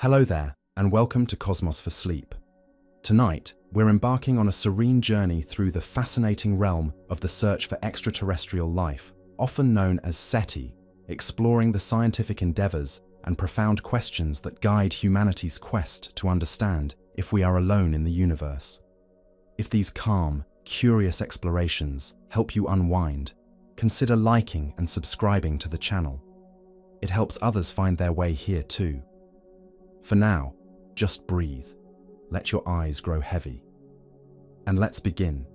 Hello there, and welcome to Cosmos for Sleep. Tonight, we're embarking on a serene journey through the fascinating realm of the search for extraterrestrial life, often known as SETI, exploring the scientific endeavors and profound questions that guide humanity's quest to understand if we are alone in the universe. If these calm, curious explorations help you unwind, consider liking and subscribing to the channel. It helps others find their way here too. For now, just breathe, let your eyes grow heavy. And let's begin.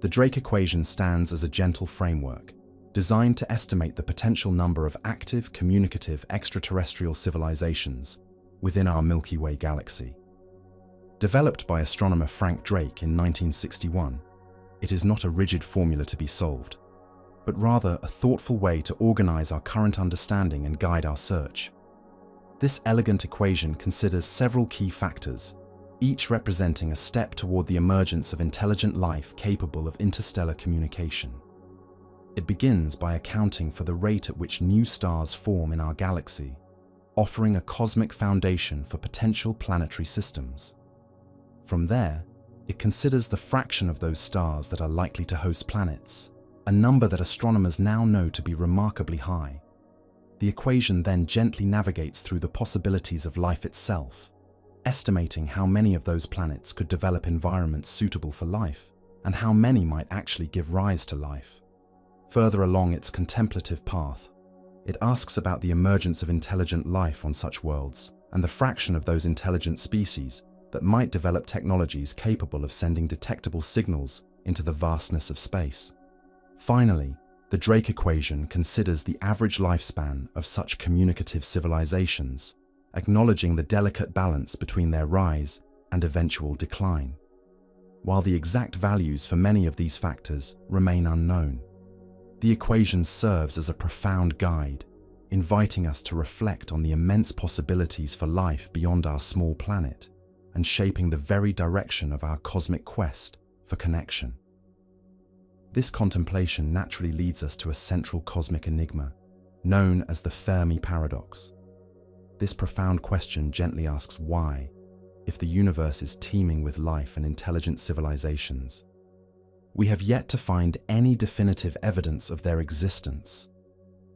The Drake equation stands as a gentle framework, designed to estimate the potential number of active, communicative extraterrestrial civilizations within our Milky Way galaxy. Developed by astronomer Frank Drake in 1961, it is not a rigid formula to be solved, but rather a thoughtful way to organize our current understanding and guide our search. This elegant equation considers several key factors, each representing a step toward the emergence of intelligent life capable of interstellar communication. It begins by accounting for the rate at which new stars form in our galaxy, offering a cosmic foundation for potential planetary systems. From there, it considers the fraction of those stars that are likely to host planets, a number that astronomers now know to be remarkably high. The equation then gently navigates through the possibilities of life itself, estimating how many of those planets could develop environments suitable for life, and how many might actually give rise to life. Further along its contemplative path, it asks about the emergence of intelligent life on such worlds, and the fraction of those intelligent species that might develop technologies capable of sending detectable signals into the vastness of space. Finally, the Drake equation considers the average lifespan of such communicative civilizations, acknowledging the delicate balance between their rise and eventual decline. While the exact values for many of these factors remain unknown, the equation serves as a profound guide, inviting us to reflect on the immense possibilities for life beyond our small planet and shaping the very direction of our cosmic quest for connection. This contemplation naturally leads us to a central cosmic enigma, known as the Fermi Paradox. This profound question gently asks why, if the universe is teeming with life and intelligent civilizations, we have yet to find any definitive evidence of their existence.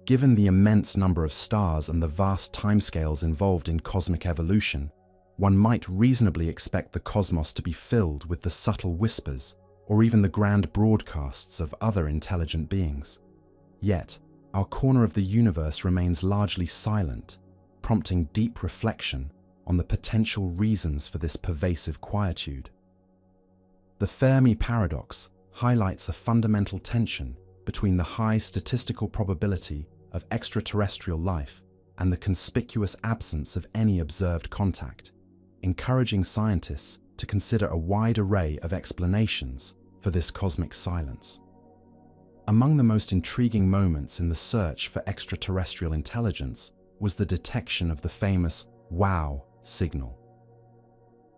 Given the immense number of stars and the vast timescales involved in cosmic evolution, one might reasonably expect the cosmos to be filled with the subtle whispers or even the grand broadcasts of other intelligent beings. Yet, our corner of the universe remains largely silent, prompting deep reflection on the potential reasons for this pervasive quietude. The Fermi Paradox highlights a fundamental tension between the high statistical probability of extraterrestrial life and the conspicuous absence of any observed contact, encouraging scientists to consider a wide array of explanations for this cosmic silence. Among the most intriguing moments in the search for extraterrestrial intelligence was the detection of the famous "wow" signal.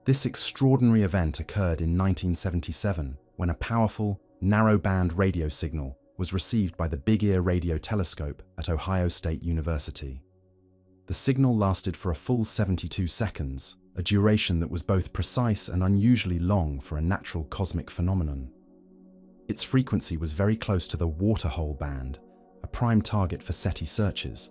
This extraordinary event occurred in 1977 when a powerful, narrow-band radio signal was received by the Big Ear radio telescope at Ohio State University. The signal lasted for a full 72 seconds, a duration that was both precise and unusually long for a natural cosmic phenomenon. Its frequency was very close to the waterhole band, a prime target for SETI searches,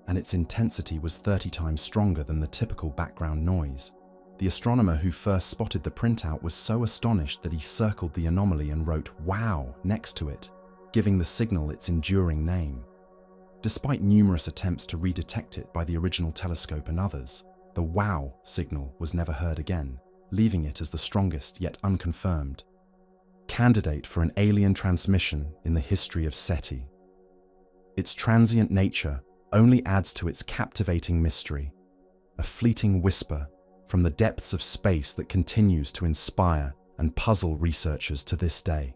and its intensity was 30 times stronger than the typical background noise. The astronomer who first spotted the printout was so astonished that he circled the anomaly and wrote "wow" next to it, giving the signal its enduring name. Despite numerous attempts to redetect it by the original telescope and others, the "wow" signal was never heard again, leaving it as the strongest yet unconfirmed candidate for an alien transmission in the history of SETI. Its transient nature only adds to its captivating mystery, a fleeting whisper from the depths of space that continues to inspire and puzzle researchers to this day.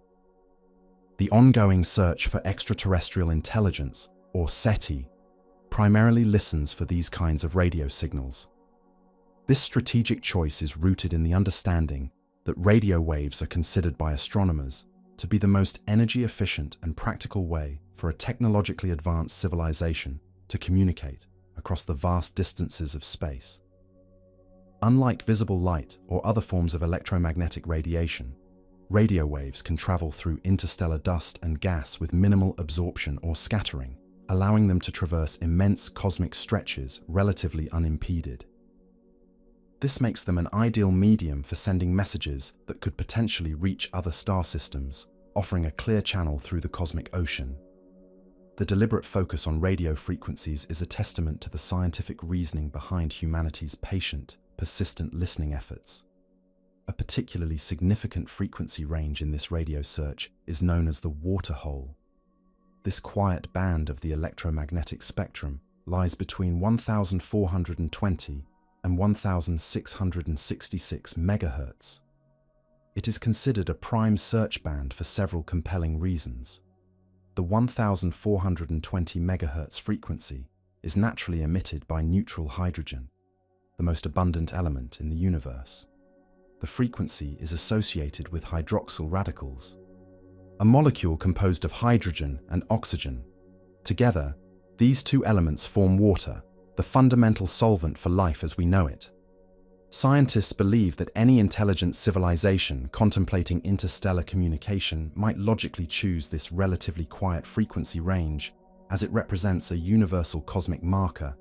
The ongoing search for extraterrestrial intelligence, or SETI, primarily listens for these kinds of radio signals. This strategic choice is rooted in the understanding that radio waves are considered by astronomers to be the most energy-efficient and practical way for a technologically advanced civilization to communicate across the vast distances of space. Unlike visible light or other forms of electromagnetic radiation, radio waves can travel through interstellar dust and gas with minimal absorption or scattering, allowing them to traverse immense cosmic stretches relatively unimpeded. This makes them an ideal medium for sending messages that could potentially reach other star systems, offering a clear channel through the cosmic ocean. The deliberate focus on radio frequencies is a testament to the scientific reasoning behind humanity's patient, persistent listening efforts. A particularly significant frequency range in this radio search is known as the water hole. This quiet band of the electromagnetic spectrum lies between 1420 and 1666 MHz. It is considered a prime search band for several compelling reasons. The 1420 MHz frequency is naturally emitted by neutral hydrogen, the most abundant element in the universe. The frequency is associated with hydroxyl radicals, a molecule composed of hydrogen and oxygen. Together, these two elements form water, the fundamental solvent for life as we know it. Scientists believe that any intelligent civilization contemplating interstellar communication might logically choose this relatively quiet frequency range, as it represents a universal cosmic marker,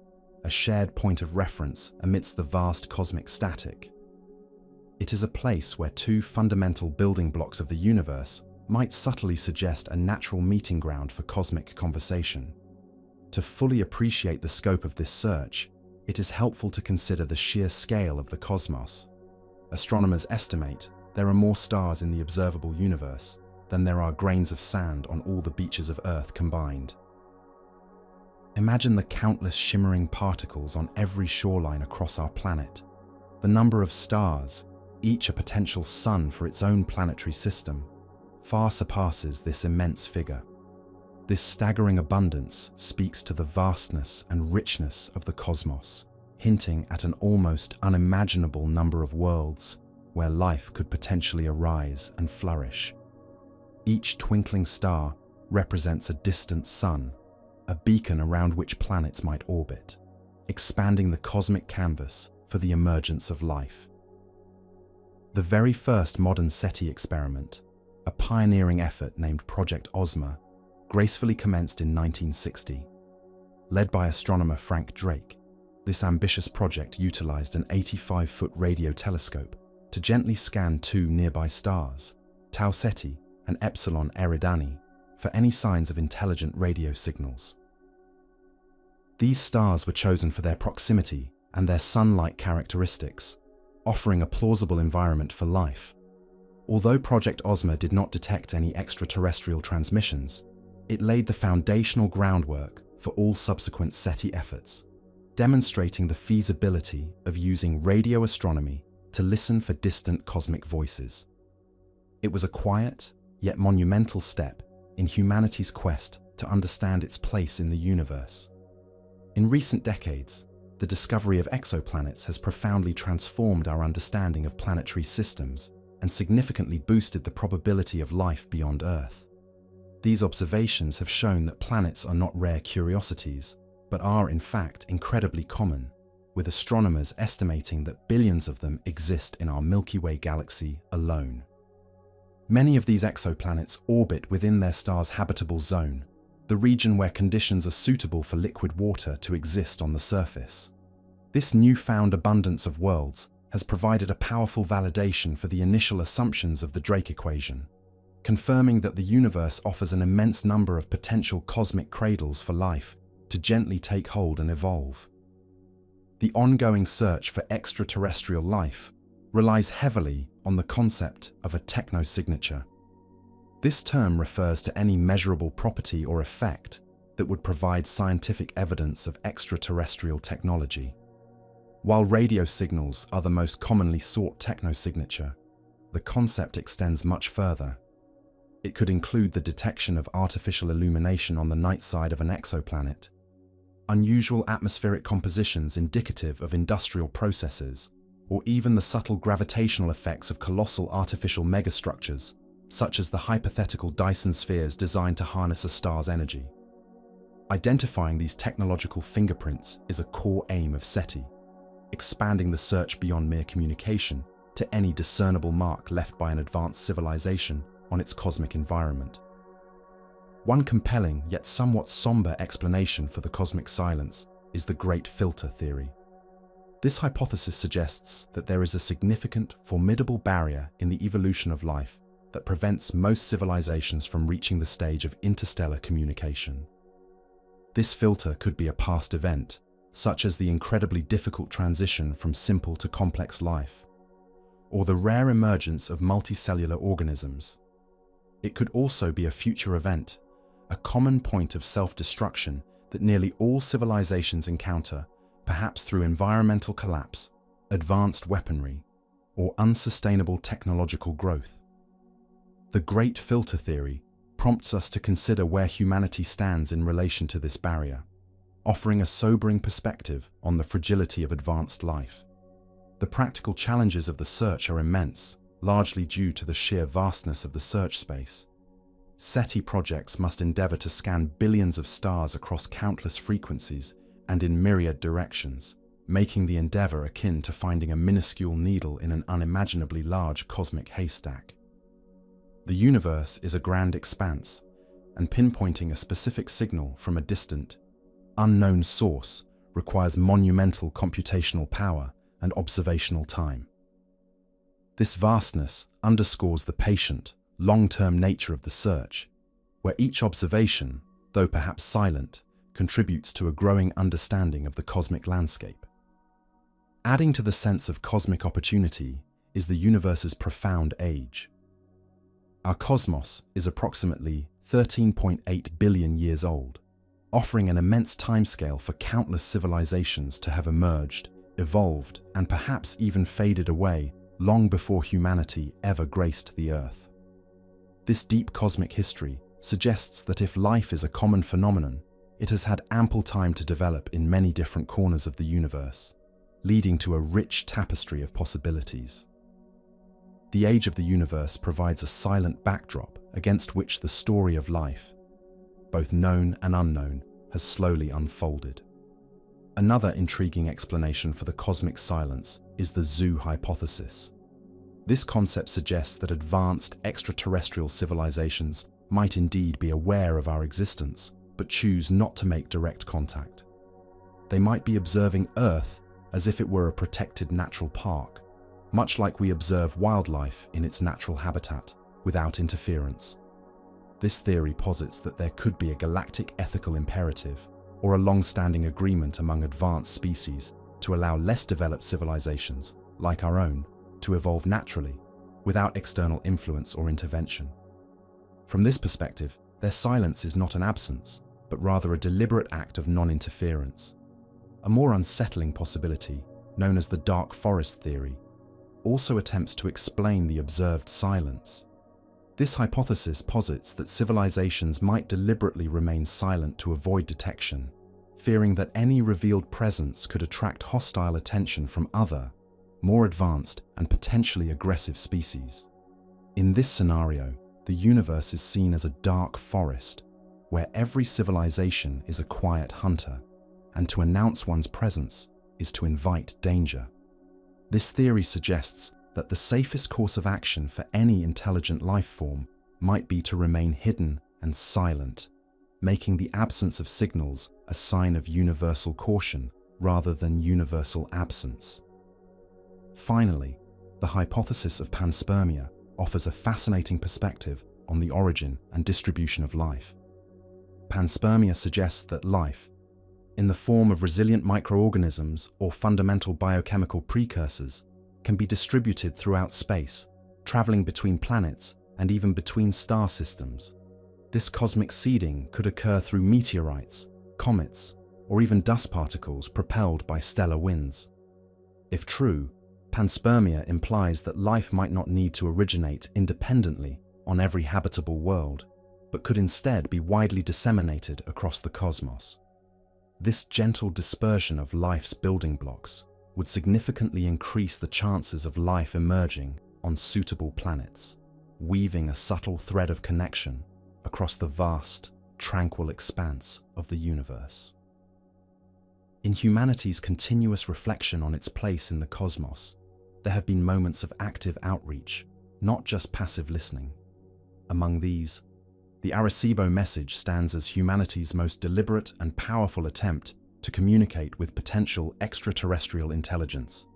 a shared point of reference amidst the vast cosmic static. It is a place where two fundamental building blocks of the universe might subtly suggest a natural meeting ground for cosmic conversation. To fully appreciate the scope of this search, it is helpful to consider the sheer scale of the cosmos. Astronomers estimate there are more stars in the observable universe than there are grains of sand on all the beaches of Earth combined. Imagine the countless shimmering particles on every shoreline across our planet. The number of stars, each a potential sun for its own planetary system, far surpasses this immense figure. This staggering abundance speaks to the vastness and richness of the cosmos, hinting at an almost unimaginable number of worlds where life could potentially arise and flourish. Each twinkling star represents a distant sun, a beacon around which planets might orbit, expanding the cosmic canvas for the emergence of life. The very first modern SETI experiment, a pioneering effort named Project Ozma, gracefully commenced in 1960. Led by astronomer Frank Drake, this ambitious project utilized an 85-foot radio telescope to gently scan two nearby stars, Tau Ceti and Epsilon Eridani, for any signs of intelligent radio signals. These stars were chosen for their proximity and their sun-like characteristics, offering a plausible environment for life. Although Project Ozma did not detect any extraterrestrial transmissions, it laid the foundational groundwork for all subsequent SETI efforts, demonstrating the feasibility of using radio astronomy to listen for distant cosmic voices. It was a quiet, yet monumental step in humanity's quest to understand its place in the universe. In recent decades, the discovery of exoplanets has profoundly transformed our understanding of planetary systems and significantly boosted the probability of life beyond Earth. These observations have shown that planets are not rare curiosities, but are in fact incredibly common, with astronomers estimating that billions of them exist in our Milky Way galaxy alone. Many of these exoplanets orbit within their star's habitable zone, the region where conditions are suitable for liquid water to exist on the surface. This newfound abundance of worlds has provided a powerful validation for the initial assumptions of the Drake equation, confirming that the universe offers an immense number of potential cosmic cradles for life to gently take hold and evolve. The ongoing search for extraterrestrial life relies heavily on the concept of a technosignature. This term refers to any measurable property or effect that would provide scientific evidence of extraterrestrial technology. While radio signals are the most commonly sought technosignature, the concept extends much further. It could include the detection of artificial illumination on the night side of an exoplanet, unusual atmospheric compositions indicative of industrial processes, or even the subtle gravitational effects of colossal artificial megastructures, such as the hypothetical Dyson spheres designed to harness a star's energy. Identifying these technological fingerprints is a core aim of SETI. expanding the search beyond mere communication to any discernible mark left by an advanced civilization on its cosmic environment. One compelling yet somewhat somber explanation for the cosmic silence is the Great Filter theory. This hypothesis suggests that there is a significant, formidable barrier in the evolution of life that prevents most civilizations from reaching the stage of interstellar communication. This filter could be a past event, such as the incredibly difficult transition from simple to complex life, or the rare emergence of multicellular organisms. It could also be a future event, a common point of self-destruction that nearly all civilizations encounter, perhaps through environmental collapse, advanced weaponry, or unsustainable technological growth. The Great Filter theory prompts us to consider where humanity stands in relation to this barrier, offering a sobering perspective on the fragility of advanced life. The practical challenges of the search are immense, largely due to the sheer vastness of the search space. SETI projects must endeavor to scan billions of stars across countless frequencies and in myriad directions, making the endeavor akin to finding a minuscule needle in an unimaginably large cosmic haystack. The universe is a grand expanse, and pinpointing a specific signal from a distant, unknown source requires monumental computational power and observational time. This vastness underscores the patient, long-term nature of the search, where each observation, though perhaps silent, contributes to a growing understanding of the cosmic landscape. Adding to the sense of cosmic opportunity is the universe's profound age. Our cosmos is approximately 13.8 billion years old, offering an immense timescale for countless civilizations to have emerged, evolved, and perhaps even faded away long before humanity ever graced the Earth. This deep cosmic history suggests that if life is a common phenomenon, it has had ample time to develop in many different corners of the universe, leading to a rich tapestry of possibilities. The age of the universe provides a silent backdrop against which the story of life, both known and unknown, has slowly unfolded. Another intriguing explanation for the cosmic silence is the zoo hypothesis. This concept suggests that advanced extraterrestrial civilizations might indeed be aware of our existence, but choose not to make direct contact. They might be observing Earth as if it were a protected natural park, much like we observe wildlife in its natural habitat, without interference. This theory posits that there could be a galactic ethical imperative, or a long-standing agreement among advanced species to allow less developed civilizations, like our own, to evolve naturally, without external influence or intervention. From this perspective, their silence is not an absence, but rather a deliberate act of non-interference. A more unsettling possibility, known as the dark forest theory, also attempts to explain the observed silence. This hypothesis posits that civilizations might deliberately remain silent to avoid detection, fearing that any revealed presence could attract hostile attention from other, more advanced and potentially aggressive species. In this scenario, the universe is seen as a dark forest, where every civilization is a quiet hunter, and to announce one's presence is to invite danger. This theory suggests that the safest course of action for any intelligent life form might be to remain hidden and silent, making the absence of signals a sign of universal caution rather than universal absence. Finally, the hypothesis of panspermia offers a fascinating perspective on the origin and distribution of life. Panspermia suggests that life, in the form of resilient microorganisms or fundamental biochemical precursors, can be distributed throughout space, traveling between planets and even between star systems. This cosmic seeding could occur through meteorites, comets, or even dust particles propelled by stellar winds. If true, panspermia implies that life might not need to originate independently on every habitable world, but could instead be widely disseminated across the cosmos. This gentle dispersion of life's building blocks would significantly increase the chances of life emerging on suitable planets, weaving a subtle thread of connection across the vast, tranquil expanse of the universe. In humanity's continuous reflection on its place in the cosmos, there have been moments of active outreach, not just passive listening. Among these, the Arecibo message stands as humanity's most deliberate and powerful attempt to communicate with potential extraterrestrial intelligence.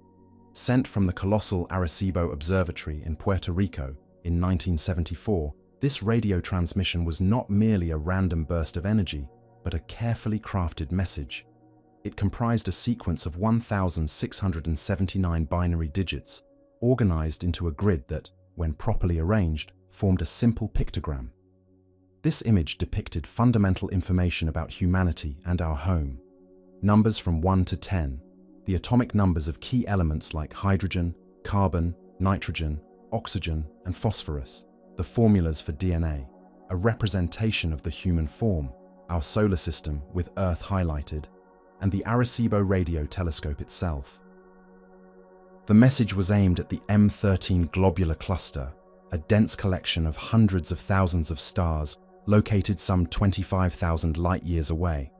Sent from the colossal Arecibo Observatory in Puerto Rico in 1974, this radio transmission was not merely a random burst of energy, but a carefully crafted message. It comprised a sequence of 1,679 binary digits, organized into a grid that, when properly arranged, formed a simple pictogram. This image depicted fundamental information about humanity and our home. Numbers from 1 to 10, the atomic numbers of key elements like hydrogen, carbon, nitrogen, oxygen, and phosphorus, the formulas for DNA, a representation of the human form, our solar system with Earth highlighted, and the Arecibo radio telescope itself. The message was aimed at the M13 globular cluster, a dense collection of hundreds of thousands of stars located some 25,000 light-years away.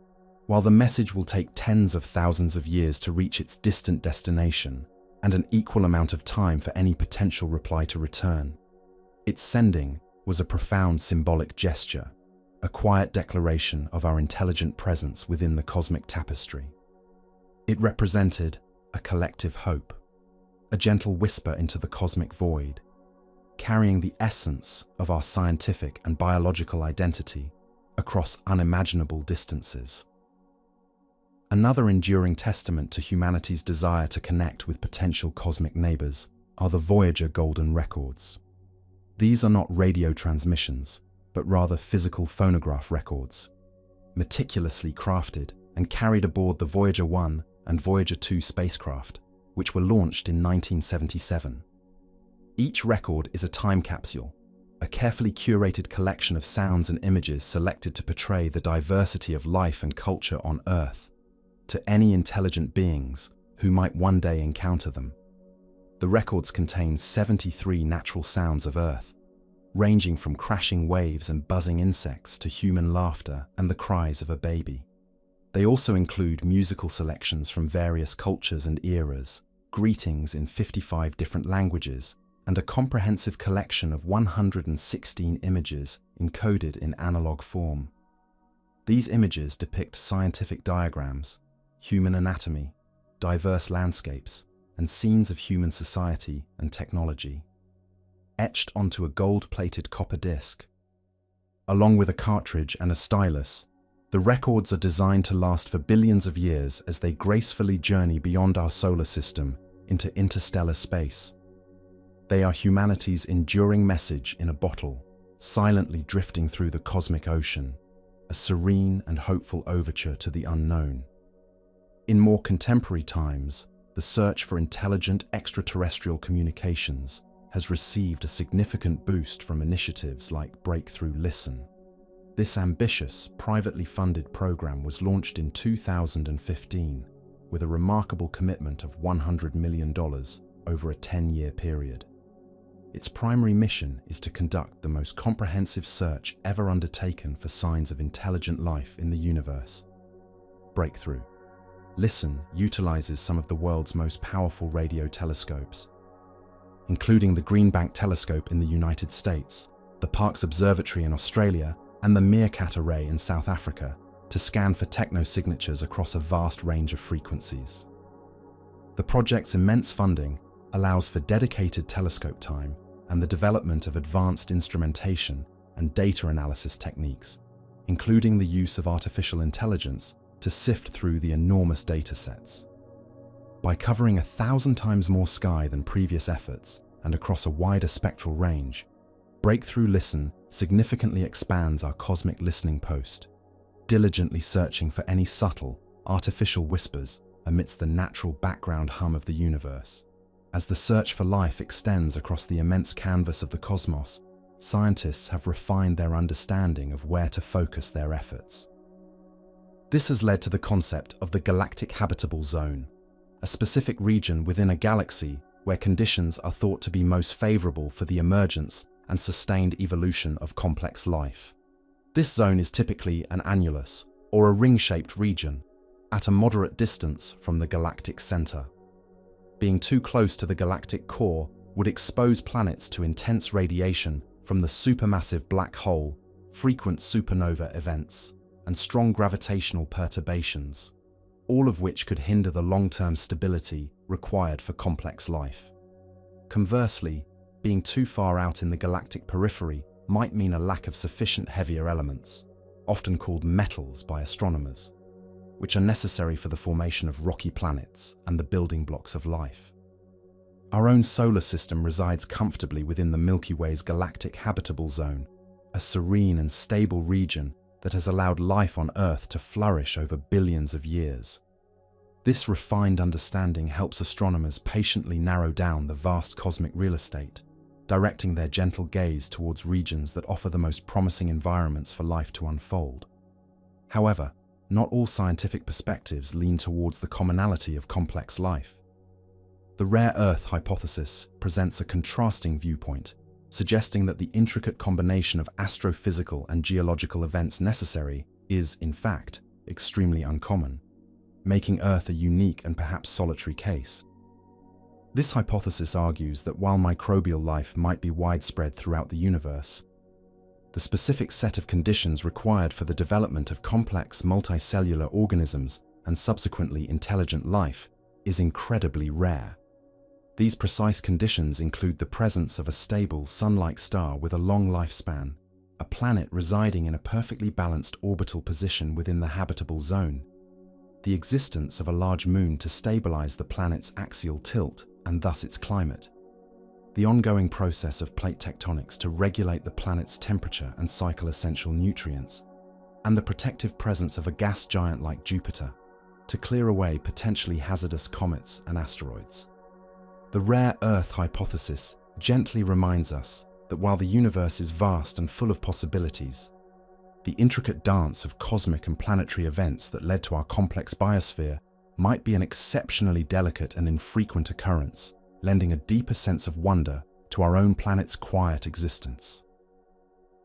While the message will take tens of thousands of years to reach its distant destination, and an equal amount of time for any potential reply to return, its sending was a profound symbolic gesture, a quiet declaration of our intelligent presence within the cosmic tapestry. It represented a collective hope, a gentle whisper into the cosmic void, carrying the essence of our scientific and biological identity across unimaginable distances. Another enduring testament to humanity's desire to connect with potential cosmic neighbors are the Voyager Golden Records. These are not radio transmissions, but rather physical phonograph records, meticulously crafted and carried aboard the Voyager 1 and Voyager 2 spacecraft, which were launched in 1977. Each record is a time capsule, a carefully curated collection of sounds and images selected to portray the diversity of life and culture on Earth, to any intelligent beings who might one day encounter them. The records contain 73 natural sounds of Earth, ranging from crashing waves and buzzing insects to human laughter and the cries of a baby. They also include musical selections from various cultures and eras, greetings in 55 different languages, and a comprehensive collection of 116 images encoded in analog form. These images depict scientific diagrams, human anatomy, diverse landscapes, and scenes of human society and technology, etched onto a gold-plated copper disc. Along with a cartridge and a stylus, the records are designed to last for billions of years as they gracefully journey beyond our solar system into interstellar space. They are humanity's enduring message in a bottle, silently drifting through the cosmic ocean, a serene and hopeful overture to the unknown. In more contemporary times, the search for intelligent extraterrestrial communications has received a significant boost from initiatives like Breakthrough Listen. This ambitious, privately funded program was launched in 2015 with a remarkable commitment of $100 million over a 10-year period. Its primary mission is to conduct the most comprehensive search ever undertaken for signs of intelligent life in the universe. Breakthrough Listen utilizes some of the world's most powerful radio telescopes, including the Green Bank Telescope in the United States, the Parkes Observatory in Australia, and the Meerkat Array in South Africa, to scan for technosignatures across a vast range of frequencies. The project's immense funding allows for dedicated telescope time and the development of advanced instrumentation and data analysis techniques, including the use of artificial intelligence to sift through the enormous data sets. By covering 1,000 times more sky than previous efforts and across a wider spectral range, Breakthrough Listen significantly expands our cosmic listening post, diligently searching for any subtle, artificial whispers amidst the natural background hum of the universe. As the search for life extends across the immense canvas of the cosmos, scientists have refined their understanding of where to focus their efforts. This has led to the concept of the galactic habitable zone, a specific region within a galaxy where conditions are thought to be most favorable for the emergence and sustained evolution of complex life. This zone is typically an annulus, or a ring-shaped region, at a moderate distance from the galactic center. Being too close to the galactic core would expose planets to intense radiation from the supermassive black hole, frequent supernova events, and strong gravitational perturbations, all of which could hinder the long-term stability required for complex life. Conversely, being too far out in the galactic periphery might mean a lack of sufficient heavier elements, often called metals by astronomers, which are necessary for the formation of rocky planets and the building blocks of life. Our own solar system resides comfortably within the Milky Way's galactic habitable zone, a serene and stable region that has allowed life on Earth to flourish over billions of years. This refined understanding helps astronomers patiently narrow down the vast cosmic real estate, directing their gentle gaze towards regions that offer the most promising environments for life to unfold. However, not all scientific perspectives lean towards the commonality of complex life. The rare Earth hypothesis presents a contrasting viewpoint, suggesting that the intricate combination of astrophysical and geological events necessary is, in fact, extremely uncommon, making Earth a unique and perhaps solitary case. This hypothesis argues that while microbial life might be widespread throughout the universe, the specific set of conditions required for the development of complex multicellular organisms and subsequently intelligent life is incredibly rare. These precise conditions include the presence of a stable sun-like star with a long lifespan, a planet residing in a perfectly balanced orbital position within the habitable zone, the existence of a large moon to stabilize the planet's axial tilt and thus its climate, the ongoing process of plate tectonics to regulate the planet's temperature and cycle essential nutrients, and the protective presence of a gas giant like Jupiter to clear away potentially hazardous comets and asteroids. The rare Earth hypothesis gently reminds us that while the universe is vast and full of possibilities, the intricate dance of cosmic and planetary events that led to our complex biosphere might be an exceptionally delicate and infrequent occurrence, lending a deeper sense of wonder to our own planet's quiet existence.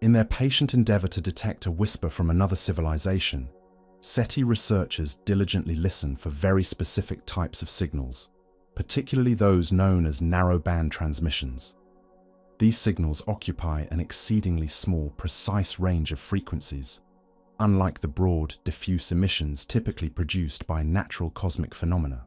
In their patient endeavor to detect a whisper from another civilization, SETI researchers diligently listen for very specific types of signals, particularly those known as narrowband transmissions. These signals occupy an exceedingly small, precise range of frequencies, unlike the broad, diffuse emissions typically produced by natural cosmic phenomena.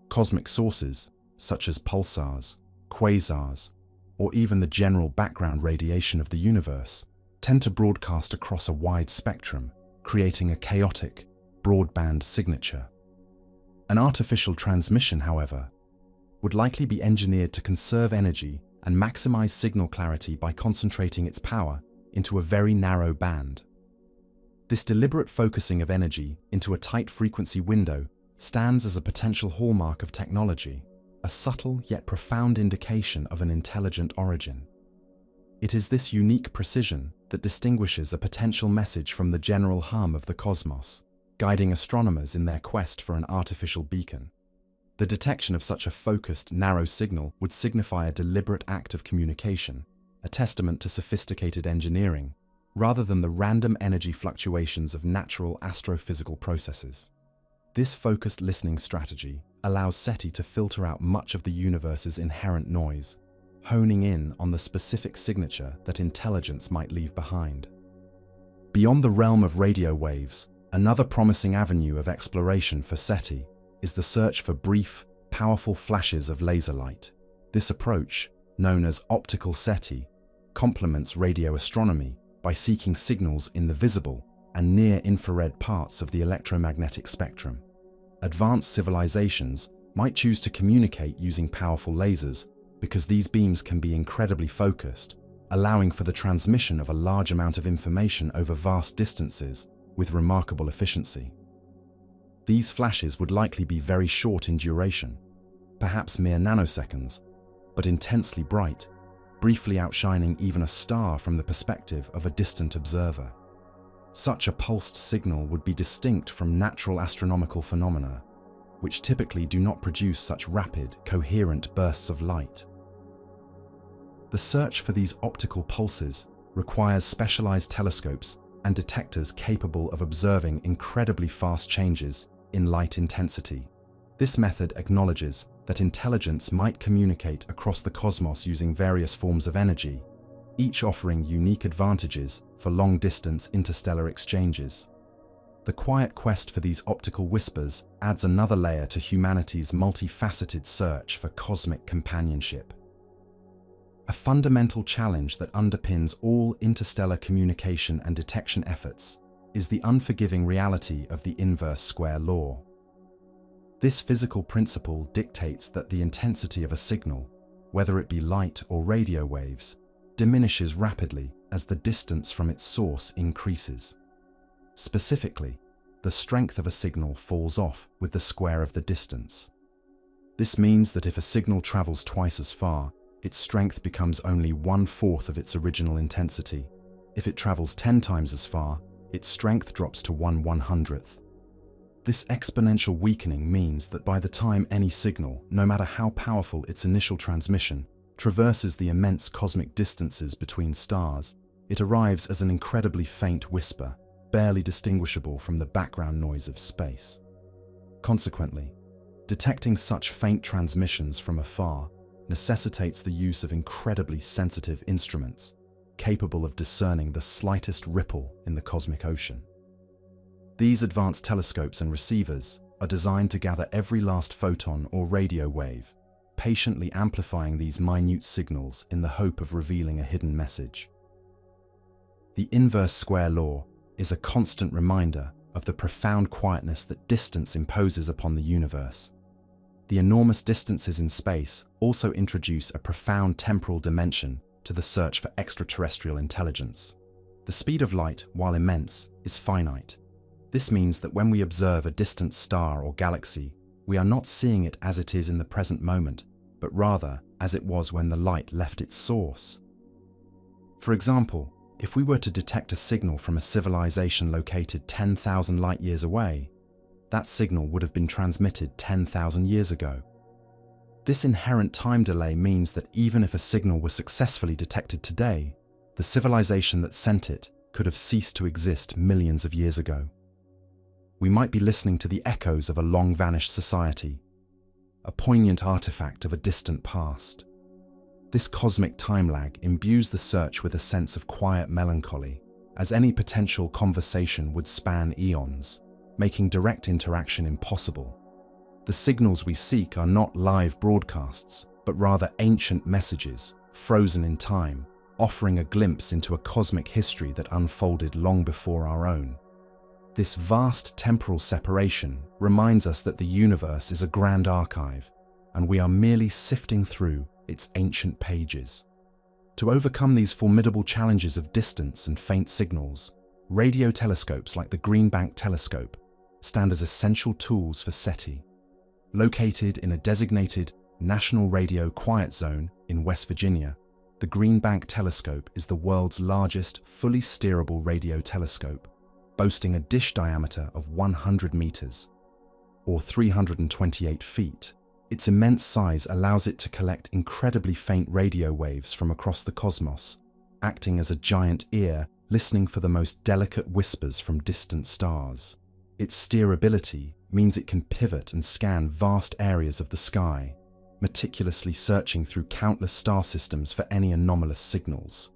Cosmic sources, such as pulsars, quasars, or even the general background radiation of the universe, tend to broadcast across a wide spectrum, creating a chaotic, broadband signature. An artificial transmission, however, would likely be engineered to conserve energy and maximize signal clarity by concentrating its power into a very narrow band. This deliberate focusing of energy into a tight frequency window stands as a potential hallmark of technology, a subtle yet profound indication of an intelligent origin. It is this unique precision that distinguishes a potential message from the general hum of the cosmos, guiding astronomers in their quest for an artificial beacon. The detection of such a focused, narrow signal would signify a deliberate act of communication, a testament to sophisticated engineering, rather than the random energy fluctuations of natural astrophysical processes. This focused listening strategy allows SETI to filter out much of the universe's inherent noise, honing in on the specific signature that intelligence might leave behind. Beyond the realm of radio waves, another promising avenue of exploration for SETI is the search for brief, powerful flashes of laser light. This approach, known as optical SETI, complements radio astronomy by seeking signals in the visible and near-infrared parts of the electromagnetic spectrum. Advanced civilizations might choose to communicate using powerful lasers because these beams can be incredibly focused, allowing for the transmission of a large amount of information over vast distances with remarkable efficiency. These flashes would likely be very short in duration, perhaps mere nanoseconds, but intensely bright, briefly outshining even a star from the perspective of a distant observer. Such a pulsed signal would be distinct from natural astronomical phenomena, which typically do not produce such rapid, coherent bursts of light. The search for these optical pulses requires specialized telescopes and detectors capable of observing incredibly fast changes in light intensity. This method acknowledges that intelligence might communicate across the cosmos using various forms of energy, each offering unique advantages for long-distance interstellar exchanges. The quiet quest for these optical whispers adds another layer to humanity's multifaceted search for cosmic companionship. A fundamental challenge that underpins all interstellar communication and detection efforts is the unforgiving reality of the inverse square law. This physical principle dictates that the intensity of a signal, whether it be light or radio waves, diminishes rapidly as the distance from its source increases. Specifically, the strength of a signal falls off with the square of the distance. This means that if a signal travels twice as far, its strength becomes only 1/4 of its original intensity. If it travels 10 times as far, its strength drops to 1/100th. This exponential weakening means that by the time any signal, no matter how powerful its initial transmission, traverses the immense cosmic distances between stars, it arrives as an incredibly faint whisper, barely distinguishable from the background noise of space. Consequently, detecting such faint transmissions from afar necessitates the use of incredibly sensitive instruments, capable of discerning the slightest ripple in the cosmic ocean. These advanced telescopes and receivers are designed to gather every last photon or radio wave, patiently amplifying these minute signals in the hope of revealing a hidden message. The inverse square law is a constant reminder of the profound quietness that distance imposes upon the universe. The enormous distances in space also introduce a profound temporal dimension to the search for extraterrestrial intelligence. The speed of light, while immense, is finite. This means that when we observe a distant star or galaxy, we are not seeing it as it is in the present moment, but rather as it was when the light left its source. For example, if we were to detect a signal from a civilization located 10,000 light-years away, that signal would have been transmitted 10,000 years ago. This inherent time delay means that even if a signal was successfully detected today, the civilization that sent it could have ceased to exist millions of years ago. We might be listening to the echoes of a long-vanished society, a poignant artifact of a distant past. This cosmic time lag imbues the search with a sense of quiet melancholy, as any potential conversation would span eons, making direct interaction impossible. The signals we seek are not live broadcasts, but rather ancient messages, frozen in time, offering a glimpse into a cosmic history that unfolded long before our own. This vast temporal separation reminds us that the universe is a grand archive, and we are merely sifting through its ancient pages. To overcome these formidable challenges of distance and faint signals, radio telescopes like the Green Bank telescope stand as essential tools for SETI. Located in a designated National Radio Quiet Zone in West Virginia, the Green Bank telescope is the world's largest fully steerable radio telescope, boasting a dish diameter of 100 meters, or 328 feet. Its immense size allows it to collect incredibly faint radio waves from across the cosmos, acting as a giant ear listening for the most delicate whispers from distant stars. Its steerability means it can pivot and scan vast areas of the sky, meticulously searching through countless star systems for any anomalous signals.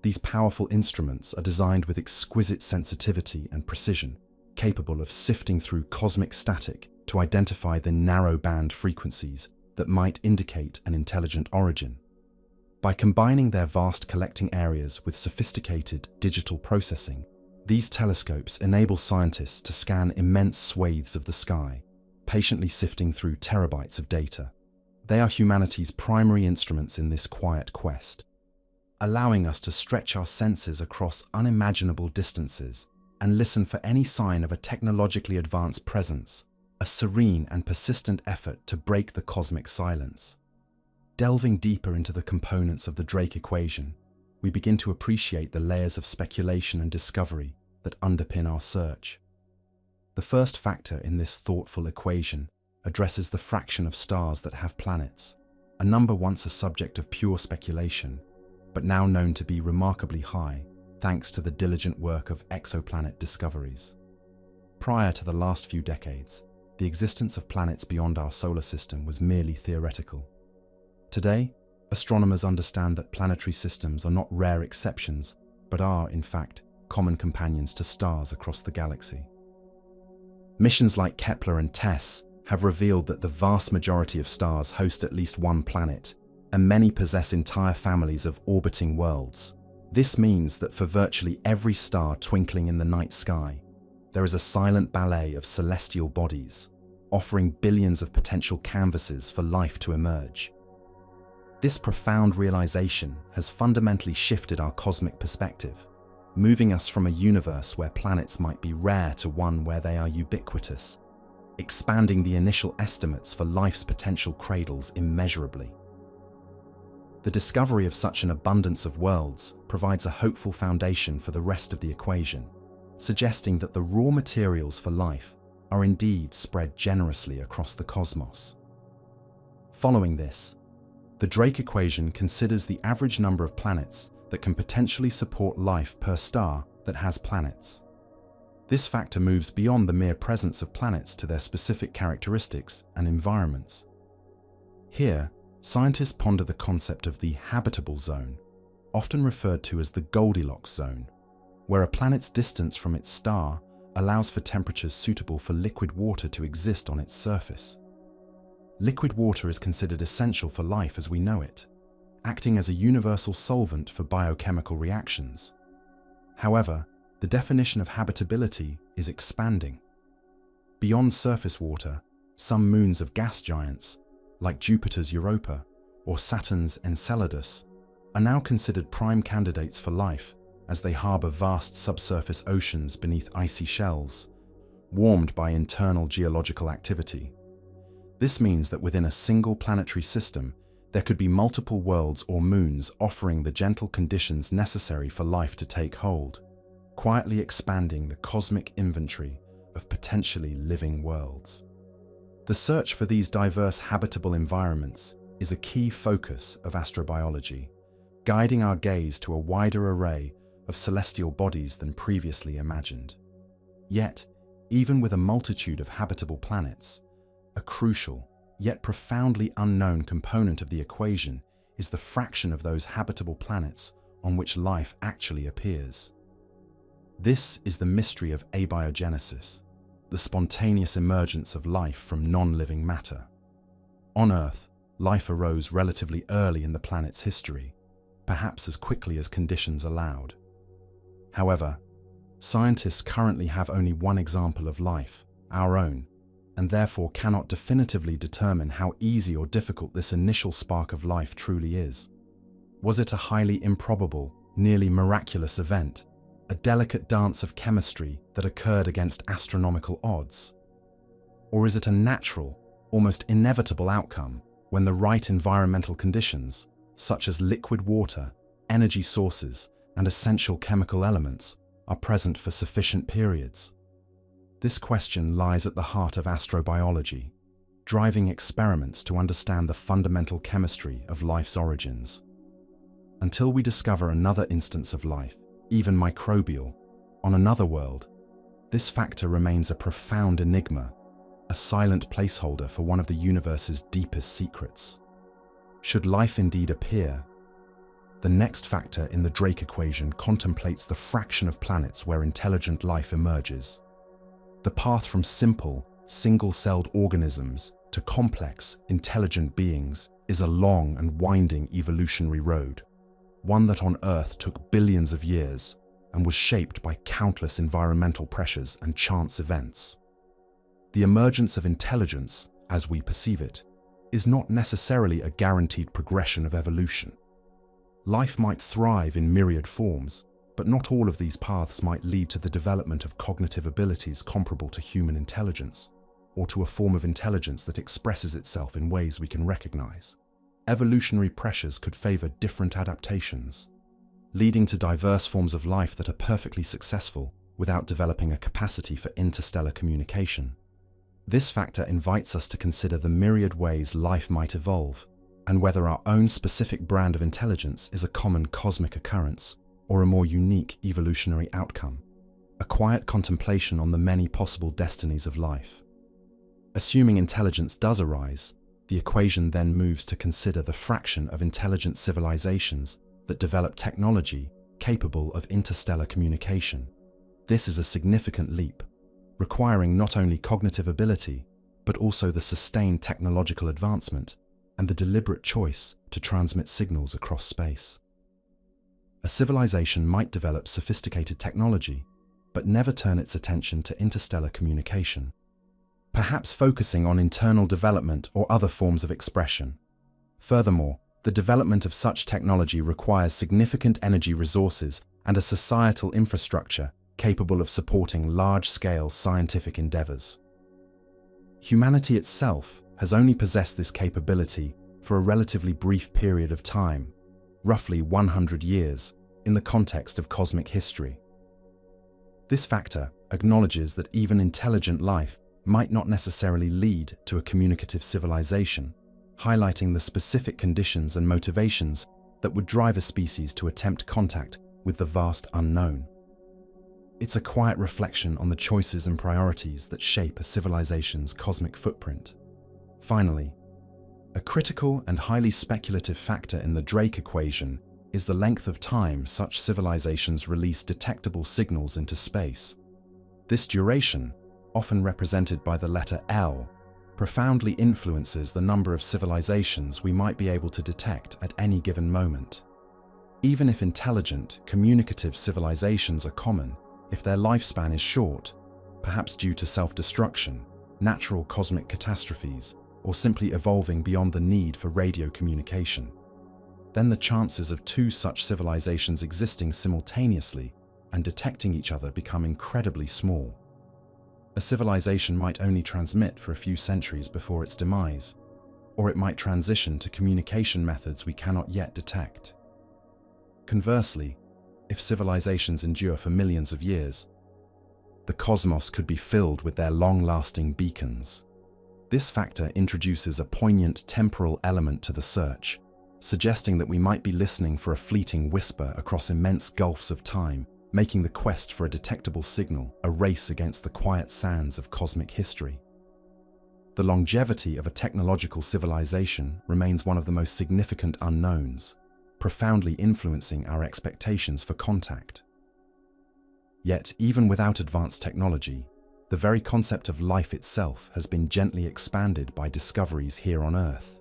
These powerful instruments are designed with exquisite sensitivity and precision, capable of sifting through cosmic static to identify the narrow band frequencies that might indicate an intelligent origin. By combining their vast collecting areas with sophisticated digital processing, these telescopes enable scientists to scan immense swathes of the sky, patiently sifting through terabytes of data. They are humanity's primary instruments in this quiet quest, allowing us to stretch our senses across unimaginable distances and listen for any sign of a technologically advanced presence, a serene and persistent effort to break the cosmic silence. Delving deeper into the components of the Drake equation, we begin to appreciate the layers of speculation and discovery that underpin our search. The first factor in this thoughtful equation addresses the fraction of stars that have planets, a number once a subject of pure speculation, but now known to be remarkably high thanks to the diligent work of exoplanet discoveries. Prior to the last few decades, the existence of planets beyond our solar system was merely theoretical. Today, astronomers understand that planetary systems are not rare exceptions, but are, in fact, common companions to stars across the galaxy. Missions like Kepler and TESS have revealed that the vast majority of stars host at least one planet, and many possess entire families of orbiting worlds. This means that for virtually every star twinkling in the night sky, there is a silent ballet of celestial bodies, offering billions of potential canvases for life to emerge. This profound realization has fundamentally shifted our cosmic perspective, moving us from a universe where planets might be rare to one where they are ubiquitous, expanding the initial estimates for life's potential cradles immeasurably. The discovery of such an abundance of worlds provides a hopeful foundation for the rest of the equation, suggesting that the raw materials for life are indeed spread generously across the cosmos. Following this, the Drake equation considers the average number of planets that can potentially support life per star that has planets. This factor moves beyond the mere presence of planets to their specific characteristics and environments. Here, scientists ponder the concept of the habitable zone, often referred to as the Goldilocks zone, where a planet's distance from its star allows for temperatures suitable for liquid water to exist on its surface. Liquid water is considered essential for life as we know it, acting as a universal solvent for biochemical reactions. However, the definition of habitability is expanding. Beyond surface water, some moons of gas giants, like Jupiter's Europa or Saturn's Enceladus, are now considered prime candidates for life as they harbor vast subsurface oceans beneath icy shells, warmed by internal geological activity. This means that within a single planetary system, there could be multiple worlds or moons offering the gentle conditions necessary for life to take hold, quietly expanding the cosmic inventory of potentially living worlds. The search for these diverse habitable environments is a key focus of astrobiology, guiding our gaze to a wider array of celestial bodies than previously imagined. Yet, even with a multitude of habitable planets, a crucial, yet profoundly unknown component of the equation is the fraction of those habitable planets on which life actually appears. This is the mystery of abiogenesis, the spontaneous emergence of life from non-living matter. On Earth, life arose relatively early in the planet's history, perhaps as quickly as conditions allowed. However, scientists currently have only one example of life, our own, and therefore cannot definitively determine how easy or difficult this initial spark of life truly is. Was it a highly improbable, nearly miraculous event, a delicate dance of chemistry that occurred against astronomical odds? Or is it a natural, almost inevitable outcome when the right environmental conditions, such as liquid water, energy sources, and essential chemical elements, are present for sufficient periods? This question lies at the heart of astrobiology, driving experiments to understand the fundamental chemistry of life's origins. Until we discover another instance of life, even microbial, on another world, this factor remains a profound enigma, a silent placeholder for one of the universe's deepest secrets. Should life indeed appear, the next factor in the Drake equation contemplates the fraction of planets where intelligent life emerges. The path from simple, single-celled organisms to complex, intelligent beings is a long and winding evolutionary road, one that on Earth took billions of years and was shaped by countless environmental pressures and chance events. The emergence of intelligence, as we perceive it, is not necessarily a guaranteed progression of evolution. Life might thrive in myriad forms, but not all of these paths might lead to the development of cognitive abilities comparable to human intelligence, or to a form of intelligence that expresses itself in ways we can recognize. Evolutionary pressures could favor different adaptations, leading to diverse forms of life that are perfectly successful without developing a capacity for interstellar communication. This factor invites us to consider the myriad ways life might evolve, and whether our own specific brand of intelligence is a common cosmic occurrence or a more unique evolutionary outcome. a quiet contemplation on the many possible destinies of life. Assuming intelligence does arise, the equation then moves to consider the fraction of intelligent civilizations that develop technology capable of interstellar communication. This is a significant leap, requiring not only cognitive ability, but also the sustained technological advancement and the deliberate choice to transmit signals across space. A civilization might develop sophisticated technology, but never turn its attention to interstellar communication, perhaps focusing on internal development or other forms of expression. Furthermore, the development of such technology requires significant energy resources and a societal infrastructure capable of supporting large-scale scientific endeavors. Humanity itself has only possessed this capability for a relatively brief period of time, roughly 100 years, in the context of cosmic history. This factor acknowledges that even intelligent life might not necessarily lead to a communicative civilization, highlighting the specific conditions and motivations that would drive a species to attempt contact with the vast unknown. It's a quiet reflection on the choices and priorities that shape a civilization's cosmic footprint. Finally, a critical and highly speculative factor in the Drake equation is the length of time such civilizations release detectable signals into space. This duration, often represented by the letter L, profoundly influences the number of civilizations we might be able to detect at any given moment. Even if intelligent, communicative civilizations are common, if their lifespan is short, perhaps due to self-destruction, natural cosmic catastrophes, or simply evolving beyond the need for radio communication, then the chances of two such civilizations existing simultaneously and detecting each other become incredibly small. A civilization might only transmit for a few centuries before its demise, or it might transition to communication methods we cannot yet detect. Conversely, if civilizations endure for millions of years, the cosmos could be filled with their long-lasting beacons. This factor introduces a poignant temporal element to the search, suggesting that we might be listening for a fleeting whisper across immense gulfs of time, making the quest for a detectable signal a race against the quiet sands of cosmic history. The longevity of a technological civilization remains one of the most significant unknowns, profoundly influencing our expectations for contact. Yet, even without advanced technology, the very concept of life itself has been gently expanded by discoveries here on Earth.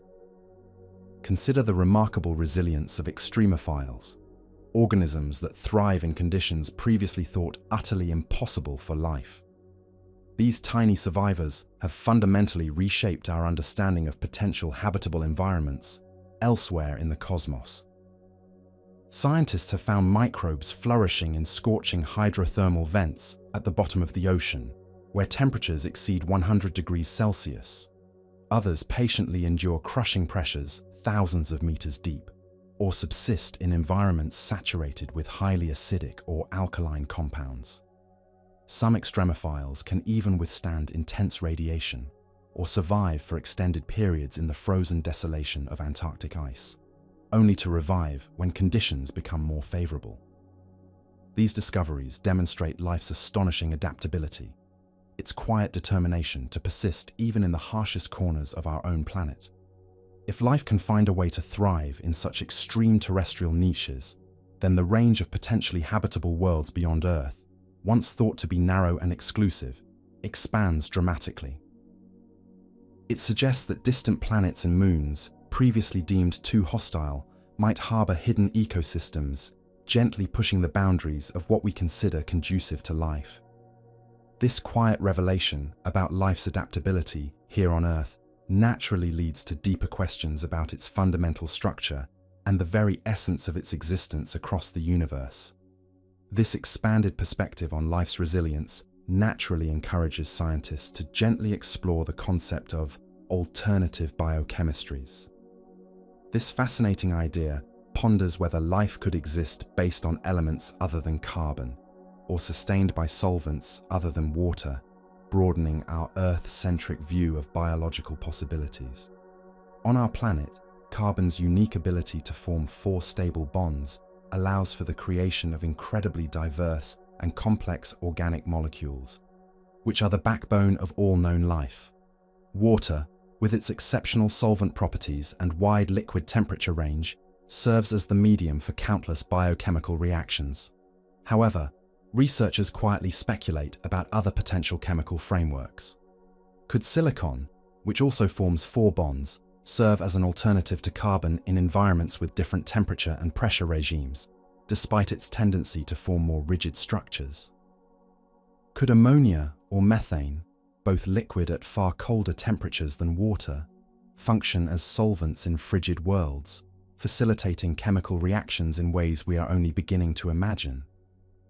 Consider the remarkable resilience of extremophiles, organisms that thrive in conditions previously thought utterly impossible for life. These tiny survivors have fundamentally reshaped our understanding of potential habitable environments elsewhere in the cosmos. Scientists have found microbes flourishing in scorching hydrothermal vents at the bottom of the ocean, where temperatures exceed 100 degrees Celsius. Others patiently endure crushing pressures thousands of meters deep, or subsist in environments saturated with highly acidic or alkaline compounds. Some extremophiles can even withstand intense radiation, or survive for extended periods in the frozen desolation of Antarctic ice, only to revive when conditions become more favorable. These discoveries demonstrate life's astonishing adaptability, its quiet determination to persist even in the harshest corners of our own planet. If life can find a way to thrive in such extreme terrestrial niches, then the range of potentially habitable worlds beyond Earth, once thought to be narrow and exclusive, expands dramatically. It suggests that distant planets and moons, previously deemed too hostile, might harbor hidden ecosystems, gently pushing the boundaries of what we consider conducive to life. This quiet revelation about life's adaptability here on Earth naturally leads to deeper questions about its fundamental structure and the very essence of its existence across the universe. This expanded perspective on life's resilience naturally encourages scientists to gently explore the concept of alternative biochemistries. This fascinating idea ponders whether life could exist based on elements other than carbon, or sustained by solvents other than water, broadening our Earth-centric view of biological possibilities. On our planet, carbon's unique ability to form 4 stable bonds allows for the creation of incredibly diverse and complex organic molecules, which are the backbone of all known life. Water, with its exceptional solvent properties and wide liquid temperature range, serves as the medium for countless biochemical reactions. However, researchers quietly speculate about other potential chemical frameworks. Could silicon, which also forms 4 bonds, serve as an alternative to carbon in environments with different temperature and pressure regimes, despite its tendency to form more rigid structures? Could ammonia or methane, both liquid at far colder temperatures than water, function as solvents in frigid worlds, facilitating chemical reactions in ways we are only beginning to imagine?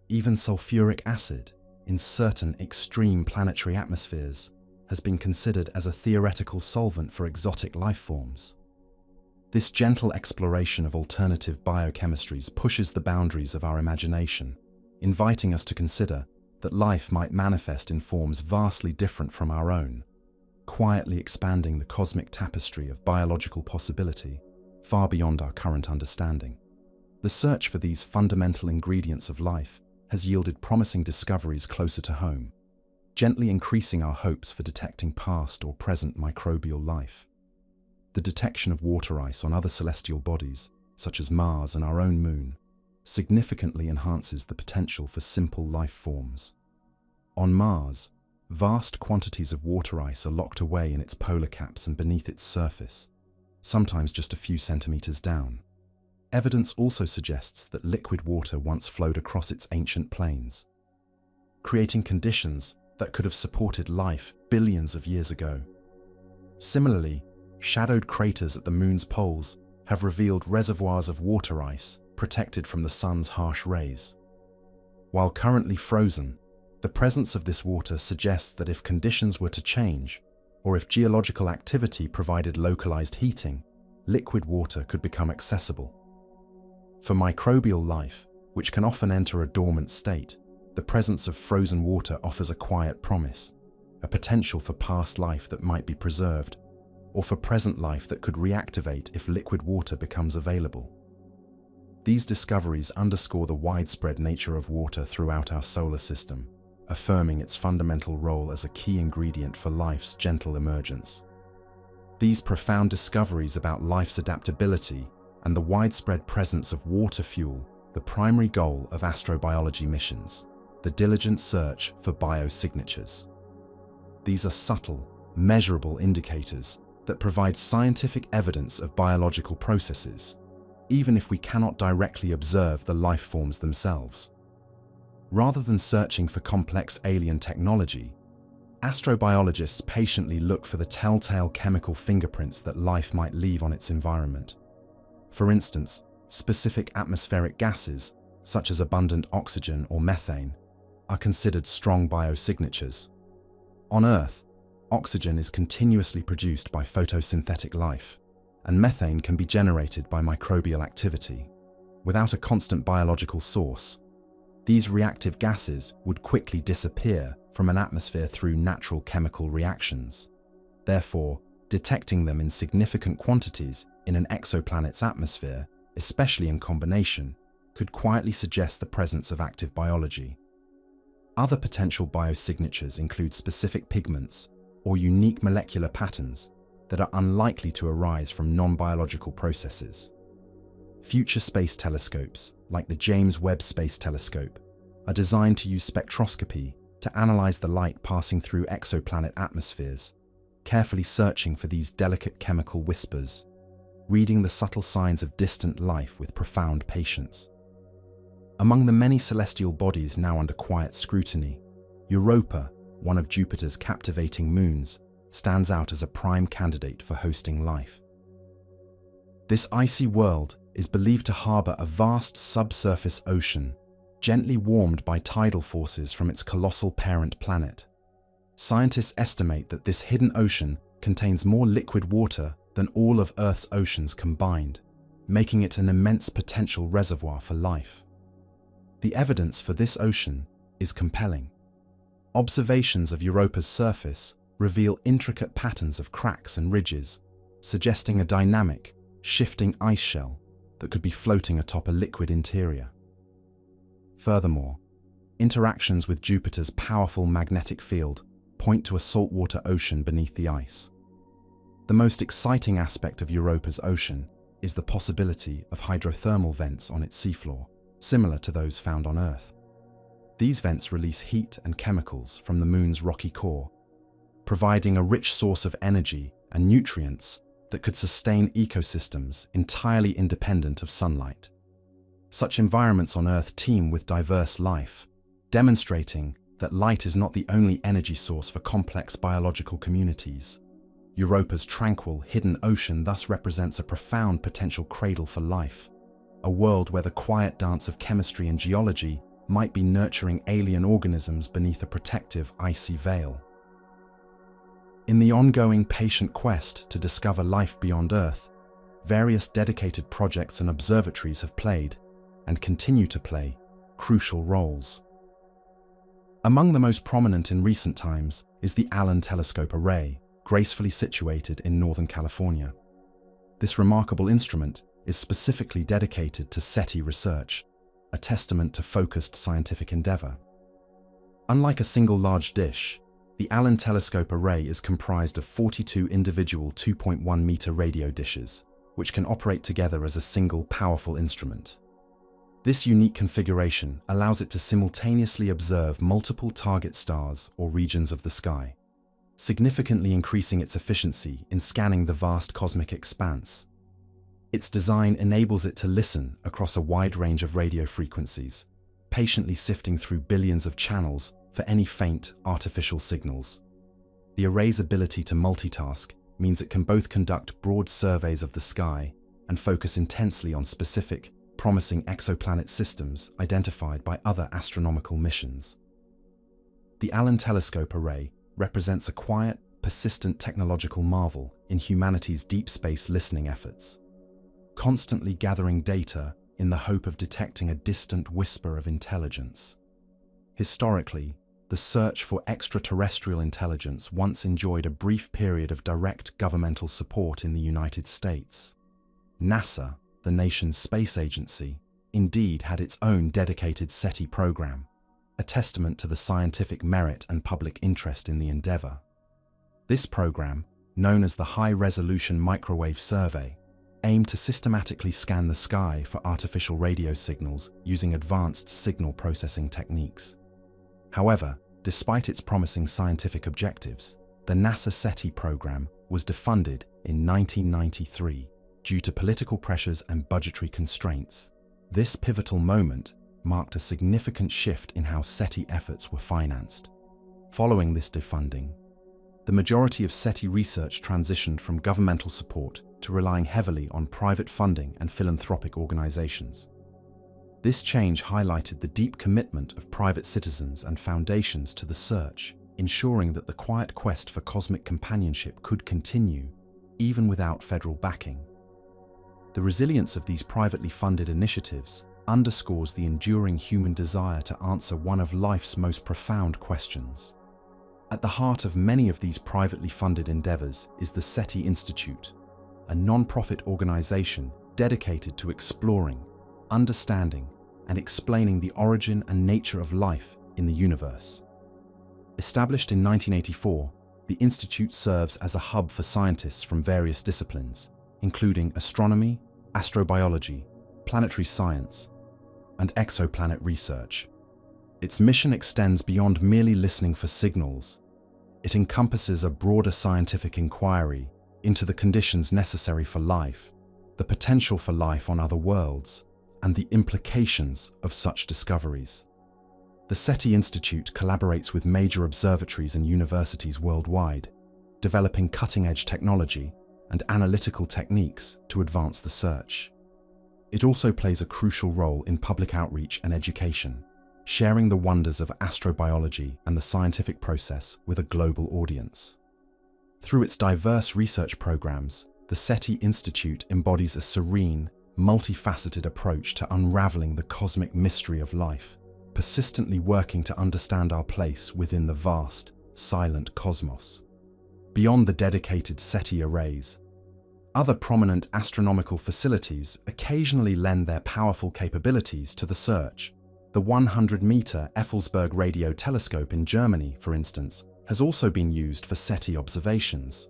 Even sulfuric acid, in certain extreme planetary atmospheres, has been considered as a theoretical solvent for exotic life forms. This gentle exploration of alternative biochemistries pushes the boundaries of our imagination, inviting us to consider that life might manifest in forms vastly different from our own, quietly expanding the cosmic tapestry of biological possibility far beyond our current understanding. The search for these fundamental ingredients of life has yielded promising discoveries closer to home, gently increasing our hopes for detecting past or present microbial life. The detection of water ice on other celestial bodies, such as Mars and our own moon, significantly enhances the potential for simple life forms. On Mars, vast quantities of water ice are locked away in its polar caps and beneath its surface, sometimes just a few centimeters down. Evidence also suggests that liquid water once flowed across its ancient plains, creating conditions that could have supported life billions of years ago. Similarly, shadowed craters at the moon's poles have revealed reservoirs of water ice protected from the sun's harsh rays. While currently frozen, the presence of this water suggests that if conditions were to change, or if geological activity provided localized heating, liquid water could become accessible. For microbial life, which can often enter a dormant state, the presence of frozen water offers a quiet promise, a potential for past life that might be preserved, or for present life that could reactivate if liquid water becomes available. These discoveries underscore the widespread nature of water throughout our solar system, affirming its fundamental role as a key ingredient for life's gentle emergence. These profound discoveries about life's adaptability and the widespread presence of water fuel the primary goal of astrobiology missions, the diligent search for biosignatures. These are subtle, measurable indicators that provide scientific evidence of biological processes, even if we cannot directly observe the life forms themselves. Rather than searching for complex alien technology, astrobiologists patiently look for the telltale chemical fingerprints that life might leave on its environment. For instance, specific atmospheric gases, such as abundant oxygen or methane, are considered strong biosignatures. On Earth, oxygen is continuously produced by photosynthetic life, and methane can be generated by microbial activity. Without a constant biological source, these reactive gases would quickly disappear from an atmosphere through natural chemical reactions. Therefore, detecting them in significant quantities in an exoplanet's atmosphere, especially in combination, could quietly suggest the presence of active biology. Other potential biosignatures include specific pigments or unique molecular patterns that are unlikely to arise from non-biological processes. Future space telescopes, like the James Webb Space Telescope, are designed to use spectroscopy to analyze the light passing through exoplanet atmospheres, carefully searching for these delicate chemical whispers, reading the subtle signs of distant life with profound patience. Among the many celestial bodies now under quiet scrutiny, Europa, one of Jupiter's captivating moons, stands out as a prime candidate for hosting life. This icy world is believed to harbor a vast subsurface ocean, gently warmed by tidal forces from its colossal parent planet. Scientists estimate that this hidden ocean contains more liquid water than all of Earth's oceans combined, making it an immense potential reservoir for life. The evidence for this ocean is compelling. Observations of Europa's surface reveal intricate patterns of cracks and ridges, suggesting a dynamic, shifting ice shell that could be floating atop a liquid interior. Furthermore, interactions with Jupiter's powerful magnetic field point to a saltwater ocean beneath the ice. The most exciting aspect of Europa's ocean is the possibility of hydrothermal vents on its seafloor, similar to those found on Earth. These vents release heat and chemicals from the Moon's rocky core, providing a rich source of energy and nutrients that could sustain ecosystems entirely independent of sunlight. Such environments on Earth teem with diverse life, demonstrating that light is not the only energy source for complex biological communities. Europa's tranquil, hidden ocean thus represents a profound potential cradle for life, a world where the quiet dance of chemistry and geology might be nurturing alien organisms beneath a protective, icy veil. In the ongoing patient quest to discover life beyond Earth, various dedicated projects and observatories have played, and continue to play, crucial roles. Among the most prominent in recent times is the Allen Telescope Array, gracefully situated in Northern California. This remarkable instrument is specifically dedicated to SETI research, a testament to focused scientific endeavor. Unlike a single large dish, the Allen Telescope Array is comprised of 42 individual 2.1-meter radio dishes, which can operate together as a single powerful instrument. This unique configuration allows it to simultaneously observe multiple target stars or regions of the sky, significantly increasing its efficiency in scanning the vast cosmic expanse. Its design enables it to listen across a wide range of radio frequencies, patiently sifting through billions of channels for any faint, artificial signals. The array's ability to multitask means it can both conduct broad surveys of the sky and focus intensely on specific, promising exoplanet systems identified by other astronomical missions. The Allen Telescope Array represents a quiet, persistent technological marvel in humanity's deep space listening efforts, constantly gathering data in the hope of detecting a distant whisper of intelligence. Historically, the search for extraterrestrial intelligence once enjoyed a brief period of direct governmental support in the United States. NASA, the nation's space agency, indeed had its own dedicated SETI program, a testament to the scientific merit and public interest in the endeavor. This program, known as the High-Resolution Microwave Survey, aimed to systematically scan the sky for artificial radio signals using advanced signal processing techniques. However, despite its promising scientific objectives, the NASA SETI program was defunded in 1993 due to political pressures and budgetary constraints. This pivotal moment marked a significant shift in how SETI efforts were financed. Following this defunding, the majority of SETI research transitioned from governmental support to relying heavily on private funding and philanthropic organizations. This change highlighted the deep commitment of private citizens and foundations to the search, ensuring that the quiet quest for cosmic companionship could continue, even without federal backing. The resilience of these privately funded initiatives underscores the enduring human desire to answer one of life's most profound questions. At the heart of many of these privately funded endeavors is the SETI Institute, a non-profit organization dedicated to exploring, understanding, and explaining the origin and nature of life in the universe. Established in 1984, the Institute serves as a hub for scientists from various disciplines, including astronomy, astrobiology, planetary science, and exoplanet research. Its mission extends beyond merely listening for signals. It encompasses a broader scientific inquiry into the conditions necessary for life, the potential for life on other worlds, and the implications of such discoveries. The SETI Institute collaborates with major observatories and universities worldwide, developing cutting-edge technology and analytical techniques to advance the search. It also plays a crucial role in public outreach and education, sharing the wonders of astrobiology and the scientific process with a global audience. Through its diverse research programs, the SETI Institute embodies a serene, multifaceted approach to unraveling the cosmic mystery of life, persistently working to understand our place within the vast, silent cosmos. Beyond the dedicated SETI arrays, other prominent astronomical facilities occasionally lend their powerful capabilities to the search. The 100-meter Effelsberg radio telescope in Germany, for instance, has also been used for SETI observations.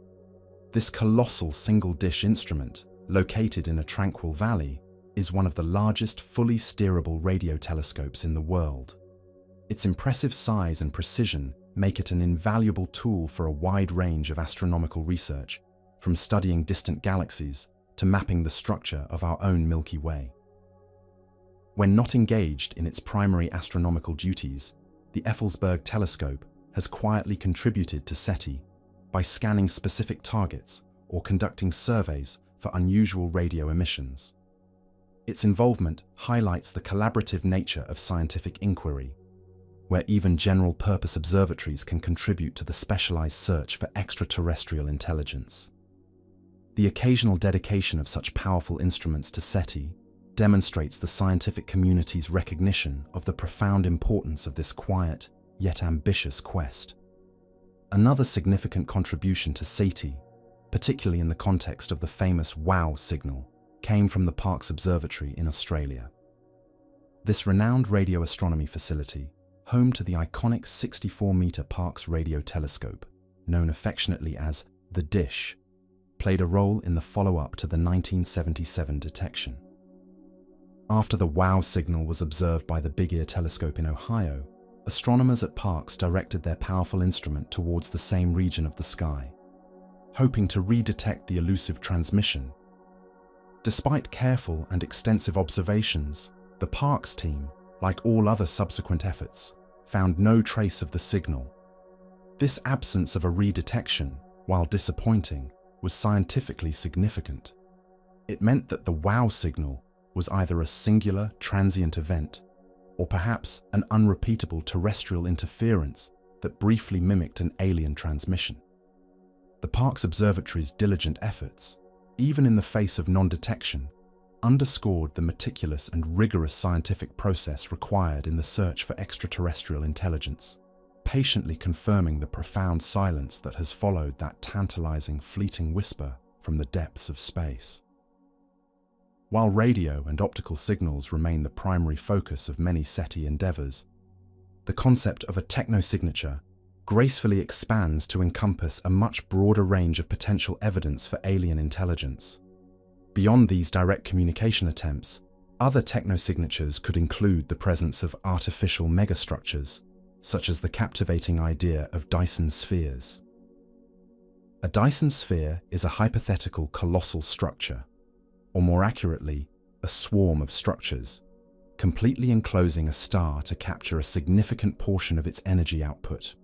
This colossal single-dish instrument, located in a tranquil valley, is one of the largest fully steerable radio telescopes in the world. Its impressive size and precision make it an invaluable tool for a wide range of astronomical research, from studying distant galaxies to mapping the structure of our own Milky Way. When not engaged in its primary astronomical duties, the Effelsberg telescope has quietly contributed to SETI by scanning specific targets or conducting surveys for unusual radio emissions. Its involvement highlights the collaborative nature of scientific inquiry, where even general-purpose observatories can contribute to the specialized search for extraterrestrial intelligence. The occasional dedication of such powerful instruments to SETI demonstrates the scientific community's recognition of the profound importance of this quiet, yet ambitious quest. Another significant contribution to SETI, particularly in the context of the famous WOW signal, came from the Parkes Observatory in Australia. This renowned radio astronomy facility, home to the iconic 64-meter Parkes radio telescope, known affectionately as the Dish, played a role in the follow-up to the 1977 detection. After the WOW signal was observed by the Big Ear telescope in Ohio, astronomers at Parkes directed their powerful instrument towards the same region of the sky, hoping to redetect the elusive transmission. Despite careful and extensive observations, the Parkes team, like all other subsequent efforts, found no trace of the signal. This absence of a redetection, while disappointing, was scientifically significant. It meant that the WOW signal was either a singular, transient event, or perhaps an unrepeatable terrestrial interference that briefly mimicked an alien transmission. The Parkes Observatory's diligent efforts, even in the face of non-detection, underscored the meticulous and rigorous scientific process required in the search for extraterrestrial intelligence, patiently confirming the profound silence that has followed that tantalizing, fleeting whisper from the depths of space. While radio and optical signals remain the primary focus of many SETI endeavors, the concept of a technosignature gracefully expands to encompass a much broader range of potential evidence for alien intelligence. Beyond these direct communication attempts, other technosignatures could include the presence of artificial megastructures, such as the captivating idea of Dyson spheres. A Dyson sphere is a hypothetical colossal structure, or more accurately, a swarm of structures, completely enclosing a star to capture a significant portion of its energy output.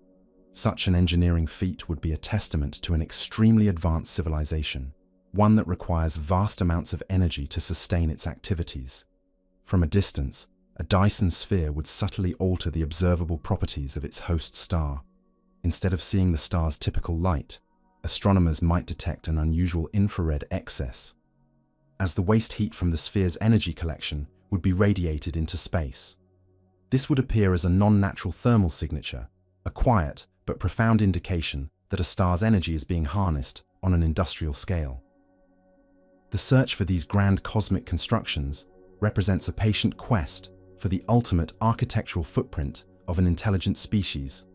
Such an engineering feat would be a testament to an extremely advanced civilization, one that requires vast amounts of energy to sustain its activities. From a distance, a Dyson sphere would subtly alter the observable properties of its host star. Instead of seeing the star's typical light, astronomers might detect an unusual infrared excess, as the waste heat from the sphere's energy collection would be radiated into space. This would appear as a non-natural thermal signature, a quiet but profound indication that a star's energy is being harnessed on an industrial scale. The search for these grand cosmic constructions represents a patient quest for the ultimate architectural footprint of an intelligent species,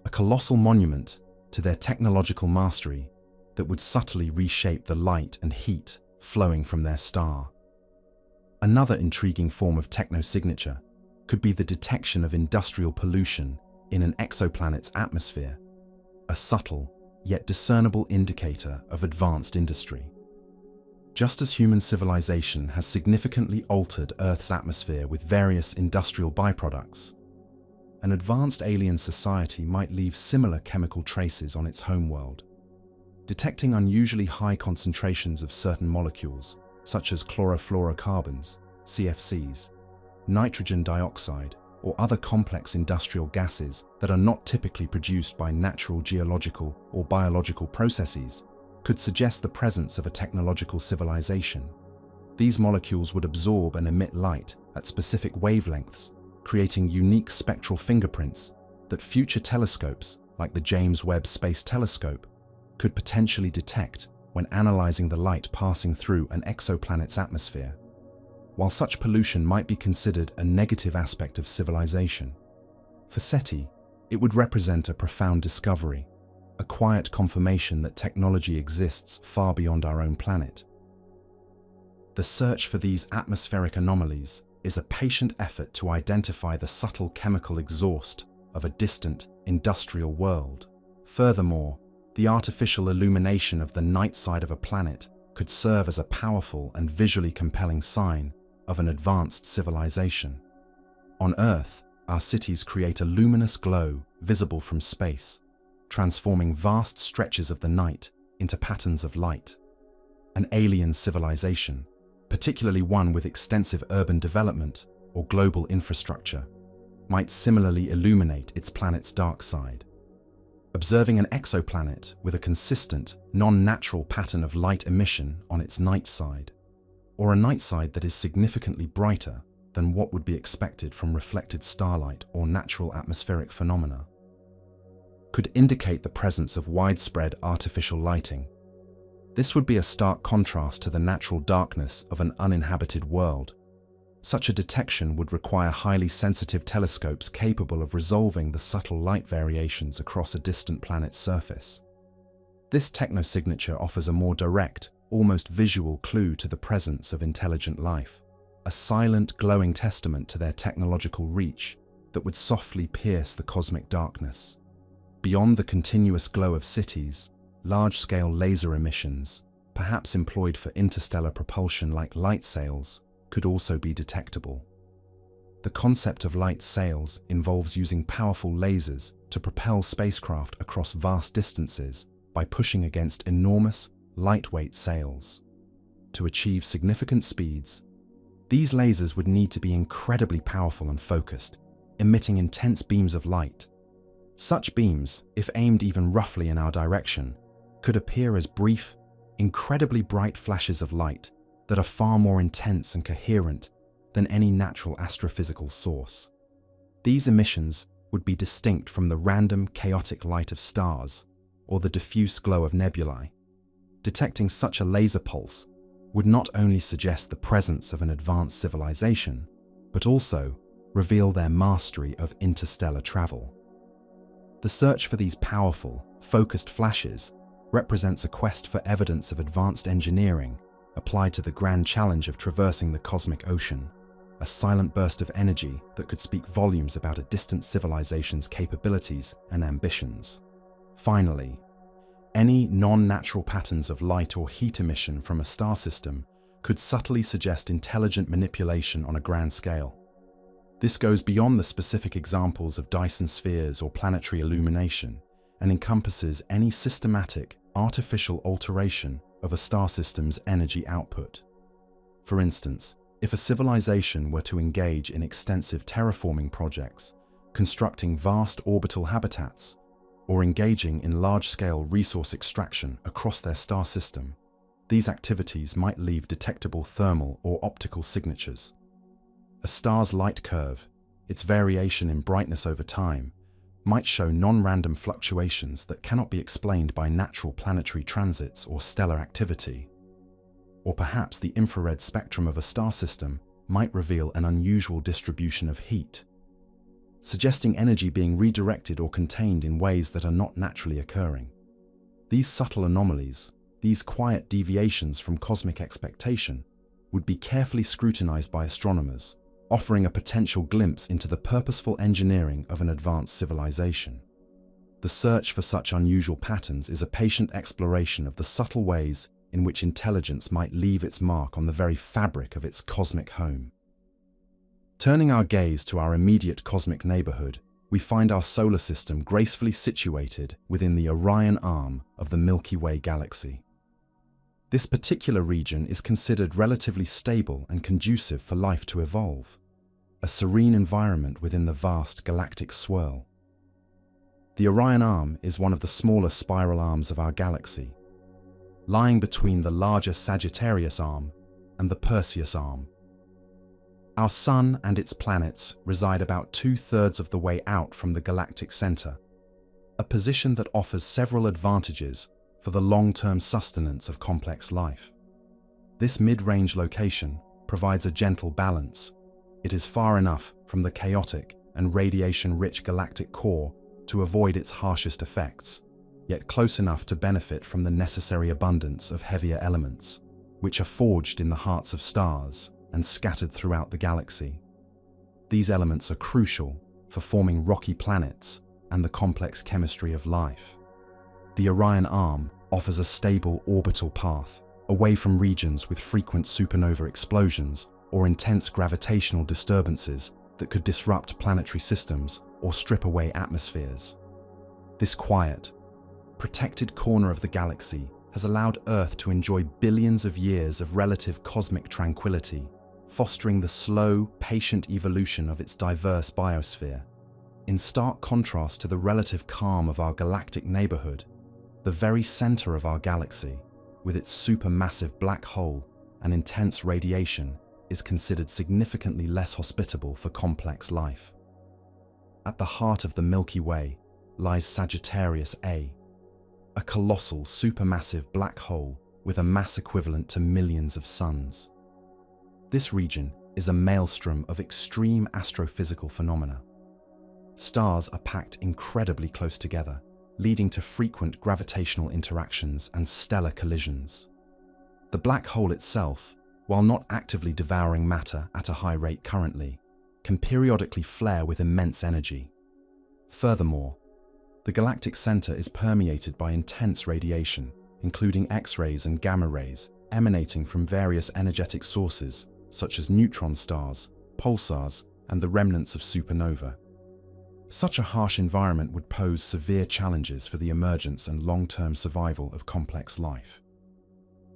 a colossal monument to their technological mastery that would subtly reshape the light and heat flowing from their star. Another intriguing form of technosignature could be the detection of industrial pollution in an exoplanet's atmosphere, a subtle yet discernible indicator of advanced industry. Just as human civilization has significantly altered Earth's atmosphere with various industrial byproducts, an advanced alien society might leave similar chemical traces on its homeworld. Detecting unusually high concentrations of certain molecules, such as chlorofluorocarbons, CFCs, nitrogen dioxide, or other complex industrial gases that are not typically produced by natural geological or biological processes, could suggest the presence of a technological civilization. These molecules would absorb and emit light at specific wavelengths, creating unique spectral fingerprints that future telescopes, like the James Webb Space Telescope, could potentially detect when analyzing the light passing through an exoplanet's atmosphere. while such pollution might be considered a negative aspect of civilization, for SETI, it would represent a profound discovery, a quiet confirmation that technology exists far beyond our own planet. The search for these atmospheric anomalies is a patient effort to identify the subtle chemical exhaust of a distant, industrial world. Furthermore, the artificial illumination of the night side of a planet could serve as a powerful and visually compelling sign of an advanced civilization. On Earth, our cities create a luminous glow visible from space, transforming vast stretches of the night into patterns of light. An alien civilization, particularly one with extensive urban development or global infrastructure, might similarly illuminate its planet's dark side. Observing an exoplanet with a consistent, non-natural pattern of light emission on its night side, or a night side that is significantly brighter than what would be expected from reflected starlight or natural atmospheric phenomena, could indicate the presence of widespread artificial lighting. This would be a stark contrast to the natural darkness of an uninhabited world. Such a detection would require highly sensitive telescopes capable of resolving the subtle light variations across a distant planet's surface. This technosignature offers a more direct, almost visual clue to the presence of intelligent life, a silent, glowing testament to their technological reach that would softly pierce the cosmic darkness. Beyond the continuous glow of cities, large-scale laser emissions, perhaps employed for interstellar propulsion like light sails, could also be detectable. The concept of light sails involves using powerful lasers to propel spacecraft across vast distances by pushing against enormous, lightweight sails. To achieve significant speeds, these lasers would need to be incredibly powerful and focused, emitting intense beams of light. Such beams, if aimed even roughly in our direction, could appear as brief, incredibly bright flashes of light that are far more intense and coherent than any natural astrophysical source. These emissions would be distinct from the random, chaotic light of stars or the diffuse glow of nebulae. Detecting such a laser pulse would not only suggest the presence of an advanced civilization, but also reveal their mastery of interstellar travel. The search for these powerful, focused flashes represents a quest for evidence of advanced engineering applied to the grand challenge of traversing the cosmic ocean, a silent burst of energy that could speak volumes about a distant civilization's capabilities and ambitions. Finally, any non-natural patterns of light or heat emission from a star system could subtly suggest intelligent manipulation on a grand scale. This goes beyond the specific examples of Dyson spheres or planetary illumination and encompasses any systematic, artificial alteration of a star system's energy output. For instance, if a civilization were to engage in extensive terraforming projects, constructing vast orbital habitats, or engaging in large-scale resource extraction across their star system, these activities might leave detectable thermal or optical signatures. A star's light curve, its variation in brightness over time, might show non-random fluctuations that cannot be explained by natural planetary transits or stellar activity. Or perhaps the infrared spectrum of a star system might reveal an unusual distribution of heat, suggesting energy being redirected or contained in ways that are not naturally occurring. These subtle anomalies, these quiet deviations from cosmic expectation, would be carefully scrutinized by astronomers, offering a potential glimpse into the purposeful engineering of an advanced civilization. The search for such unusual patterns is a patient exploration of the subtle ways in which intelligence might leave its mark on the very fabric of its cosmic home. Turning our gaze to our immediate cosmic neighborhood, we find our solar system gracefully situated within the Orion arm of the Milky Way galaxy. This particular region is considered relatively stable and conducive for life to evolve, a serene environment within the vast galactic swirl. The Orion arm is one of the smaller spiral arms of our galaxy, lying between the larger Sagittarius arm and the Perseus arm. Our Sun and its planets reside about 2/3 of the way out from the galactic center, a position that offers several advantages for the long-term sustenance of complex life. This mid-range location provides a gentle balance. It is far enough from the chaotic and radiation-rich galactic core to avoid its harshest effects, yet close enough to benefit from the necessary abundance of heavier elements, which are forged in the hearts of stars and scattered throughout the galaxy. These elements are crucial for forming rocky planets and the complex chemistry of life. The Orion Arm offers a stable orbital path away from regions with frequent supernova explosions or intense gravitational disturbances that could disrupt planetary systems or strip away atmospheres. This quiet, protected corner of the galaxy has allowed Earth to enjoy billions of years of relative cosmic tranquility, fostering the slow, patient evolution of its diverse biosphere. In stark contrast to the relative calm of our galactic neighborhood, the very center of our galaxy, with its supermassive black hole and intense radiation, is considered significantly less hospitable for complex life. At the heart of the Milky Way lies Sagittarius A, a colossal supermassive black hole with a mass equivalent to millions of suns. This region is a maelstrom of extreme astrophysical phenomena. Stars are packed incredibly close together, leading to frequent gravitational interactions and stellar collisions. The black hole itself, while not actively devouring matter at a high rate currently, can periodically flare with immense energy. Furthermore, the galactic center is permeated by intense radiation, including X-rays and gamma rays, emanating from various energetic sources, such as neutron stars, pulsars, and the remnants of supernova. Such a harsh environment would pose severe challenges for the emergence and long-term survival of complex life.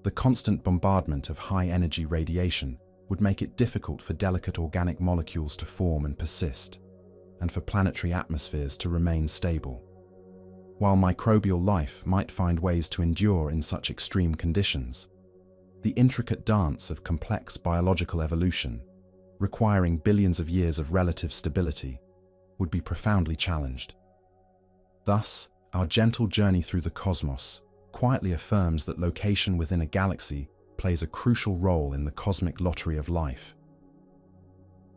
The constant bombardment of high-energy radiation would make it difficult for delicate organic molecules to form and persist, and for planetary atmospheres to remain stable. While microbial life might find ways to endure in such extreme conditions, the intricate dance of complex biological evolution, requiring billions of years of relative stability, would be profoundly challenged. Thus, our gentle journey through the cosmos quietly affirms that location within a galaxy plays a crucial role in the cosmic lottery of life.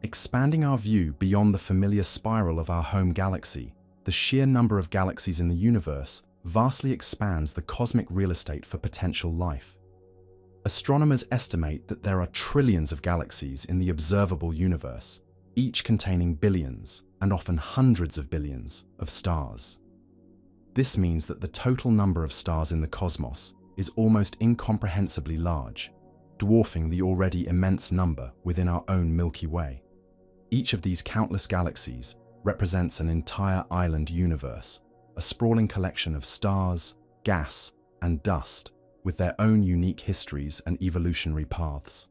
Expanding our view beyond the familiar spiral of our home galaxy, the sheer number of galaxies in the universe vastly expands the cosmic real estate for potential life. Astronomers estimate that there are trillions of galaxies in the observable universe, each containing billions, and often hundreds of billions, of stars. This means that the total number of stars in the cosmos is almost incomprehensibly large, dwarfing the already immense number within our own Milky Way. Each of these countless galaxies represents an entire island universe, a sprawling collection of stars, gas, and dust, with their own unique histories and evolutionary paths.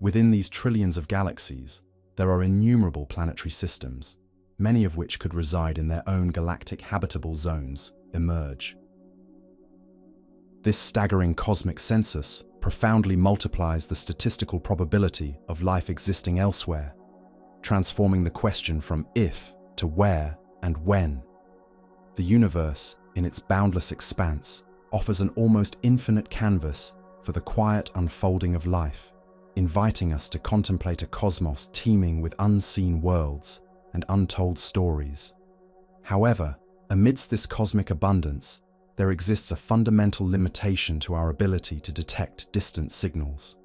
Within these trillions of galaxies, there are innumerable planetary systems, many of which could reside in their own galactic habitable zones, emerge. This staggering cosmic census profoundly multiplies the statistical probability of life existing elsewhere, transforming the question from if to where and when. The universe, in its boundless expanse, offers an almost infinite canvas for the quiet unfolding of life, inviting us to contemplate a cosmos teeming with unseen worlds and untold stories. However, amidst this cosmic abundance, there exists a fundamental limitation to our ability to detect distant signals: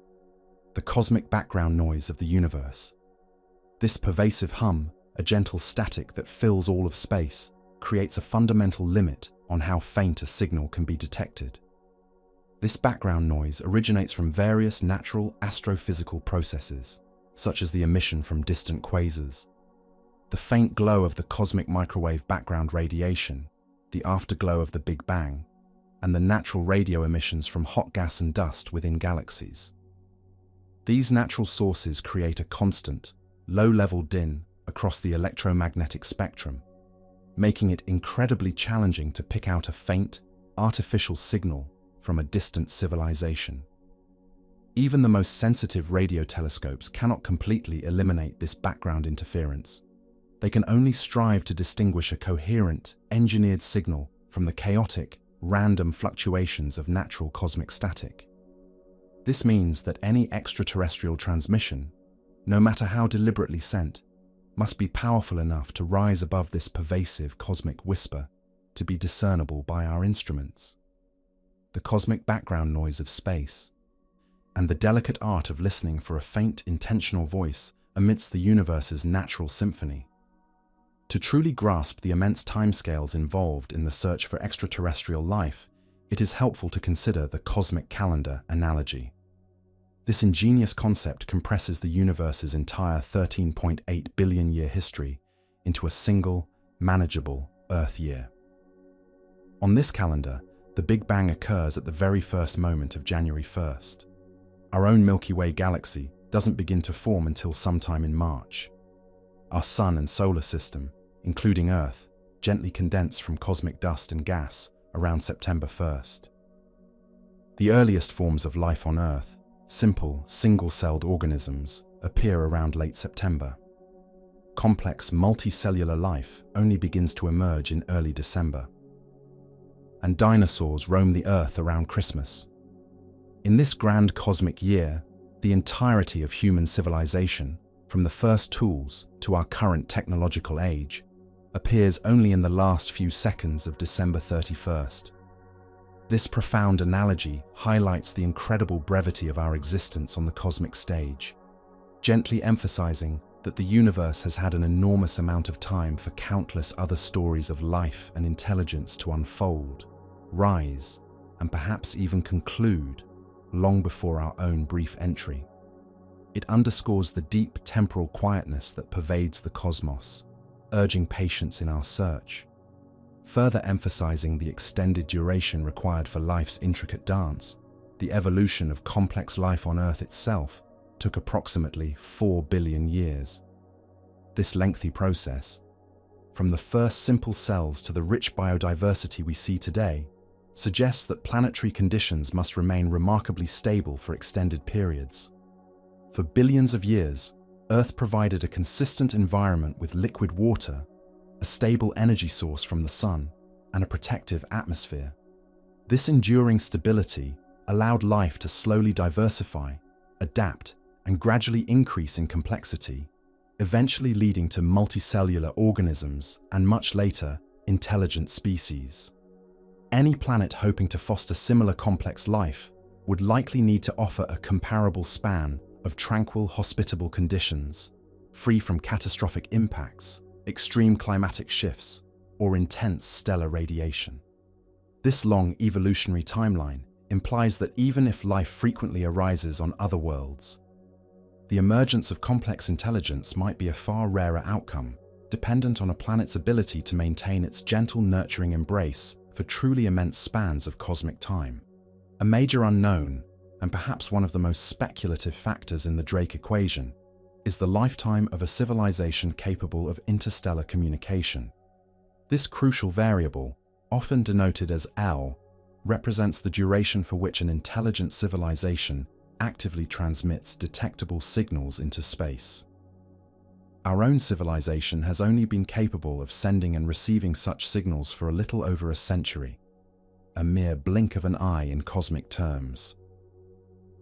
the cosmic background noise of the universe. This pervasive hum, a gentle static that fills all of space, creates a fundamental limit on how faint a signal can be detected. This background noise originates from various natural astrophysical processes, such as the emission from distant quasars, the faint glow of the cosmic microwave background radiation, the afterglow of the Big Bang, and the natural radio emissions from hot gas and dust within galaxies. These natural sources create a constant, low-level din across the electromagnetic spectrum, making it incredibly challenging to pick out a faint, artificial signal from a distant civilization. Even the most sensitive radio telescopes cannot completely eliminate this background interference. They can only strive to distinguish a coherent, engineered signal from the chaotic, random fluctuations of natural cosmic static. This means that any extraterrestrial transmission, no matter how deliberately sent, must be powerful enough to rise above this pervasive cosmic whisper to be discernible by our instruments. The cosmic background noise of space, and the delicate art of listening for a faint, intentional voice amidst the universe's natural symphony. To truly grasp the immense timescales involved in the search for extraterrestrial life, it is helpful to consider the cosmic calendar analogy. This ingenious concept compresses the universe's entire 13.8 billion year history into a single, manageable Earth year. On this calendar, the Big Bang occurs at the very first moment of January 1st. Our own Milky Way galaxy doesn't begin to form until sometime in March. Our Sun and solar system, including Earth, gently condense from cosmic dust and gas around September 1st. The earliest forms of life on Earth, simple, single-celled organisms, appear around late September. Complex, multicellular life only begins to emerge in early December. And dinosaurs roam the Earth around Christmas. In this grand cosmic year, the entirety of human civilization, from the first tools to our current technological age, appears only in the last few seconds of December 31st. This profound analogy highlights the incredible brevity of our existence on the cosmic stage, gently emphasizing that the universe has had an enormous amount of time for countless other stories of life and intelligence to unfold, rise, and perhaps even conclude long before our own brief entry. It underscores the deep temporal quietness that pervades the cosmos, urging patience in our search, further emphasizing the extended duration required for life's intricate dance. The evolution of complex life on Earth itself took approximately 4 billion years. This lengthy process, from the first simple cells to the rich biodiversity we see today, suggests that planetary conditions must remain remarkably stable for extended periods. For billions of years, Earth provided a consistent environment with liquid water, a stable energy source from the sun, and a protective atmosphere. This enduring stability allowed life to slowly diversify, adapt, and gradually increase in complexity, eventually leading to multicellular organisms and much later, intelligent species. Any planet hoping to foster similar complex life would likely need to offer a comparable span of tranquil, hospitable conditions, free from catastrophic impacts, extreme climatic shifts, or intense stellar radiation. This long evolutionary timeline implies that even if life frequently arises on other worlds, the emergence of complex intelligence might be a far rarer outcome, dependent on a planet's ability to maintain its gentle, nurturing embrace for truly immense spans of cosmic time. A major unknown, and perhaps one of the most speculative factors in the Drake equation, is the lifetime of a civilization capable of interstellar communication. This crucial variable, often denoted as L, represents the duration for which an intelligent civilization actively transmits detectable signals into space. Our own civilization has only been capable of sending and receiving such signals for a little over a century, a mere blink of an eye in cosmic terms.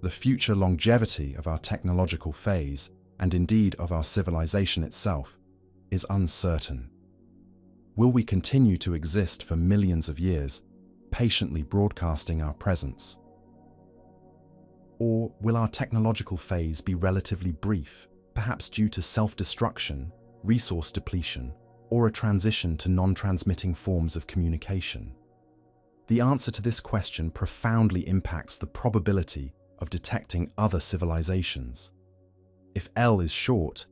The future longevity of our technological phase, and indeed of our civilization itself, is uncertain. Will we continue to exist for millions of years, patiently broadcasting our presence? Or will our technological phase be relatively brief, perhaps due to self-destruction, resource depletion, or a transition to non-transmitting forms of communication? The answer to this question profoundly impacts the probability of detecting other civilizations. If L is short,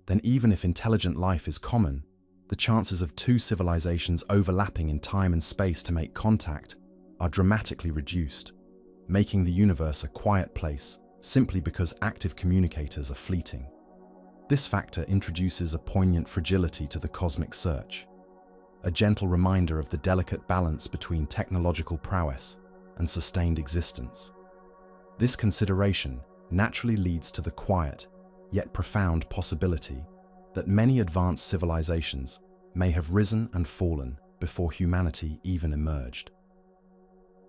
then even if intelligent life is common, the chances of two civilizations overlapping in time and space to make contact are dramatically reduced, making the universe a quiet place simply because active communicators are fleeting. This factor introduces a poignant fragility to the cosmic search, a gentle reminder of the delicate balance between technological prowess and sustained existence. This consideration naturally leads to the quiet, yet profound possibility that many advanced civilizations may have risen and fallen before humanity even emerged.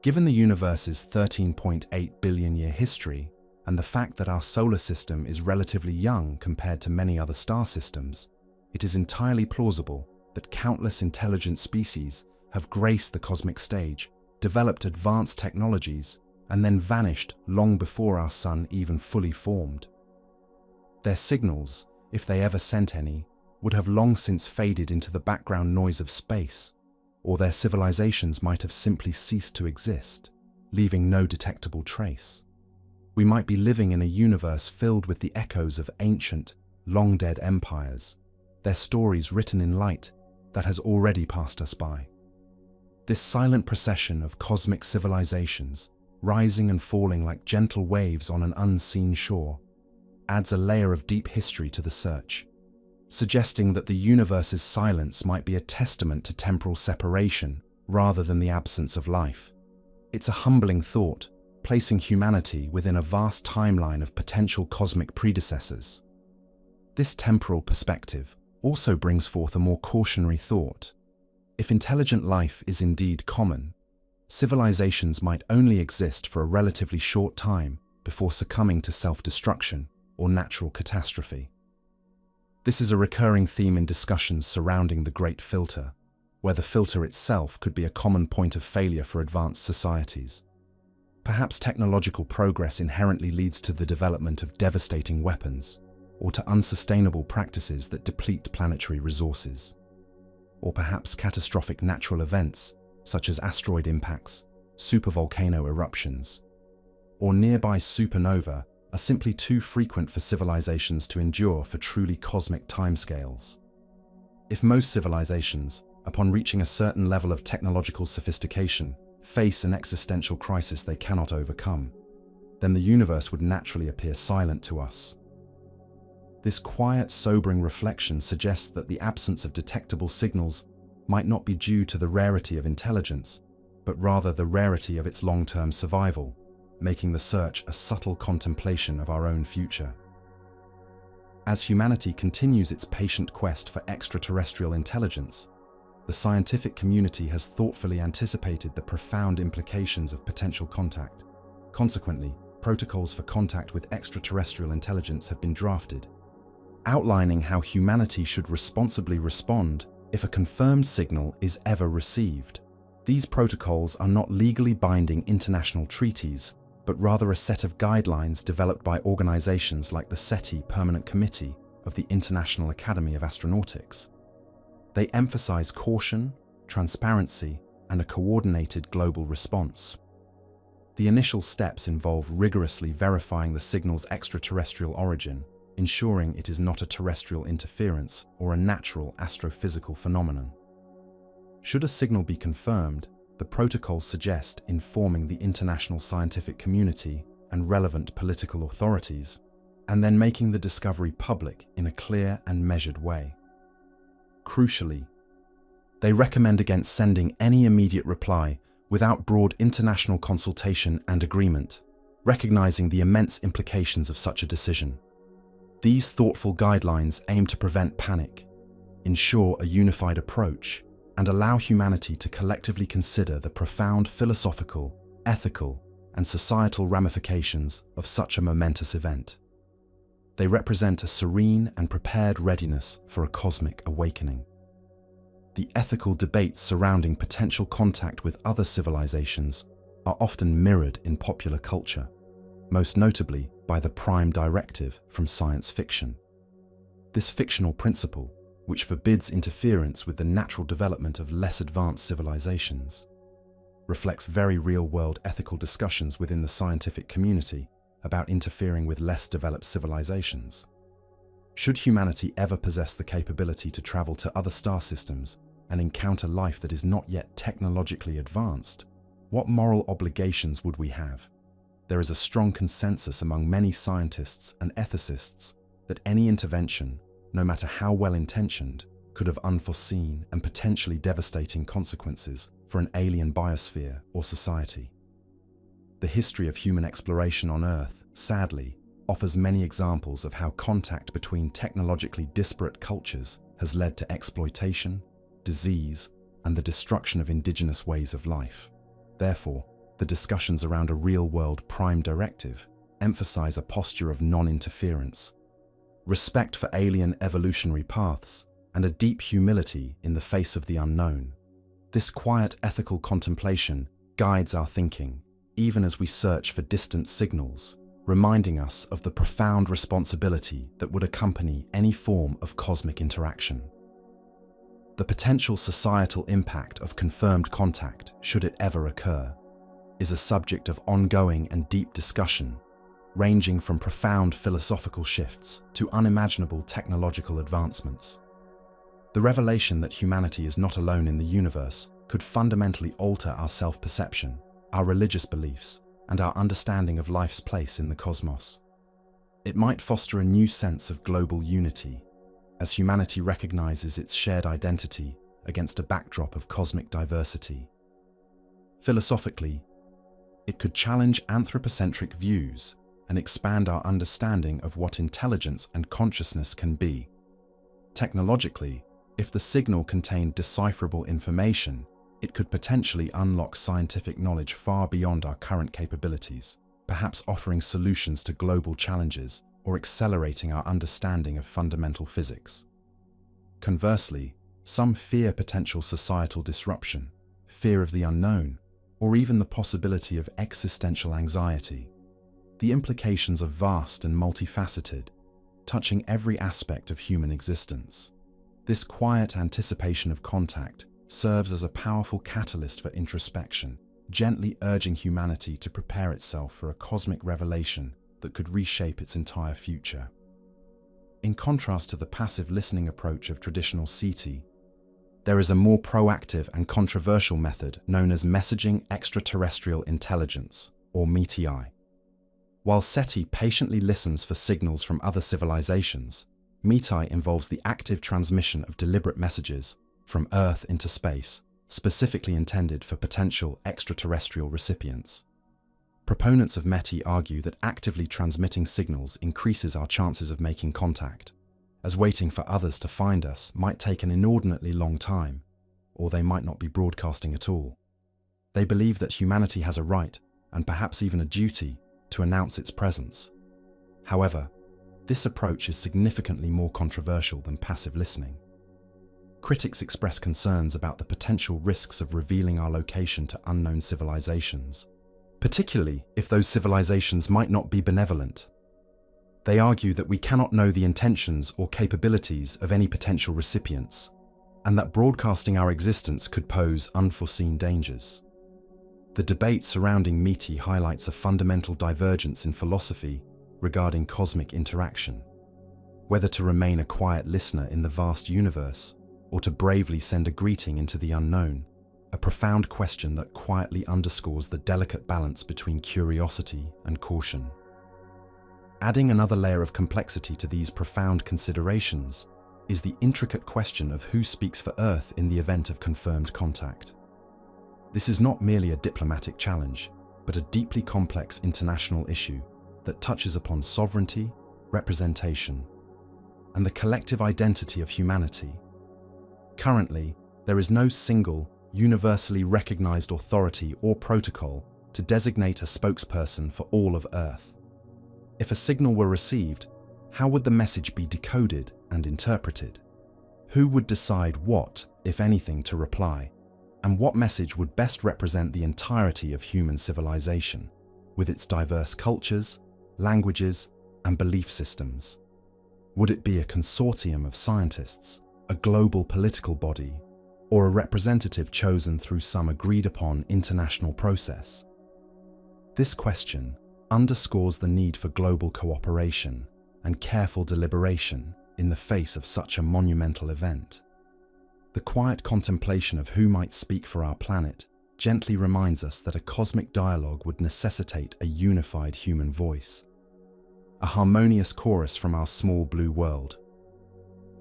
Given the universe's 13.8 billion year history, and the fact that our solar system is relatively young compared to many other star systems, it is entirely plausible that countless intelligent species have graced the cosmic stage, developed advanced technologies, and then vanished long before our sun even fully formed. Their signals, if they ever sent any, would have long since faded into the background noise of space, or their civilizations might have simply ceased to exist, leaving no detectable trace. We might be living in a universe filled with the echoes of ancient, long-dead empires, their stories written in light that has already passed us by. This silent procession of cosmic civilizations, rising and falling like gentle waves on an unseen shore, adds a layer of deep history to the search, suggesting that the universe's silence might be a testament to temporal separation rather than the absence of life. It's a humbling thought, placing humanity within a vast timeline of potential cosmic predecessors. This temporal perspective also brings forth a more cautionary thought. If intelligent life is indeed common, civilizations might only exist for a relatively short time before succumbing to self-destruction or natural catastrophe. This is a recurring theme in discussions surrounding the Great Filter, where the filter itself could be a common point of failure for advanced societies. Perhaps technological progress inherently leads to the development of devastating weapons, or to unsustainable practices that deplete planetary resources. Or perhaps catastrophic natural events, such as asteroid impacts, supervolcano eruptions, or nearby supernova, are simply too frequent for civilizations to endure for truly cosmic timescales. If most civilizations, upon reaching a certain level of technological sophistication, face an existential crisis they cannot overcome, then the universe would naturally appear silent to us. This quiet, sobering reflection suggests that the absence of detectable signals might not be due to the rarity of intelligence, but rather the rarity of its long-term survival, making the search a subtle contemplation of our own future. As humanity continues its patient quest for extraterrestrial intelligence, the scientific community has thoughtfully anticipated the profound implications of potential contact. Consequently, protocols for contact with extraterrestrial intelligence have been drafted, outlining how humanity should responsibly respond if a confirmed signal is ever received. These protocols are not legally binding international treaties, but rather a set of guidelines developed by organizations like the SETI Permanent Committee of the International Academy of Astronautics. They emphasize caution, transparency, and a coordinated global response. The initial steps involve rigorously verifying the signal's extraterrestrial origin, ensuring it is not a terrestrial interference or a natural astrophysical phenomenon. Should a signal be confirmed, the protocols suggest informing the international scientific community and relevant political authorities, and then making the discovery public in a clear and measured way. Crucially, they recommend against sending any immediate reply without broad international consultation and agreement, recognizing the immense implications of such a decision. These thoughtful guidelines aim to prevent panic, ensure a unified approach, and allow humanity to collectively consider the profound philosophical, ethical, and societal ramifications of such a momentous event. They represent a serene and prepared readiness for a cosmic awakening. The ethical debates surrounding potential contact with other civilizations are often mirrored in popular culture, most notably by the prime directive from science fiction. This fictional principle, which forbids interference with the natural development of less advanced civilizations, reflects very real-world ethical discussions within the scientific community about interfering with less developed civilizations. Should humanity ever possess the capability to travel to other star systems and encounter life that is not yet technologically advanced, what moral obligations would we have? There is a strong consensus among many scientists and ethicists that any intervention, no matter how well-intentioned, could have unforeseen and potentially devastating consequences for an alien biosphere or society. The history of human exploration on Earth, sadly, offers many examples of how contact between technologically disparate cultures has led to exploitation, disease, and the destruction of indigenous ways of life. Therefore, The discussions around a real-world prime directive emphasize a posture of non-interference, respect for alien evolutionary paths, and a deep humility in the face of the unknown. This quiet ethical contemplation guides our thinking, even as we search for distant signals, reminding us of the profound responsibility that would accompany any form of cosmic interaction. The potential societal impact of confirmed contact, should it ever occur, is a subject of ongoing and deep discussion, ranging from profound philosophical shifts to unimaginable technological advancements. The revelation that humanity is not alone in the universe could fundamentally alter our self-perception, our religious beliefs, and our understanding of life's place in the cosmos. It might foster a new sense of global unity, as humanity recognizes its shared identity against a backdrop of cosmic diversity. Philosophically, it could challenge anthropocentric views and expand our understanding of what intelligence and consciousness can be. Technologically, if the signal contained decipherable information, it could potentially unlock scientific knowledge far beyond our current capabilities, perhaps offering solutions to global challenges or accelerating our understanding of fundamental physics. Conversely, some fear potential societal disruption, fear of the unknown, or even the possibility of existential anxiety. The implications are vast and multifaceted, touching every aspect of human existence. This quiet anticipation of contact serves as a powerful catalyst for introspection, gently urging humanity to prepare itself for a cosmic revelation that could reshape its entire future. In contrast to the passive listening approach of traditional SETI, there is a more proactive and controversial method known as messaging extraterrestrial intelligence, or METI. While SETI patiently listens for signals from other civilizations, METI involves the active transmission of deliberate messages from Earth into space, specifically intended for potential extraterrestrial recipients. Proponents of METI argue that actively transmitting signals increases our chances of making contact, as waiting for others to find us might take an inordinately long time, or they might not be broadcasting at all. They believe that humanity has a right, and perhaps even a duty, to announce its presence. However, this approach is significantly more controversial than passive listening. Critics express concerns about the potential risks of revealing our location to unknown civilizations, particularly if those civilizations might not be benevolent. They argue that we cannot know the intentions or capabilities of any potential recipients, and that broadcasting our existence could pose unforeseen dangers. The debate surrounding METI highlights a fundamental divergence in philosophy regarding cosmic interaction. Whether to remain a quiet listener in the vast universe, or to bravely send a greeting into the unknown, a profound question that quietly underscores the delicate balance between curiosity and caution. Adding another layer of complexity to these profound considerations is the intricate question of who speaks for Earth in the event of confirmed contact. This is not merely a diplomatic challenge, but a deeply complex international issue that touches upon sovereignty, representation, and the collective identity of humanity. Currently, there is no single, universally recognized authority or protocol to designate a spokesperson for all of Earth. If a signal were received, how would the message be decoded and interpreted? Who would decide what, if anything, to reply? And what message would best represent the entirety of human civilization, with its diverse cultures, languages, and belief systems? Would it be a consortium of scientists, a global political body, or a representative chosen through some agreed-upon international process? This question underscores the need for global cooperation and careful deliberation in the face of such a monumental event. The quiet contemplation of who might speak for our planet gently reminds us that a cosmic dialogue would necessitate a unified human voice, a harmonious chorus from our small blue world.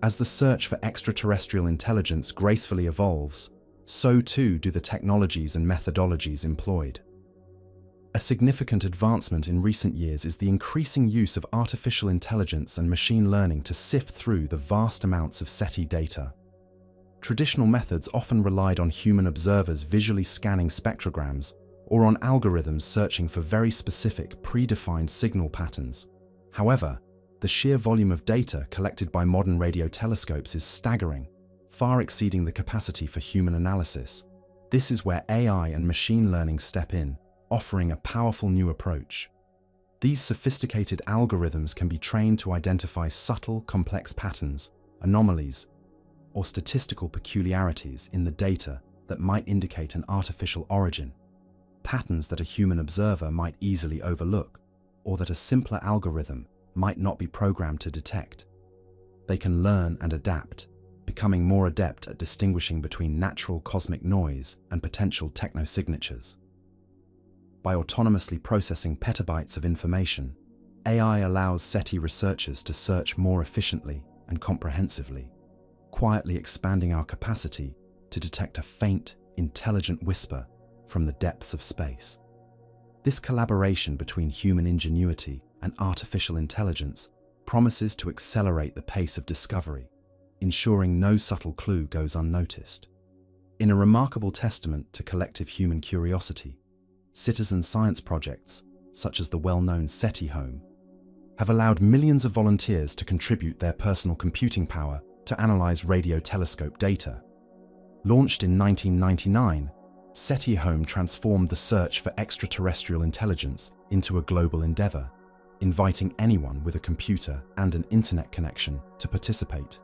As the search for extraterrestrial intelligence gracefully evolves, so too do the technologies and methodologies employed. A significant advancement in recent years is the increasing use of artificial intelligence and machine learning to sift through the vast amounts of SETI data. Traditional methods often relied on human observers visually scanning spectrograms or on algorithms searching for very specific, predefined signal patterns. However, the sheer volume of data collected by modern radio telescopes is staggering, far exceeding the capacity for human analysis. This is where AI and machine learning step in, offering a powerful new approach. These sophisticated algorithms can be trained to identify subtle, complex patterns, anomalies, or statistical peculiarities in the data that might indicate an artificial origin, patterns that a human observer might easily overlook, or that a simpler algorithm might not be programmed to detect. They can learn and adapt, becoming more adept at distinguishing between natural cosmic noise and potential technosignatures. By autonomously processing petabytes of information, AI allows SETI researchers to search more efficiently and comprehensively, quietly expanding our capacity to detect a faint, intelligent whisper from the depths of space. This collaboration between human ingenuity and artificial intelligence promises to accelerate the pace of discovery, ensuring no subtle clue goes unnoticed. In a remarkable testament to collective human curiosity, citizen science projects, such as the well-known SETI Home, have allowed millions of volunteers to contribute their personal computing power to analyze radio telescope data. Launched in 1999, SETI Home transformed the search for extraterrestrial intelligence into a global endeavor, inviting anyone with a computer and an internet connection to participate.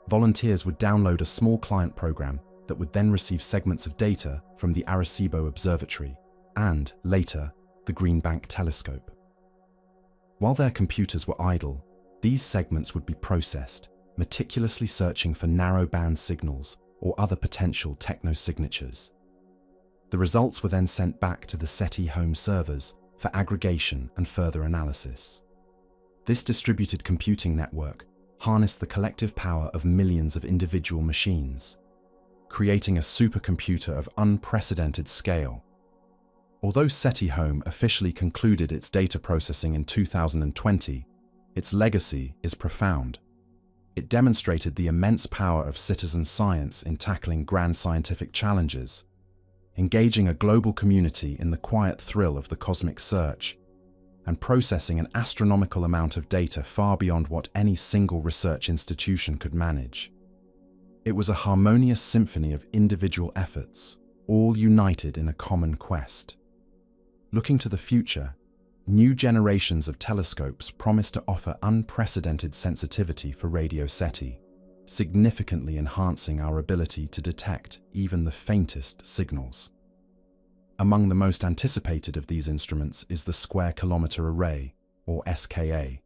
Volunteers would download a small client program that would then receive segments of data from the Arecibo Observatory and, later, the Green Bank Telescope. While their computers were idle, these segments would be processed, meticulously searching for narrow-band signals or other potential technosignatures. The results were then sent back to the SETI Home servers for aggregation and further analysis. This distributed computing network harnessed the collective power of millions of individual machines, creating a supercomputer of unprecedented scale. Although SETI Home officially concluded its data processing in 2020, its legacy is profound. It demonstrated the immense power of citizen science in tackling grand scientific challenges, engaging a global community in the quiet thrill of the cosmic search, and processing an astronomical amount of data far beyond what any single research institution could manage. It was a harmonious symphony of individual efforts, all united in a common quest. Looking to the future, new generations of telescopes promise to offer unprecedented sensitivity for radio SETI, significantly enhancing our ability to detect even the faintest signals. Among the most anticipated of these instruments is the Square Kilometre Array, or SKA.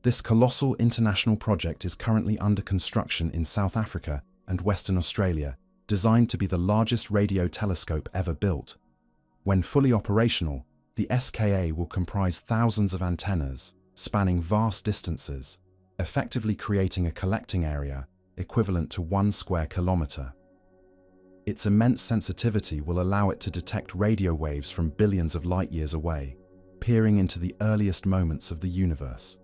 This colossal international project is currently under construction in South Africa and Western Australia, designed to be the largest radio telescope ever built. When fully operational, the SKA will comprise thousands of antennas, spanning vast distances, effectively creating a collecting area equivalent to 1 square kilometre. Its immense sensitivity will allow it to detect radio waves from billions of light-years away, peering into the earliest moments of the universe.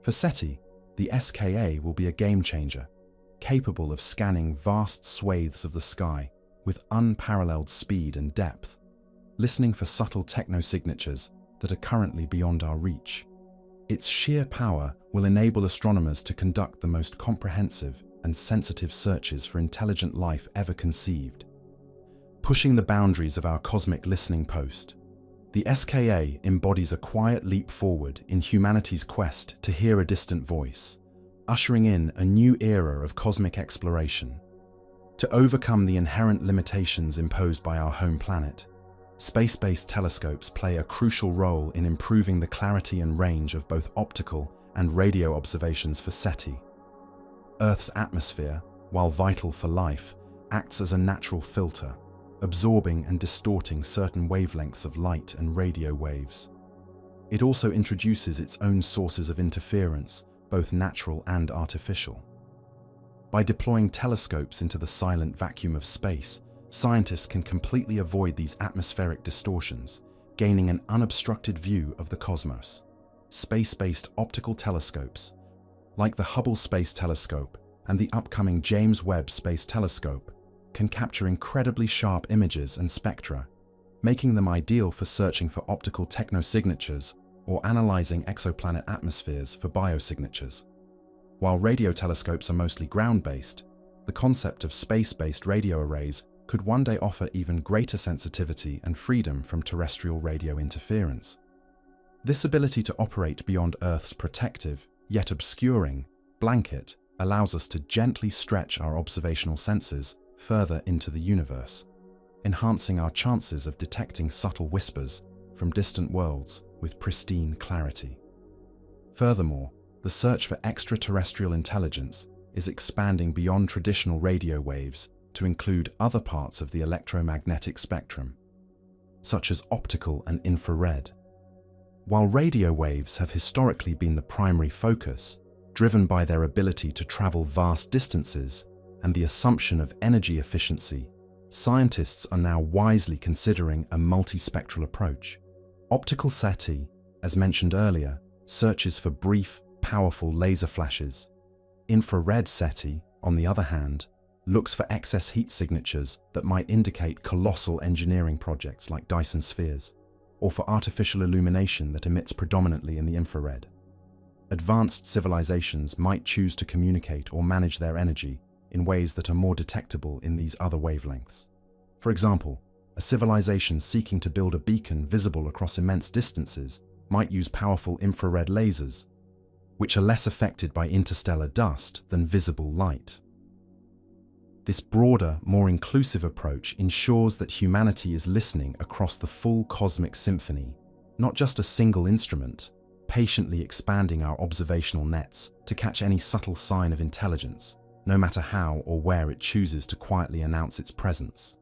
For SETI, the SKA will be a game-changer, capable of scanning vast swathes of the sky with unparalleled speed and depth, listening for subtle technosignatures that are currently beyond our reach. Its sheer power will enable astronomers to conduct the most comprehensive and sensitive searches for intelligent life ever conceived. Pushing the boundaries of our cosmic listening post, the SKA embodies a quiet leap forward in humanity's quest to hear a distant voice, ushering in a new era of cosmic exploration. To overcome the inherent limitations imposed by our home planet, space-based telescopes play a crucial role in improving the clarity and range of both optical and radio observations for SETI. Earth's atmosphere, while vital for life, acts as a natural filter, absorbing and distorting certain wavelengths of light and radio waves. It also introduces its own sources of interference, both natural and artificial. By deploying telescopes into the silent vacuum of space, scientists can completely avoid these atmospheric distortions, gaining an unobstructed view of the cosmos. Space-based optical telescopes, like the Hubble Space Telescope and the upcoming James Webb Space Telescope, can capture incredibly sharp images and spectra, making them ideal for searching for optical technosignatures or analyzing exoplanet atmospheres for biosignatures. While radio telescopes are mostly ground-based, the concept of space-based radio arrays could one day offer even greater sensitivity and freedom from terrestrial radio interference. This ability to operate beyond Earth's protective, yet obscuring, blanket allows us to gently stretch our observational senses further into the universe, enhancing our chances of detecting subtle whispers from distant worlds with pristine clarity. Furthermore, the search for extraterrestrial intelligence is expanding beyond traditional radio waves to include other parts of the electromagnetic spectrum, such as optical and infrared. While radio waves have historically been the primary focus, driven by their ability to travel vast distances and the assumption of energy efficiency, scientists are now wisely considering a multispectral approach. Optical SETI, as mentioned earlier, searches for brief, powerful laser flashes. Infrared SETI, on the other hand, looks for excess heat signatures that might indicate colossal engineering projects like Dyson spheres, or for artificial illumination that emits predominantly in the infrared. Advanced civilizations might choose to communicate or manage their energy in ways that are more detectable in these other wavelengths. For example, a civilization seeking to build a beacon visible across immense distances might use powerful infrared lasers, which are less affected by interstellar dust than visible light. This broader, more inclusive approach ensures that humanity is listening across the full cosmic symphony, not just a single instrument, patiently expanding our observational nets to catch any subtle sign of intelligence, no matter how or where it chooses to quietly announce its presence.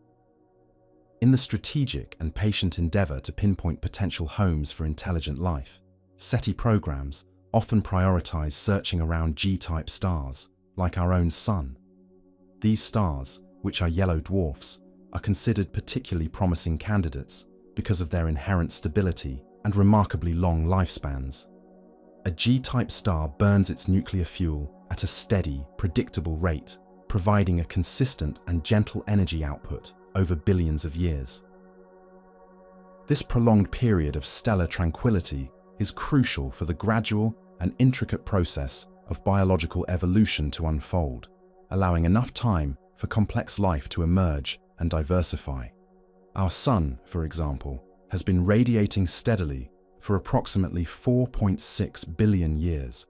In the strategic and patient endeavor to pinpoint potential homes for intelligent life, SETI programs often prioritize searching around G-type stars, like our own Sun. These stars, which are yellow dwarfs, are considered particularly promising candidates because of their inherent stability and remarkably long lifespans. A G-type star burns its nuclear fuel at a steady, predictable rate, providing a consistent and gentle energy output over billions of years. This prolonged period of stellar tranquility is crucial for the gradual and intricate process of biological evolution to unfold, allowing enough time for complex life to emerge and diversify. Our Sun, for example, has been radiating steadily for approximately 4.6 billion years,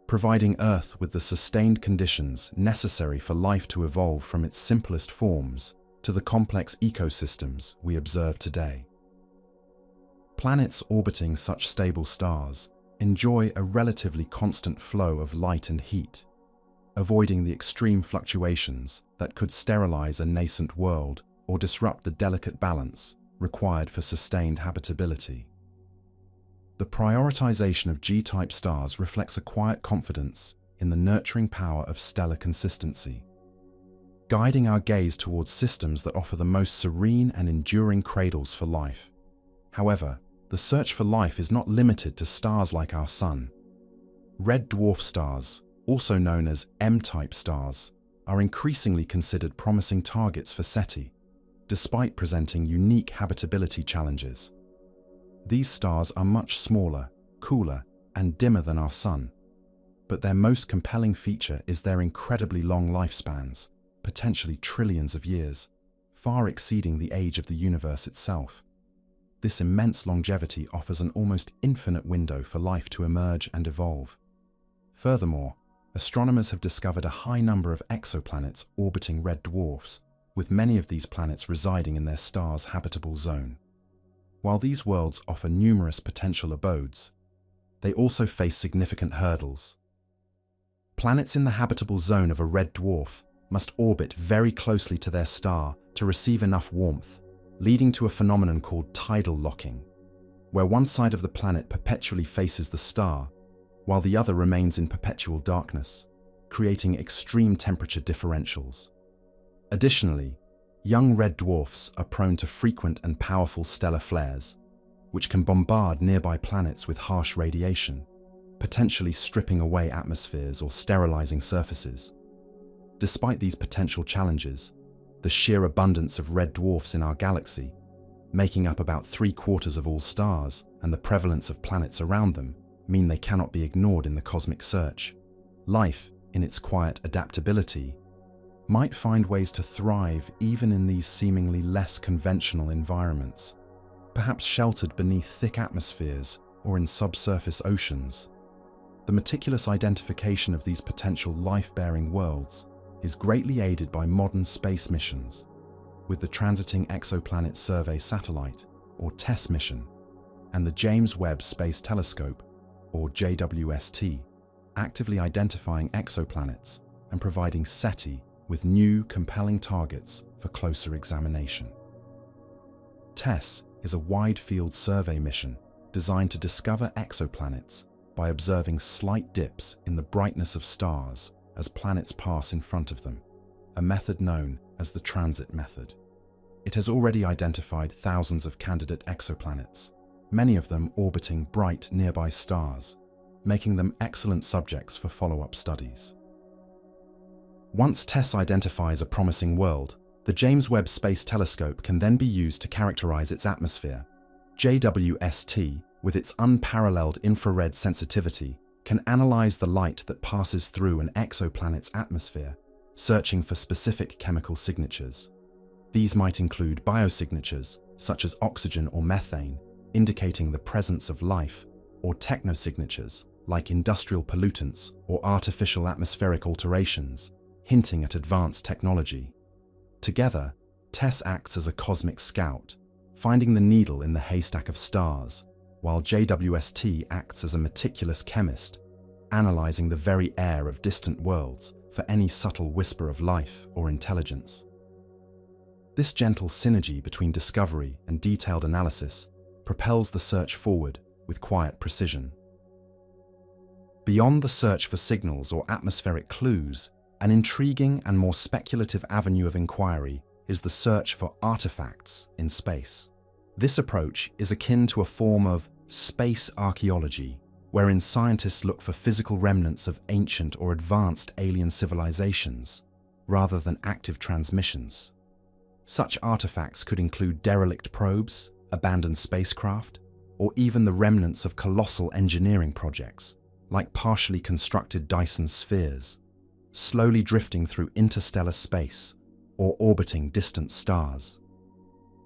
providing Earth with the sustained conditions necessary for life to evolve from its simplest forms to the complex ecosystems we observe today. Planets orbiting such stable stars enjoy a relatively constant flow of light and heat, avoiding the extreme fluctuations that could sterilize a nascent world or disrupt the delicate balance required for sustained habitability. The prioritization of G-type stars reflects a quiet confidence in the nurturing power of stellar consistency, guiding our gaze towards systems that offer the most serene and enduring cradles for life. However, the search for life is not limited to stars like our Sun. Red dwarf stars, also known as M-type stars, are increasingly considered promising targets for SETI, despite presenting unique habitability challenges. These stars are much smaller, cooler, and dimmer than our Sun, but their most compelling feature is their incredibly long lifespans, potentially trillions of years, far exceeding the age of the universe itself. This immense longevity offers an almost infinite window for life to emerge and evolve. Furthermore, astronomers have discovered a high number of exoplanets orbiting red dwarfs, with many of these planets residing in their star's habitable zone. While these worlds offer numerous potential abodes, they also face significant hurdles. Planets in the habitable zone of a red dwarf must orbit very closely to their star to receive enough warmth, leading to a phenomenon called tidal locking, where one side of the planet perpetually faces the star, while the other remains in perpetual darkness, creating extreme temperature differentials. Additionally, young red dwarfs are prone to frequent and powerful stellar flares, which can bombard nearby planets with harsh radiation, potentially stripping away atmospheres or sterilizing surfaces. Despite these potential challenges, the sheer abundance of red dwarfs in our galaxy, making up about 3/4 of all stars, and the prevalence of planets around them mean they cannot be ignored in the cosmic search. Life, in its quiet adaptability, might find ways to thrive even in these seemingly less conventional environments, perhaps sheltered beneath thick atmospheres or in subsurface oceans. The meticulous identification of these potential life-bearing worlds is greatly aided by modern space missions, with the Transiting Exoplanet Survey Satellite, or TESS mission, and the James Webb Space Telescope, or JWST, actively identifying exoplanets and providing SETI with new, compelling targets for closer examination. TESS is a wide-field survey mission designed to discover exoplanets by observing slight dips in the brightness of stars as planets pass in front of them, a method known as the transit method. It has already identified thousands of candidate exoplanets, many of them orbiting bright nearby stars, making them excellent subjects for follow-up studies. Once TESS identifies a promising world, the James Webb Space Telescope can then be used to characterize its atmosphere. JWST, with its unparalleled infrared sensitivity, can analyze the light that passes through an exoplanet's atmosphere, searching for specific chemical signatures. These might include biosignatures, such as oxygen or methane, indicating the presence of life, or technosignatures, like industrial pollutants or artificial atmospheric alterations, hinting at advanced technology. Together, TESS acts as a cosmic scout, finding the needle in the haystack of stars, while JWST acts as a meticulous chemist, analyzing the very air of distant worlds for any subtle whisper of life or intelligence. This gentle synergy between discovery and detailed analysis propels the search forward with quiet precision. Beyond the search for signals or atmospheric clues, an intriguing and more speculative avenue of inquiry is the search for artifacts in space. This approach is akin to a form of space archaeology, wherein scientists look for physical remnants of ancient or advanced alien civilizations, rather than active transmissions. Such artifacts could include derelict probes, abandoned spacecraft, or even the remnants of colossal engineering projects, like partially constructed Dyson spheres, slowly drifting through interstellar space or orbiting distant stars.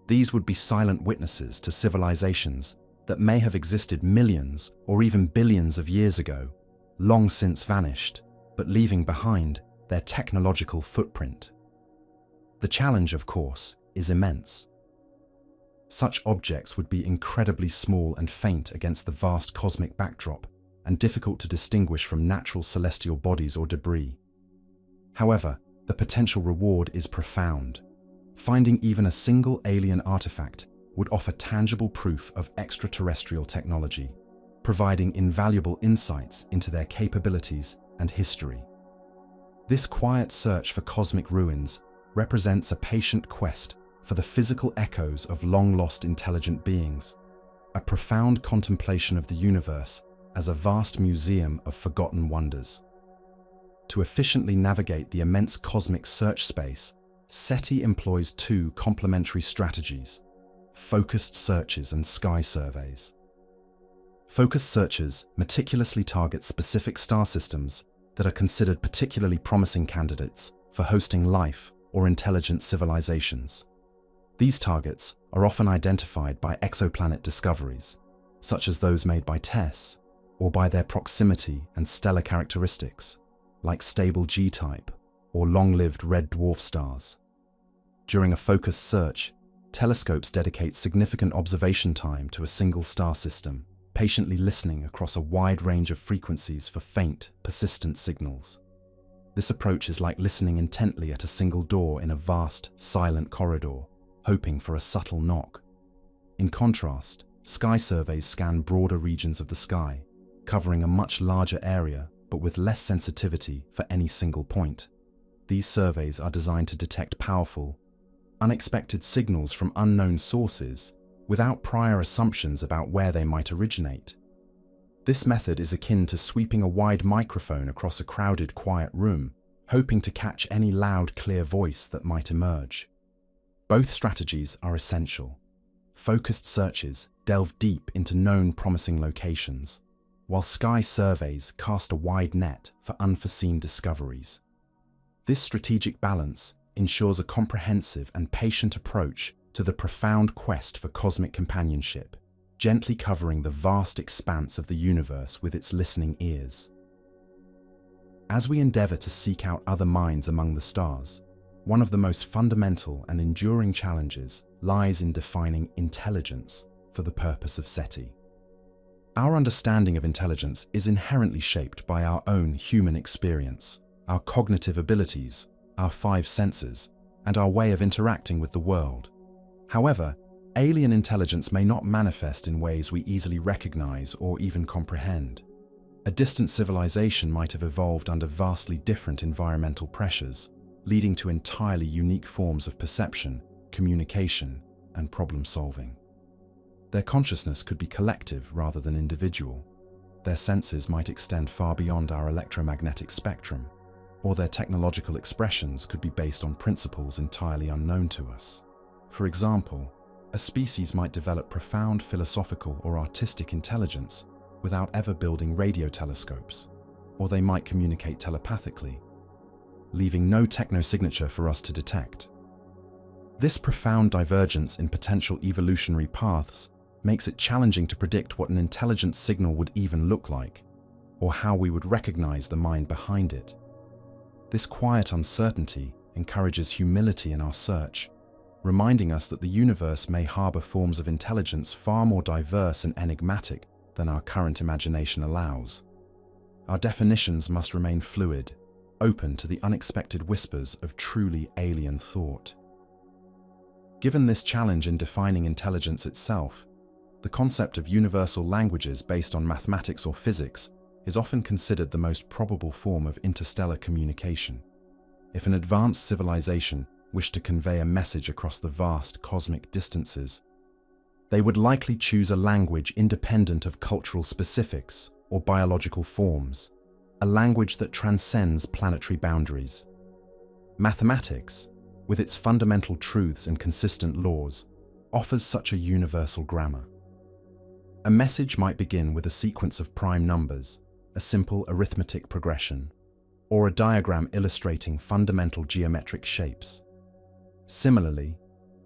These would be silent witnesses to civilizations that may have existed millions or even billions of years ago, long since vanished, but leaving behind their technological footprint. The challenge, of course, is immense. Such objects would be incredibly small and faint against the vast cosmic backdrop, and difficult to distinguish from natural celestial bodies or debris. However, the potential reward is profound. Finding even a single alien artifact would offer tangible proof of extraterrestrial technology, providing invaluable insights into their capabilities and history. This quiet search for cosmic ruins represents a patient quest for the physical echoes of long-lost intelligent beings, a profound contemplation of the universe as a vast museum of forgotten wonders. To efficiently navigate the immense cosmic search space, SETI employs two complementary strategies: focused searches and sky surveys. Focused searches meticulously target specific star systems that are considered particularly promising candidates for hosting life or intelligent civilizations. These targets are often identified by exoplanet discoveries, such as those made by TESS, or by their proximity and stellar characteristics, like stable G-type or long-lived red dwarf stars. During a focused search, telescopes dedicate significant observation time to a single star system, patiently listening across a wide range of frequencies for faint, persistent signals. This approach is like listening intently at a single door in a vast, silent corridor, hoping for a subtle knock. In contrast, sky surveys scan broader regions of the sky, covering a much larger area but with less sensitivity for any single point. These surveys are designed to detect powerful, unexpected signals from unknown sources without prior assumptions about where they might originate. This method is akin to sweeping a wide microphone across a crowded, quiet room, hoping to catch any loud, clear voice that might emerge. Both strategies are essential. Focused searches delve deep into known promising locations, while sky surveys cast a wide net for unforeseen discoveries. This strategic balance ensures a comprehensive and patient approach to the profound quest for cosmic companionship, gently covering the vast expanse of the universe with its listening ears. As we endeavor to seek out other minds among the stars, one of the most fundamental and enduring challenges lies in defining intelligence for the purpose of SETI. Our understanding of intelligence is inherently shaped by our own human experience, our cognitive abilities, our five senses, and our way of interacting with the world. However, alien intelligence may not manifest in ways we easily recognize or even comprehend. A distant civilization might have evolved under vastly different environmental pressures, leading to entirely unique forms of perception, communication, and problem-solving. Their consciousness could be collective rather than individual. Their senses might extend far beyond our electromagnetic spectrum, or their technological expressions could be based on principles entirely unknown to us. For example, a species might develop profound philosophical or artistic intelligence without ever building radio telescopes, or they might communicate telepathically, leaving no technosignature for us to detect. This profound divergence in potential evolutionary paths makes it challenging to predict what an intelligent signal would even look like, or how we would recognize the mind behind it. This quiet uncertainty encourages humility in our search, reminding us that the universe may harbor forms of intelligence far more diverse and enigmatic than our current imagination allows. Our definitions must remain fluid, open to the unexpected whispers of truly alien thought. Given this challenge in defining intelligence itself, the concept of universal languages based on mathematics or physics is often considered the most probable form of interstellar communication. If an advanced civilization wished to convey a message across the vast cosmic distances, they would likely choose a language independent of cultural specifics or biological forms, a language that transcends planetary boundaries. Mathematics, with its fundamental truths and consistent laws, offers such a universal grammar. A message might begin with a sequence of prime numbers, a simple arithmetic progression, or a diagram illustrating fundamental geometric shapes. Similarly,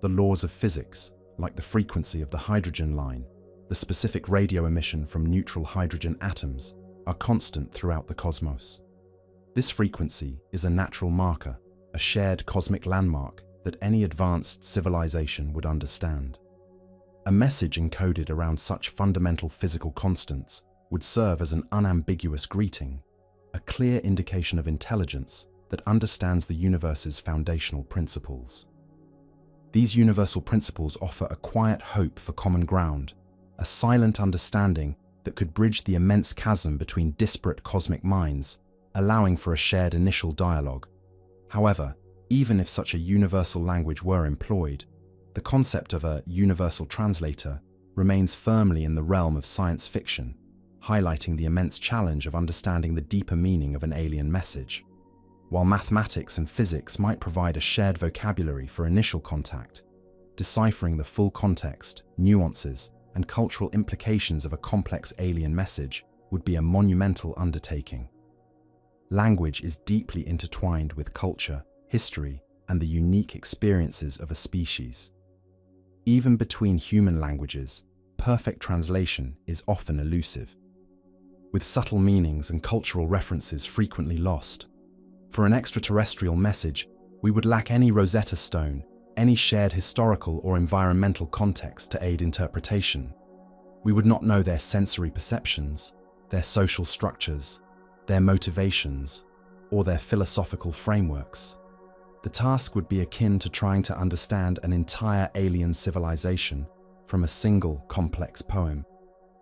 the laws of physics, like the frequency of the hydrogen line, the specific radio emission from neutral hydrogen atoms, are constant throughout the cosmos. This frequency is a natural marker, a shared cosmic landmark that any advanced civilization would understand. A message encoded around such fundamental physical constants would serve as an unambiguous greeting, a clear indication of intelligence that understands the universe's foundational principles. These universal principles offer a quiet hope for common ground, a silent understanding that could bridge the immense chasm between disparate cosmic minds, allowing for a shared initial dialogue. However, even if such a universal language were employed, the concept of a universal translator remains firmly in the realm of science fiction, highlighting the immense challenge of understanding the deeper meaning of an alien message. While mathematics and physics might provide a shared vocabulary for initial contact, deciphering the full context, nuances, and cultural implications of a complex alien message would be a monumental undertaking. Language is deeply intertwined with culture, history, and the unique experiences of a species. Even between human languages, perfect translation is often elusive, with subtle meanings and cultural references frequently lost. For an extraterrestrial message, we would lack any Rosetta Stone, any shared historical or environmental context to aid interpretation. We would not know their sensory perceptions, their social structures, their motivations, or their philosophical frameworks. The task would be akin to trying to understand an entire alien civilization from a single complex poem,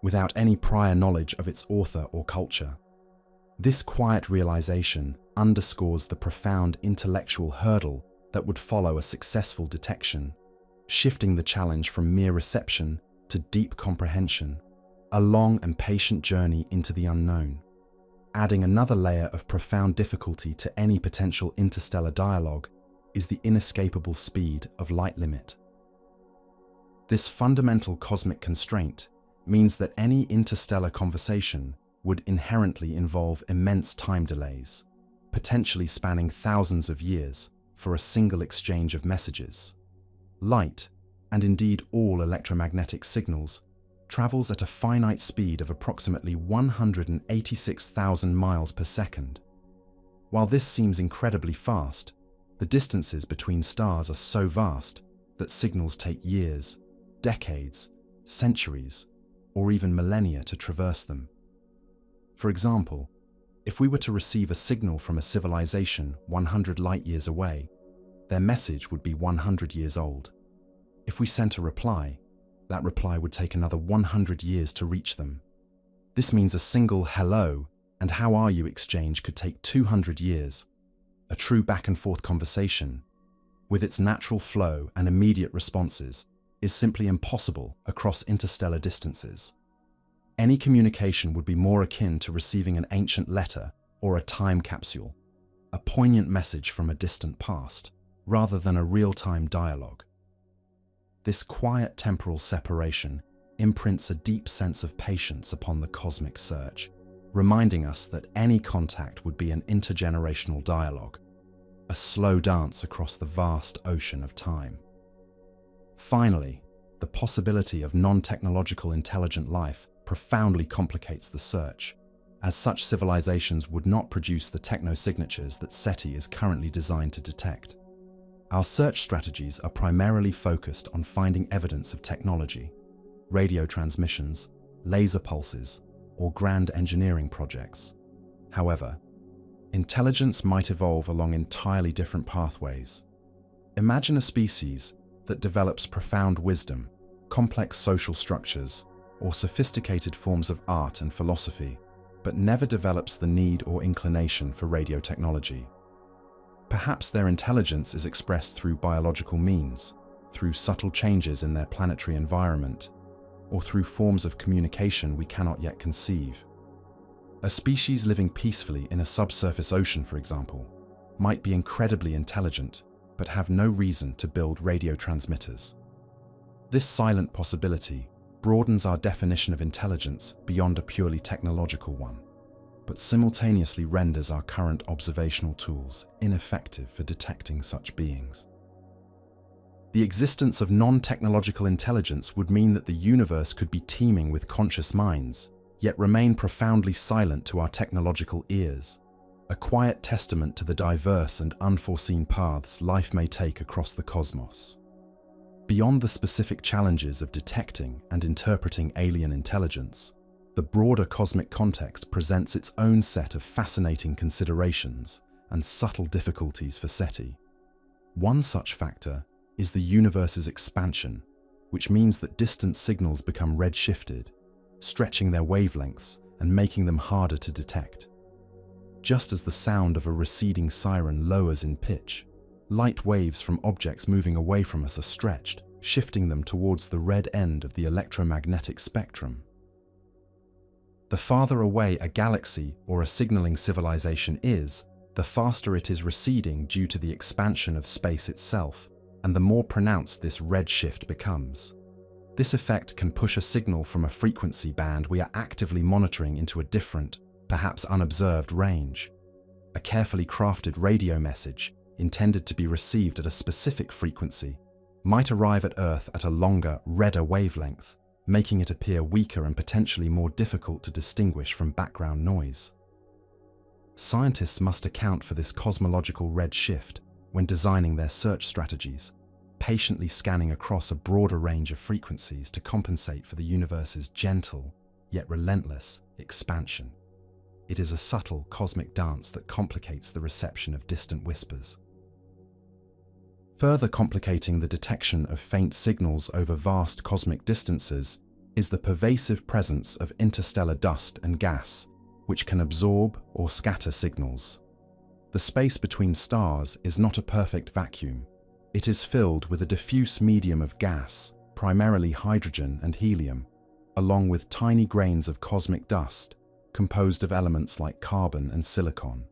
without any prior knowledge of its author or culture. This quiet realization underscores the profound intellectual hurdle that would follow a successful detection, shifting the challenge from mere reception to deep comprehension, a long and patient journey into the unknown. Adding another layer of profound difficulty to any potential interstellar dialogue is the inescapable speed of light limit. This fundamental cosmic constraint means that any interstellar conversation would inherently involve immense time delays, potentially spanning thousands of years for a single exchange of messages. Light, and indeed all electromagnetic signals, travels at a finite speed of approximately 186,000 miles per second. While this seems incredibly fast, the distances between stars are so vast that signals take years, decades, centuries, or even millennia to traverse them. For example, if we were to receive a signal from a civilization 100 light-years away, their message would be 100 years old. If we sent a reply, that reply would take another 100 years to reach them. This means a single hello and how are you exchange could take 200 years. A true back-and-forth conversation, with its natural flow and immediate responses, is simply impossible across interstellar distances. Any communication would be more akin to receiving an ancient letter or a time capsule, a poignant message from a distant past, rather than a real-time dialogue. This quiet temporal separation imprints a deep sense of patience upon the cosmic search, reminding us that any contact would be an intergenerational dialogue, a slow dance across the vast ocean of time. Finally, the possibility of non-technological intelligent life profoundly complicates the search, as such civilizations would not produce the technosignatures that SETI is currently designed to detect. Our search strategies are primarily focused on finding evidence of technology, radio transmissions, laser pulses, or grand engineering projects. However, intelligence might evolve along entirely different pathways. Imagine a species that develops profound wisdom, complex social structures, or sophisticated forms of art and philosophy, but never develops the need or inclination for radio technology. Perhaps their intelligence is expressed through biological means, through subtle changes in their planetary environment, or through forms of communication we cannot yet conceive. A species living peacefully in a subsurface ocean, for example, might be incredibly intelligent, but have no reason to build radio transmitters. This silent possibility broadens our definition of intelligence beyond a purely technological one, but simultaneously renders our current observational tools ineffective for detecting such beings. The existence of non-technological intelligence would mean that the universe could be teeming with conscious minds, yet remain profoundly silent to our technological ears, a quiet testament to the diverse and unforeseen paths life may take across the cosmos. Beyond the specific challenges of detecting and interpreting alien intelligence, the broader cosmic context presents its own set of fascinating considerations and subtle difficulties for SETI. One such factor is the universe's expansion, which means that distant signals become redshifted, stretching their wavelengths and making them harder to detect. Just as the sound of a receding siren lowers in pitch, light waves from objects moving away from us are stretched, shifting them towards the red end of the electromagnetic spectrum. The farther away a galaxy or a signaling civilization is, the faster it is receding due to the expansion of space itself, and the more pronounced this red shift becomes. This effect can push a signal from a frequency band we are actively monitoring into a different, perhaps unobserved range. A carefully crafted radio message, intended to be received at a specific frequency, might arrive at Earth at a longer, redder wavelength, making it appear weaker and potentially more difficult to distinguish from background noise. Scientists must account for this cosmological red shift when designing their search strategies, patiently scanning across a broader range of frequencies to compensate for the universe's gentle, yet relentless, expansion. It is a subtle cosmic dance that complicates the reception of distant whispers. Further complicating the detection of faint signals over vast cosmic distances is the pervasive presence of interstellar dust and gas, which can absorb or scatter signals. The space between stars is not a perfect vacuum. It is filled with a diffuse medium of gas, primarily hydrogen and helium, along with tiny grains of cosmic dust, composed of elements like carbon and silicon.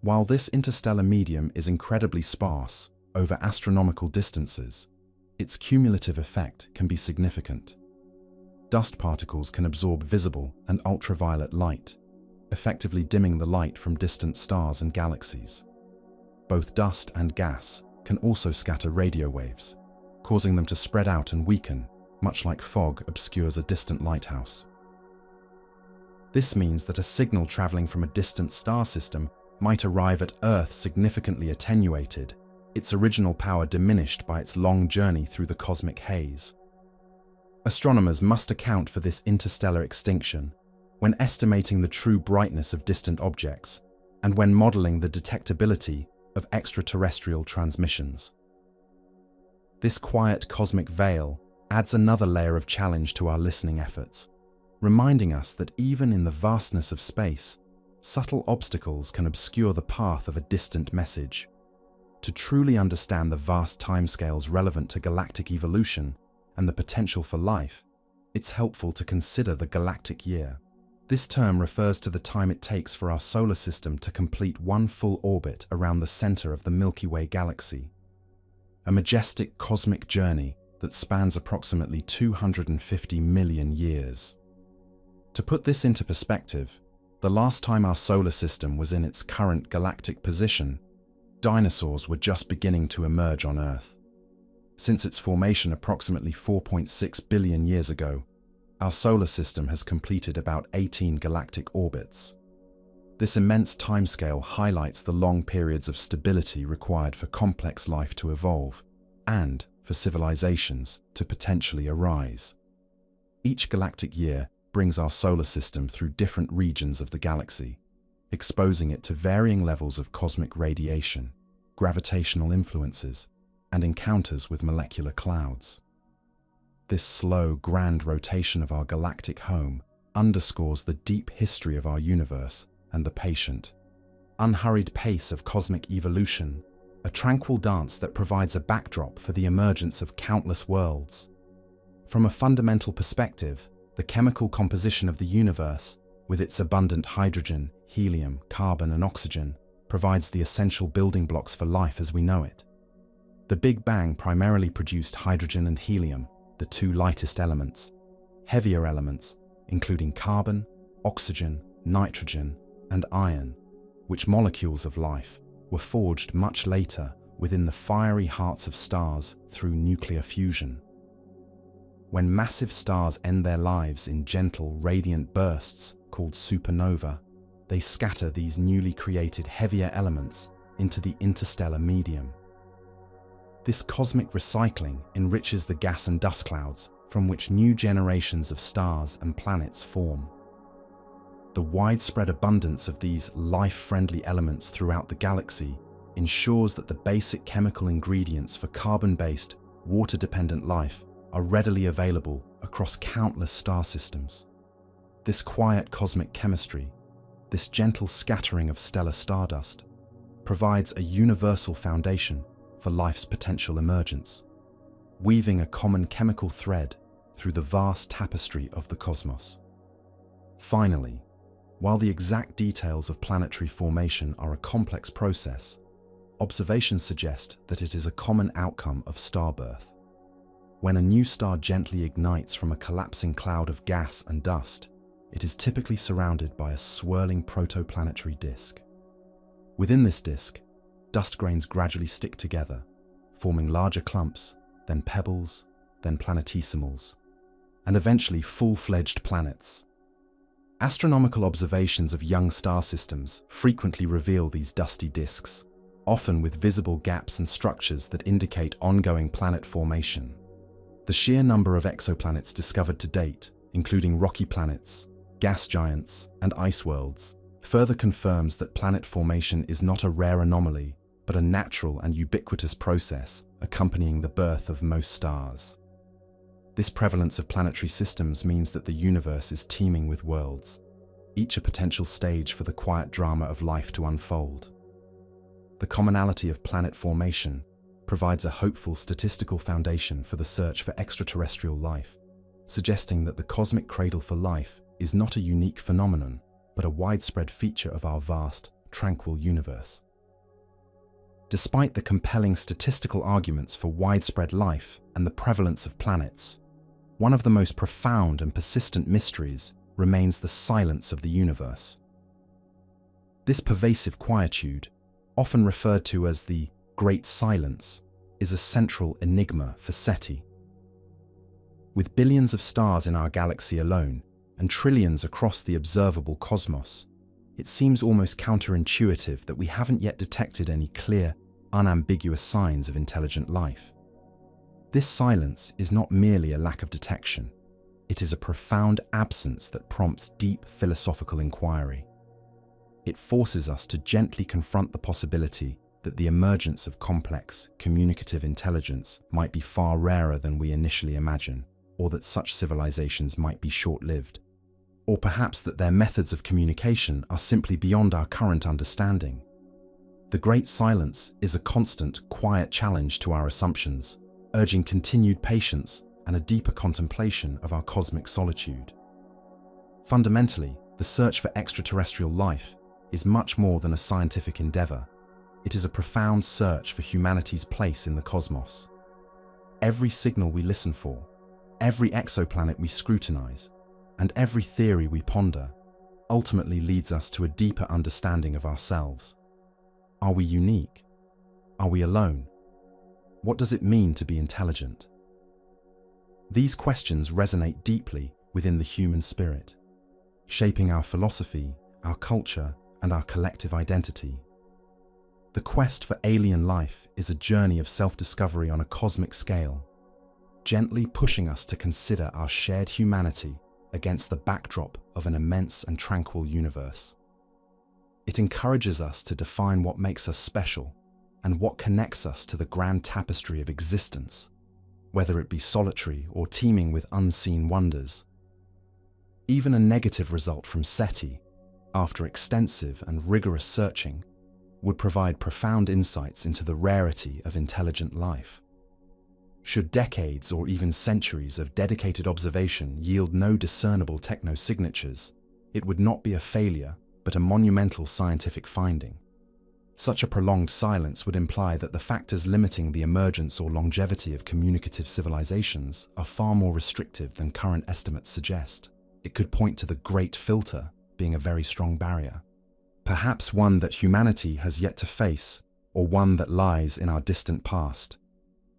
While this interstellar medium is incredibly sparse over astronomical distances, its cumulative effect can be significant. Dust particles can absorb visible and ultraviolet light, effectively dimming the light from distant stars and galaxies. Both dust and gas can also scatter radio waves, causing them to spread out and weaken, much like fog obscures a distant lighthouse. This means that a signal traveling from a distant star system might arrive at Earth significantly attenuated, its original power diminished by its long journey through the cosmic haze. Astronomers must account for this interstellar extinction when estimating the true brightness of distant objects and when modeling the detectability of extraterrestrial transmissions. This quiet cosmic veil adds another layer of challenge to our listening efforts, reminding us that even in the vastness of space, subtle obstacles can obscure the path of a distant message. To truly understand the vast timescales relevant to galactic evolution and the potential for life, it's helpful to consider the galactic year. This term refers to the time it takes for our solar system to complete one full orbit around the center of the Milky Way galaxy. A majestic cosmic journey that spans approximately 250 million years. To put this into perspective, the last time our solar system was in its current galactic position, dinosaurs were just beginning to emerge on Earth. Since its formation approximately 4.6 billion years ago, our solar system has completed about 18 galactic orbits. This immense timescale highlights the long periods of stability required for complex life to evolve and for civilizations to potentially arise. Each galactic year brings our solar system through different regions of the galaxy, exposing it to varying levels of cosmic radiation, gravitational influences, and encounters with molecular clouds. This slow, grand rotation of our galactic home underscores the deep history of our universe and the patient, unhurried pace of cosmic evolution, a tranquil dance that provides a backdrop for the emergence of countless worlds. From a fundamental perspective, the chemical composition of the universe, with its abundant hydrogen, helium, carbon, and oxygen, provides the essential building blocks for life as we know it. The Big Bang primarily produced hydrogen and helium, the two lightest elements. Heavier elements, including carbon, oxygen, nitrogen, and iron, which molecules of life, were forged much later within the fiery hearts of stars through nuclear fusion. When massive stars end their lives in gentle, radiant bursts called supernova, they scatter these newly created heavier elements into the interstellar medium. This cosmic recycling enriches the gas and dust clouds from which new generations of stars and planets form. The widespread abundance of these life-friendly elements throughout the galaxy ensures that the basic chemical ingredients for carbon-based, water-dependent life are readily available across countless star systems. This quiet cosmic chemistry, this gentle scattering of stellar stardust, provides a universal foundation for life's potential emergence, weaving a common chemical thread through the vast tapestry of the cosmos. Finally, while the exact details of planetary formation are a complex process, observations suggest that it is a common outcome of starbirth. When a new star gently ignites from a collapsing cloud of gas and dust, it is typically surrounded by a swirling protoplanetary disk. Within this disk, dust grains gradually stick together, forming larger clumps, then pebbles, then planetesimals, and eventually full-fledged planets. Astronomical observations of young star systems frequently reveal these dusty disks, often with visible gaps and structures that indicate ongoing planet formation. The sheer number of exoplanets discovered to date, including rocky planets, gas giants, and ice worlds, further confirms that planet formation is not a rare anomaly, but a natural and ubiquitous process accompanying the birth of most stars. This prevalence of planetary systems means that the universe is teeming with worlds, each a potential stage for the quiet drama of life to unfold. The commonality of planet formation provides a hopeful statistical foundation for the search for extraterrestrial life, suggesting that the cosmic cradle for life is not a unique phenomenon, but a widespread feature of our vast, tranquil universe. Despite the compelling statistical arguments for widespread life and the prevalence of planets, one of the most profound and persistent mysteries remains the silence of the universe. This pervasive quietude, often referred to as the Great Silence, is a central enigma for SETI. With billions of stars in our galaxy alone, and trillions across the observable cosmos, it seems almost counterintuitive that we haven't yet detected any clear, unambiguous signs of intelligent life. This silence is not merely a lack of detection. It is a profound absence that prompts deep philosophical inquiry. It forces us to gently confront the possibility that the emergence of complex, communicative intelligence might be far rarer than we initially imagine, or that such civilizations might be short-lived, or perhaps that their methods of communication are simply beyond our current understanding. The Great Silence is a constant, quiet challenge to our assumptions, urging continued patience and a deeper contemplation of our cosmic solitude. Fundamentally, the search for extraterrestrial life is much more than a scientific endeavor. It is a profound search for humanity's place in the cosmos. Every signal we listen for, every exoplanet we scrutinize, and every theory we ponder ultimately leads us to a deeper understanding of ourselves. Are we unique? Are we alone? What does it mean to be intelligent? These questions resonate deeply within the human spirit, shaping our philosophy, our culture, and our collective identity. The quest for alien life is a journey of self-discovery on a cosmic scale, gently pushing us to consider our shared humanity against the backdrop of an immense and tranquil universe. It encourages us to define what makes us special and what connects us to the grand tapestry of existence, whether it be solitary or teeming with unseen wonders. Even a negative result from SETI, after extensive and rigorous searching, would provide profound insights into the rarity of intelligent life. Should decades or even centuries of dedicated observation yield no discernible technosignatures, it would not be a failure, but a monumental scientific finding. Such a prolonged silence would imply that the factors limiting the emergence or longevity of communicative civilizations are far more restrictive than current estimates suggest. It could point to the Great Filter being a very strong barrier, perhaps one that humanity has yet to face, or one that lies in our distant past.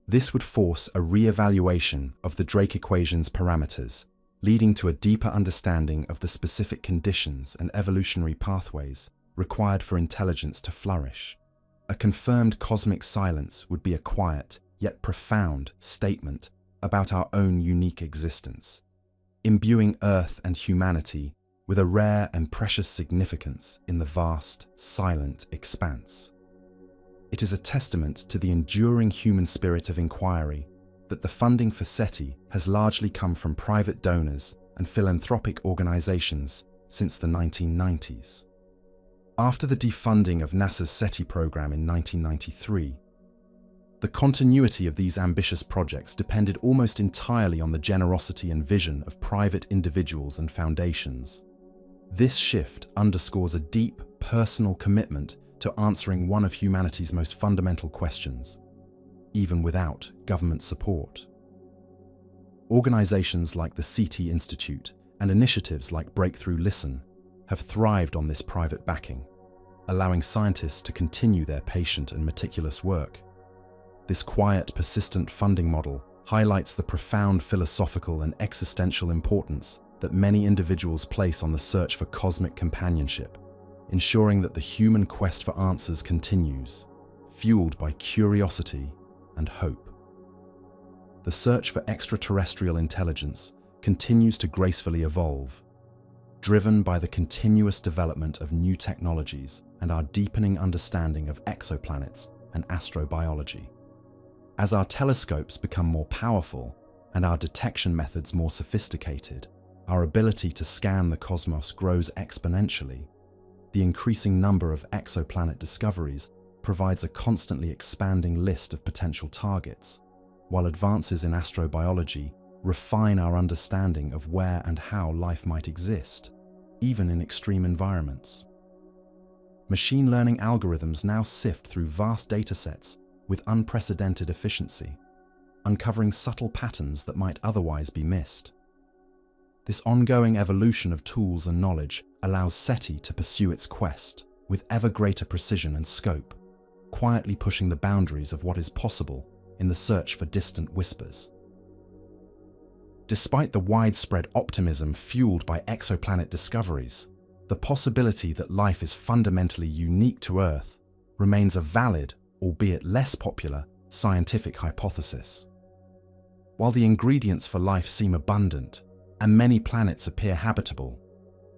This would force a re-evaluation of the Drake equation's parameters, leading to a deeper understanding of the specific conditions and evolutionary pathways required for intelligence to flourish. A confirmed cosmic silence would be a quiet, yet profound, statement about our own unique existence, imbuing Earth and humanity with a rare and precious significance in the vast, silent expanse. It is a testament to the enduring human spirit of inquiry that the funding for SETI has largely come from private donors and philanthropic organizations since the 1990s. After the defunding of NASA's SETI program in 1993, the continuity of these ambitious projects depended almost entirely on the generosity and vision of private individuals and foundations. This shift underscores a deep, personal commitment to answering one of humanity's most fundamental questions, even without government support. Organizations like the SETI Institute and initiatives like Breakthrough Listen have thrived on this private backing, allowing scientists to continue their patient and meticulous work. This quiet, persistent funding model highlights the profound philosophical and existential importance that many individuals place on the search for cosmic companionship, ensuring that the human quest for answers continues, fueled by curiosity and hope. The search for extraterrestrial intelligence continues to gracefully evolve, driven by the continuous development of new technologies and our deepening understanding of exoplanets and astrobiology. As our telescopes become more powerful and our detection methods more sophisticated, our ability to scan the cosmos grows exponentially. The increasing number of exoplanet discoveries provides a constantly expanding list of potential targets, while advances in astrobiology refine our understanding of where and how life might exist. even in extreme environments. Machine learning algorithms now sift through vast datasets with unprecedented efficiency, uncovering subtle patterns that might otherwise be missed. This ongoing evolution of tools and knowledge allows SETI to pursue its quest with ever greater precision and scope, quietly pushing the boundaries of what is possible in the search for distant whispers. Despite the widespread optimism fueled by exoplanet discoveries, the possibility that life is fundamentally unique to Earth remains a valid, albeit less popular, scientific hypothesis. While the ingredients for life seem abundant, and many planets appear habitable,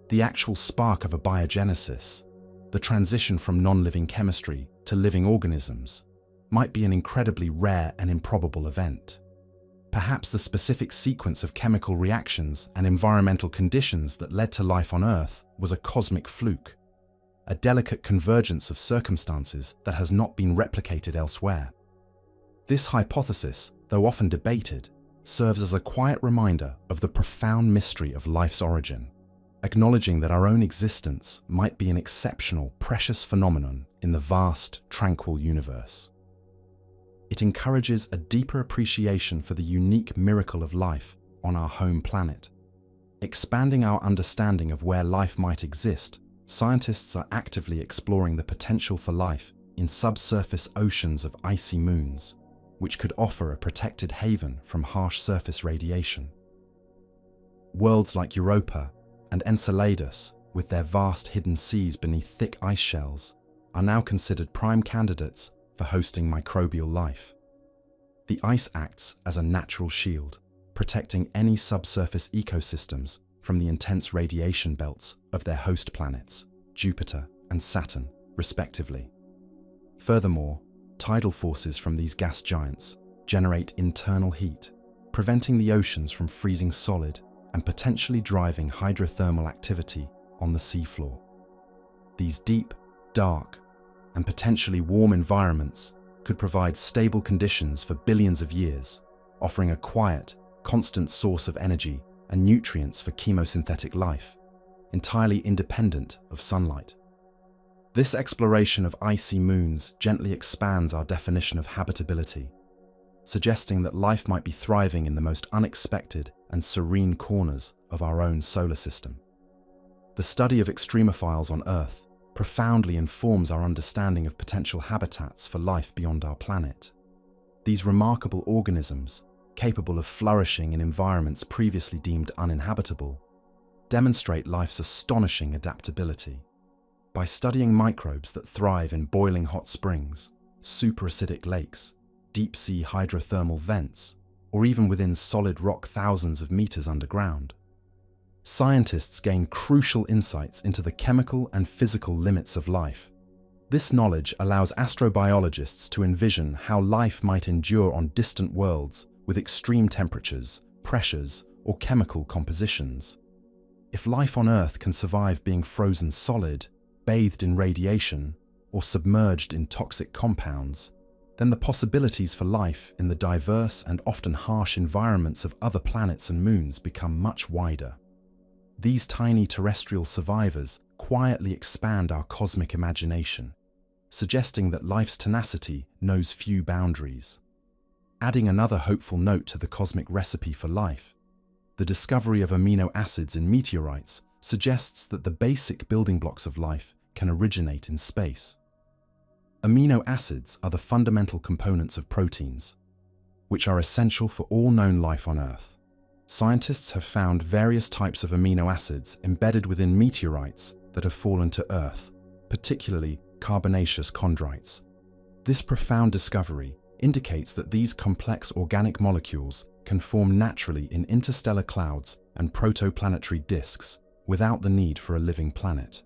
the actual spark of abiogenesis, the transition from non-living chemistry to living organisms, might be an incredibly rare and improbable event. Perhaps the specific sequence of chemical reactions and environmental conditions that led to life on Earth was a cosmic fluke, a delicate convergence of circumstances that has not been replicated elsewhere. This hypothesis, though often debated, serves as a quiet reminder of the profound mystery of life's origin, acknowledging that our own existence might be an exceptional, precious phenomenon in the vast, tranquil universe. It encourages a deeper appreciation for the unique miracle of life on our home planet. Expanding our understanding of where life might exist, scientists are actively exploring the potential for life in subsurface oceans of icy moons, which could offer a protected haven from harsh surface radiation. Worlds like Europa and Enceladus, with their vast hidden seas beneath thick ice shells, are now considered prime candidates for hosting microbial life. The ice acts as a natural shield, protecting any subsurface ecosystems from the intense radiation belts of their host planets, Jupiter and Saturn, respectively. Furthermore, tidal forces from these gas giants generate internal heat, preventing the oceans from freezing solid and potentially driving hydrothermal activity on the seafloor. These deep, dark, and potentially warm environments could provide stable conditions for billions of years, offering a quiet, constant source of energy and nutrients for chemosynthetic life, entirely independent of sunlight. This exploration of icy moons gently expands our definition of habitability, suggesting that life might be thriving in the most unexpected and serene corners of our own solar system. The study of extremophiles on Earth profoundly informs our understanding of potential habitats for life beyond our planet. These remarkable organisms, capable of flourishing in environments previously deemed uninhabitable, demonstrate life's astonishing adaptability. By studying microbes that thrive in boiling hot springs, superacidic lakes, deep-sea hydrothermal vents, or even within solid rock thousands of meters underground, scientists gain crucial insights into the chemical and physical limits of life. This knowledge allows astrobiologists to envision how life might endure on distant worlds with extreme temperatures, pressures, or chemical compositions. If life on Earth can survive being frozen solid, bathed in radiation, or submerged in toxic compounds, then the possibilities for life in the diverse and often harsh environments of other planets and moons become much wider. These tiny terrestrial survivors quietly expand our cosmic imagination, suggesting that life's tenacity knows few boundaries. Adding another hopeful note to the cosmic recipe for life, the discovery of amino acids in meteorites suggests that the basic building blocks of life can originate in space. Amino acids are the fundamental components of proteins, which are essential for all known life on Earth. Scientists have found various types of amino acids embedded within meteorites that have fallen to Earth, particularly carbonaceous chondrites. This profound discovery indicates that these complex organic molecules can form naturally in interstellar clouds and protoplanetary disks without the need for a living planet.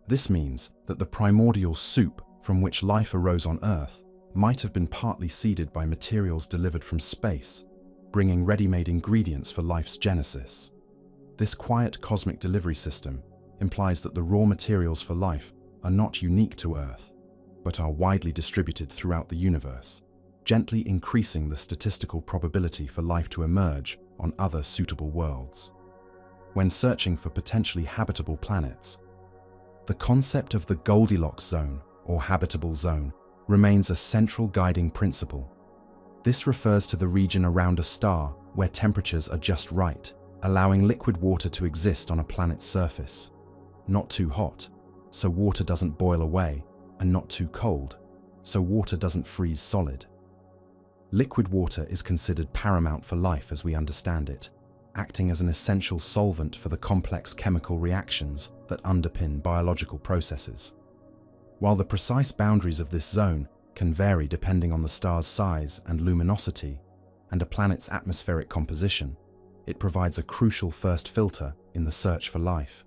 This means that the primordial soup from which life arose on Earth might have been partly seeded by materials delivered from space, bringing ready-made ingredients for life's genesis. This quiet cosmic delivery system implies that the raw materials for life are not unique to Earth, but are widely distributed throughout the universe, gently increasing the statistical probability for life to emerge on other suitable worlds. when searching for potentially habitable planets. The concept of the Goldilocks zone, or habitable zone, remains a central guiding principle. This refers to the region around a star where temperatures are just right, allowing liquid water to exist on a planet's surface. Not too hot, so water doesn't boil away, and not too cold, so water doesn't freeze solid. Liquid water is considered paramount for life as we understand it, acting as an essential solvent for the complex chemical reactions that underpin biological processes. While the precise boundaries of this zone can vary depending on the star's size and luminosity, and a planet's atmospheric composition, it provides a crucial first filter in the search for life.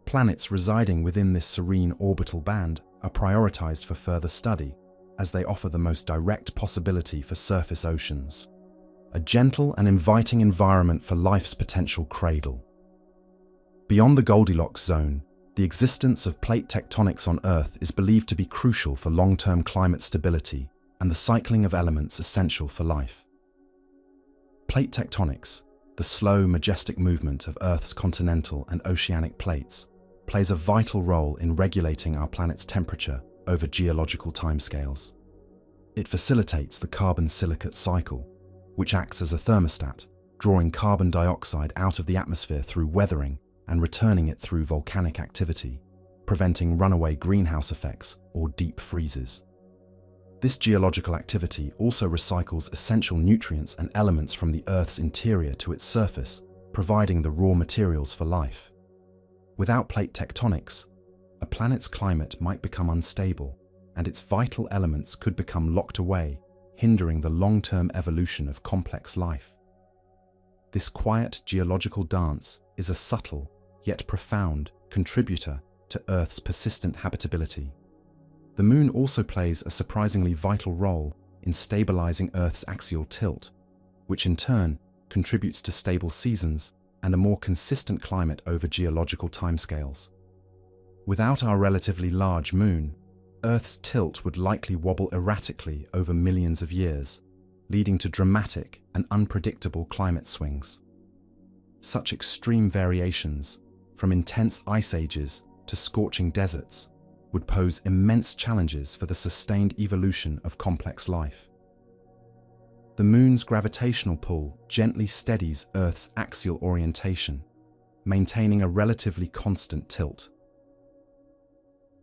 Planets residing within this serene orbital band are prioritized for further study, as they offer the most direct possibility for surface oceans, a gentle and inviting environment for life's potential cradle. Beyond the Goldilocks zone, the existence of plate tectonics on Earth is believed to be crucial for long-term climate stability and the cycling of elements essential for life. Plate tectonics, the slow, majestic movement of Earth's continental and oceanic plates, plays a vital role in regulating our planet's temperature over geological timescales. It facilitates the carbon-silicate cycle, which acts as a thermostat, drawing carbon dioxide out of the atmosphere through weathering and returning it through volcanic activity, preventing runaway greenhouse effects or deep freezes. This geological activity also recycles essential nutrients and elements from the Earth's interior to its surface, providing the raw materials for life. Without plate tectonics, a planet's climate might become unstable, and its vital elements could become locked away, hindering the long-term evolution of complex life. This quiet geological dance is a subtle, yet profound, contributor to Earth's persistent habitability. The Moon also plays a surprisingly vital role in stabilizing Earth's axial tilt, which in turn contributes to stable seasons and a more consistent climate over geological timescales. Without our relatively large Moon, Earth's tilt would likely wobble erratically over millions of years, leading to dramatic and unpredictable climate swings. Such extreme variations, from intense ice ages to scorching deserts, would pose immense challenges for the sustained evolution of complex life. The Moon's gravitational pull gently steadies Earth's axial orientation, maintaining a relatively constant tilt.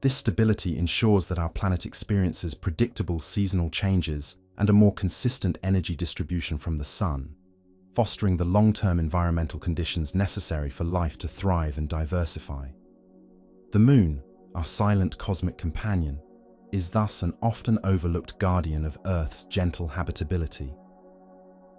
This stability ensures that our planet experiences predictable seasonal changes and a more consistent energy distribution from the Sun, fostering the long-term environmental conditions necessary for life to thrive and diversify. The Moon, our silent cosmic companion, is thus an often overlooked guardian of Earth's gentle habitability.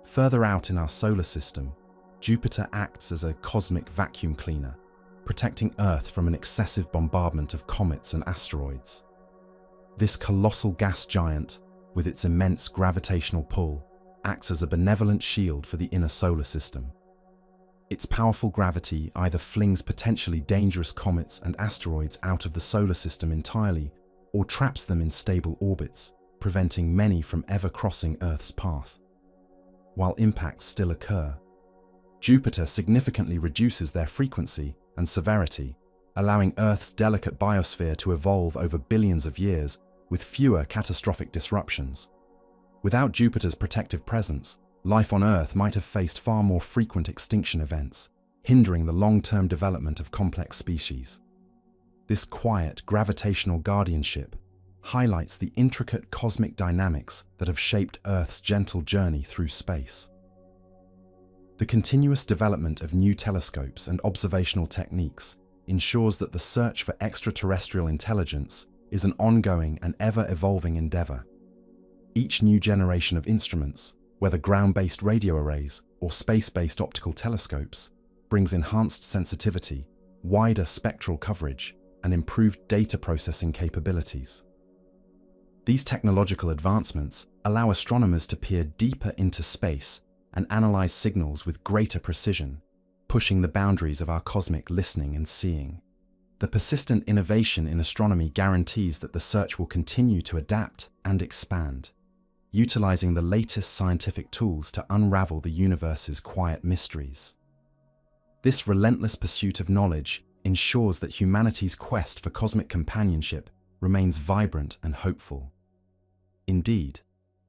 Further out in our solar system, Jupiter acts as a cosmic vacuum cleaner, protecting Earth from an excessive bombardment of comets and asteroids. This colossal gas giant, with its immense gravitational pull, acts as a benevolent shield for the inner solar system. Its powerful gravity either flings potentially dangerous comets and asteroids out of the solar system entirely, or traps them in stable orbits, preventing many from ever crossing Earth's path. While impacts still occur, Jupiter significantly reduces their frequency and severity, allowing Earth's delicate biosphere to evolve over billions of years with fewer catastrophic disruptions. Without Jupiter's protective presence, life on Earth might have faced far more frequent extinction events, hindering the long-term development of complex species. This quiet, gravitational guardianship highlights the intricate cosmic dynamics that have shaped Earth's gentle journey through space. The continuous development of new telescopes and observational techniques ensures that the search for extraterrestrial intelligence is an ongoing and ever-evolving endeavor. Each new generation of instruments, whether ground-based radio arrays or space-based optical telescopes, brings enhanced sensitivity, wider spectral coverage, and improved data processing capabilities. These technological advancements allow astronomers to peer deeper into space and analyze signals with greater precision, pushing the boundaries of our cosmic listening and seeing. The persistent innovation in astronomy guarantees that the search will continue to adapt and expand, utilizing the latest scientific tools to unravel the universe's quiet mysteries. This relentless pursuit of knowledge ensures that humanity's quest for cosmic companionship remains vibrant and hopeful. Indeed,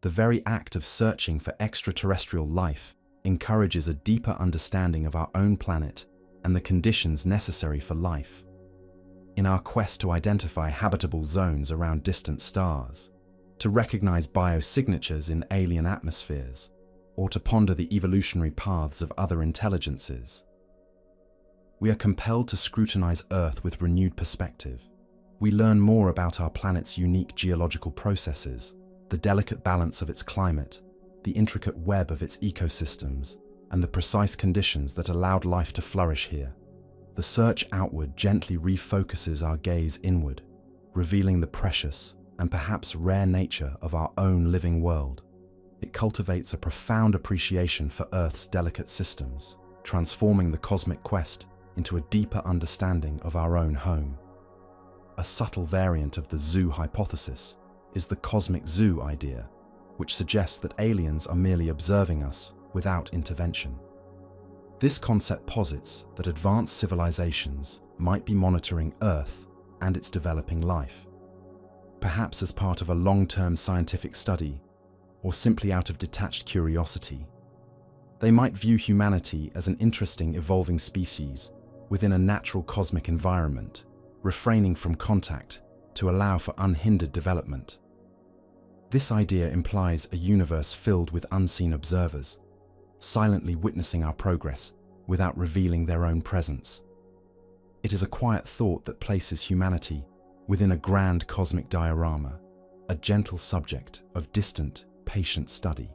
the very act of searching for extraterrestrial life encourages a deeper understanding of our own planet and the conditions necessary for life. In our quest to identify habitable zones around distant stars, to recognize biosignatures in alien atmospheres, or to ponder the evolutionary paths of other intelligences, we are compelled to scrutinize Earth with renewed perspective. We learn more about our planet's unique geological processes, the delicate balance of its climate, the intricate web of its ecosystems, and the precise conditions that allowed life to flourish here. The search outward gently refocuses our gaze inward, revealing the precious and perhaps rare nature of our own living world. It cultivates a profound appreciation for Earth's delicate systems, transforming the cosmic quest into a deeper understanding of our own home. A subtle variant of the zoo hypothesis is the cosmic zoo idea, which suggests that aliens are merely observing us without intervention. This concept posits that advanced civilizations might be monitoring Earth and its developing life, perhaps as part of a long-term scientific study or simply out of detached curiosity. They might view humanity as an interesting evolving species within a natural cosmic environment, refraining from contact to allow for unhindered development. This idea implies a universe filled with unseen observers, silently witnessing our progress without revealing their own presence. It is a quiet thought that places humanity within a grand cosmic diorama, a gentle subject of distant, patient study.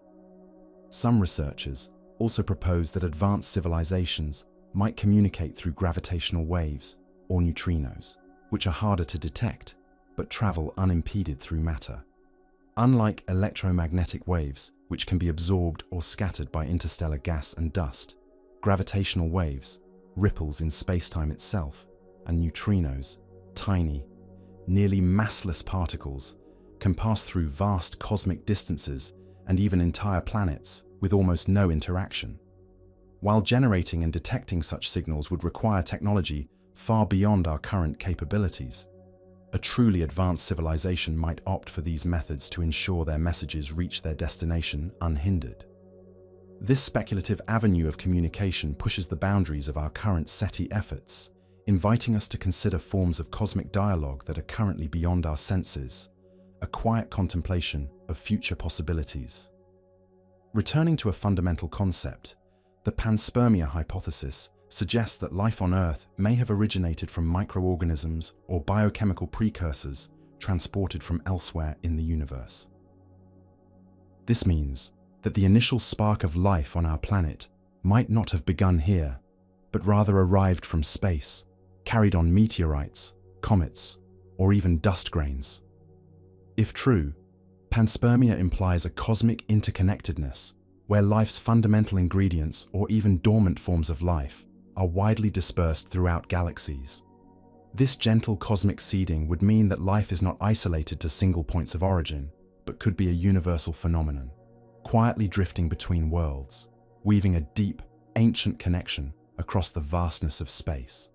Some researchers also propose that advanced civilizations might communicate through gravitational waves or neutrinos, which are harder to detect but travel unimpeded through matter. Unlike electromagnetic waves, which can be absorbed or scattered by interstellar gas and dust, gravitational waves, ripples in spacetime itself, and neutrinos, tiny, nearly massless particles, can pass through vast cosmic distances and even entire planets with almost no interaction. While generating and detecting such signals would require technology far beyond our current capabilities, a truly advanced civilization might opt for these methods to ensure their messages reach their destination unhindered. This speculative avenue of communication pushes the boundaries of our current SETI efforts, inviting us to consider forms of cosmic dialogue that are currently beyond our senses, a quiet contemplation of future possibilities. Returning to a fundamental concept, the panspermia hypothesis suggests that life on Earth may have originated from microorganisms or biochemical precursors transported from elsewhere in the universe. This means that the initial spark of life on our planet might not have begun here, but rather arrived from space, carried on meteorites, comets, or even dust grains. If true, panspermia implies a cosmic interconnectedness where life's fundamental ingredients or even dormant forms of life are widely dispersed throughout galaxies. This gentle cosmic seeding would mean that life is not isolated to single points of origin, but could be a universal phenomenon, quietly drifting between worlds, weaving a deep, ancient connection across the vastness of space.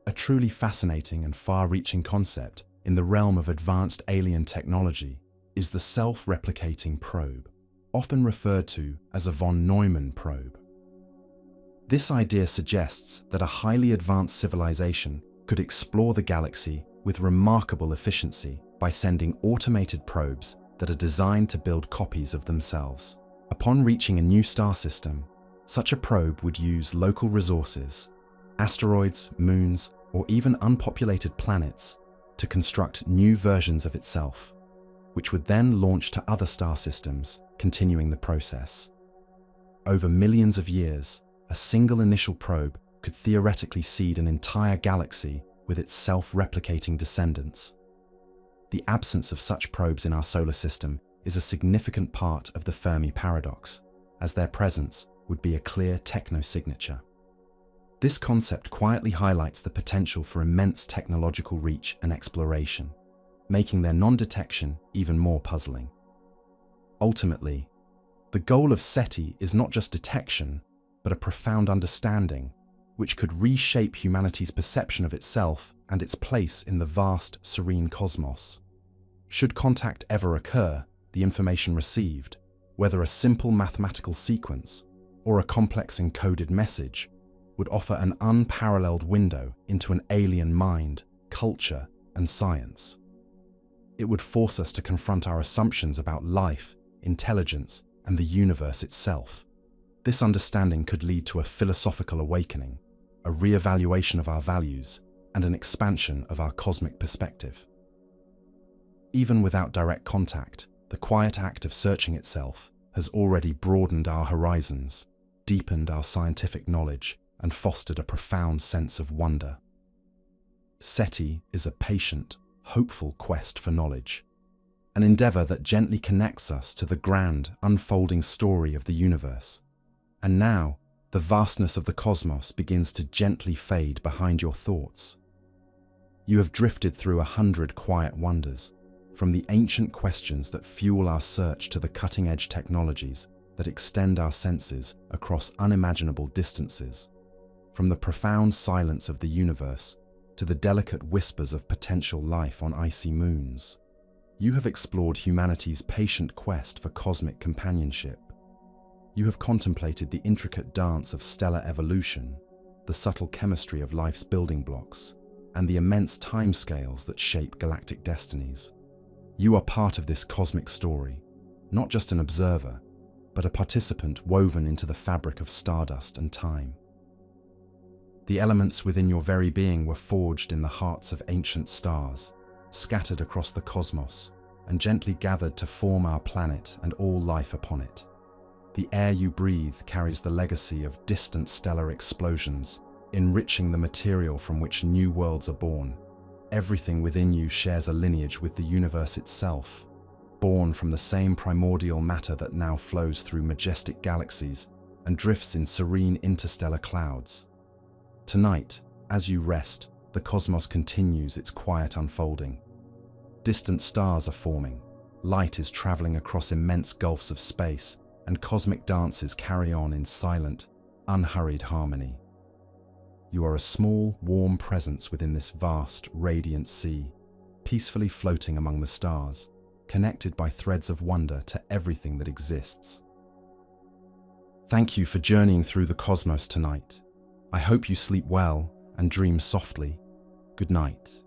A truly fascinating and far-reaching concept in the realm of advanced alien technology is the self-replicating probe, often referred to as a von Neumann probe. This idea suggests that a highly advanced civilization could explore the galaxy with remarkable efficiency by sending automated probes that are designed to build copies of themselves. Upon reaching a new star system, such a probe would use local resources, asteroids, moons, or even unpopulated planets, to construct new versions of itself, which would then launch to other star systems, continuing the process. Over millions of years, a single initial probe could theoretically seed an entire galaxy with its self-replicating descendants. The absence of such probes in our solar system is a significant part of the Fermi Paradox, as their presence would be a clear technosignature. This concept quietly highlights the potential for immense technological reach and exploration, making their non-detection even more puzzling. Ultimately, the goal of SETI is not just detection, but a profound understanding, which could reshape humanity's perception of itself and its place in the vast, serene cosmos. Should contact ever occur, the information received, whether a simple mathematical sequence or a complex encoded message, would offer an unparalleled window into an alien mind, culture, and science. It would force us to confront our assumptions about life, intelligence, and the universe itself. This understanding could lead to a philosophical awakening, a re-evaluation of our values, and an expansion of our cosmic perspective. Even without direct contact, the quiet act of searching itself has already broadened our horizons, deepened our scientific knowledge, and fostered a profound sense of wonder. SETI is a patient, hopeful quest for knowledge, an endeavor that gently connects us to the grand, unfolding story of the universe. And now, the vastness of the cosmos begins to gently fade behind your thoughts. You have drifted through 100 quiet wonders, from the ancient questions that fuel our search to the cutting-edge technologies that extend our senses across unimaginable distances, from the profound silence of the universe to the delicate whispers of potential life on icy moons. You have explored humanity's patient quest for cosmic companionship. You have contemplated the intricate dance of stellar evolution, the subtle chemistry of life's building blocks, and the immense timescales that shape galactic destinies. You are part of this cosmic story, not just an observer, but a participant woven into the fabric of stardust and time. The elements within your very being were forged in the hearts of ancient stars, scattered across the cosmos, and gently gathered to form our planet and all life upon it. The air you breathe carries the legacy of distant stellar explosions, enriching the material from which new worlds are born. Everything within you shares a lineage with the universe itself, born from the same primordial matter that now flows through majestic galaxies and drifts in serene interstellar clouds. Tonight, as you rest, the cosmos continues its quiet unfolding. Distant stars are forming, light is traveling across immense gulfs of space, and cosmic dances carry on in silent, unhurried harmony. You are a small, warm presence within this vast, radiant sea, peacefully floating among the stars, connected by threads of wonder to everything that exists. Thank you for journeying through the cosmos tonight. I hope you sleep well and dream softly. Good night.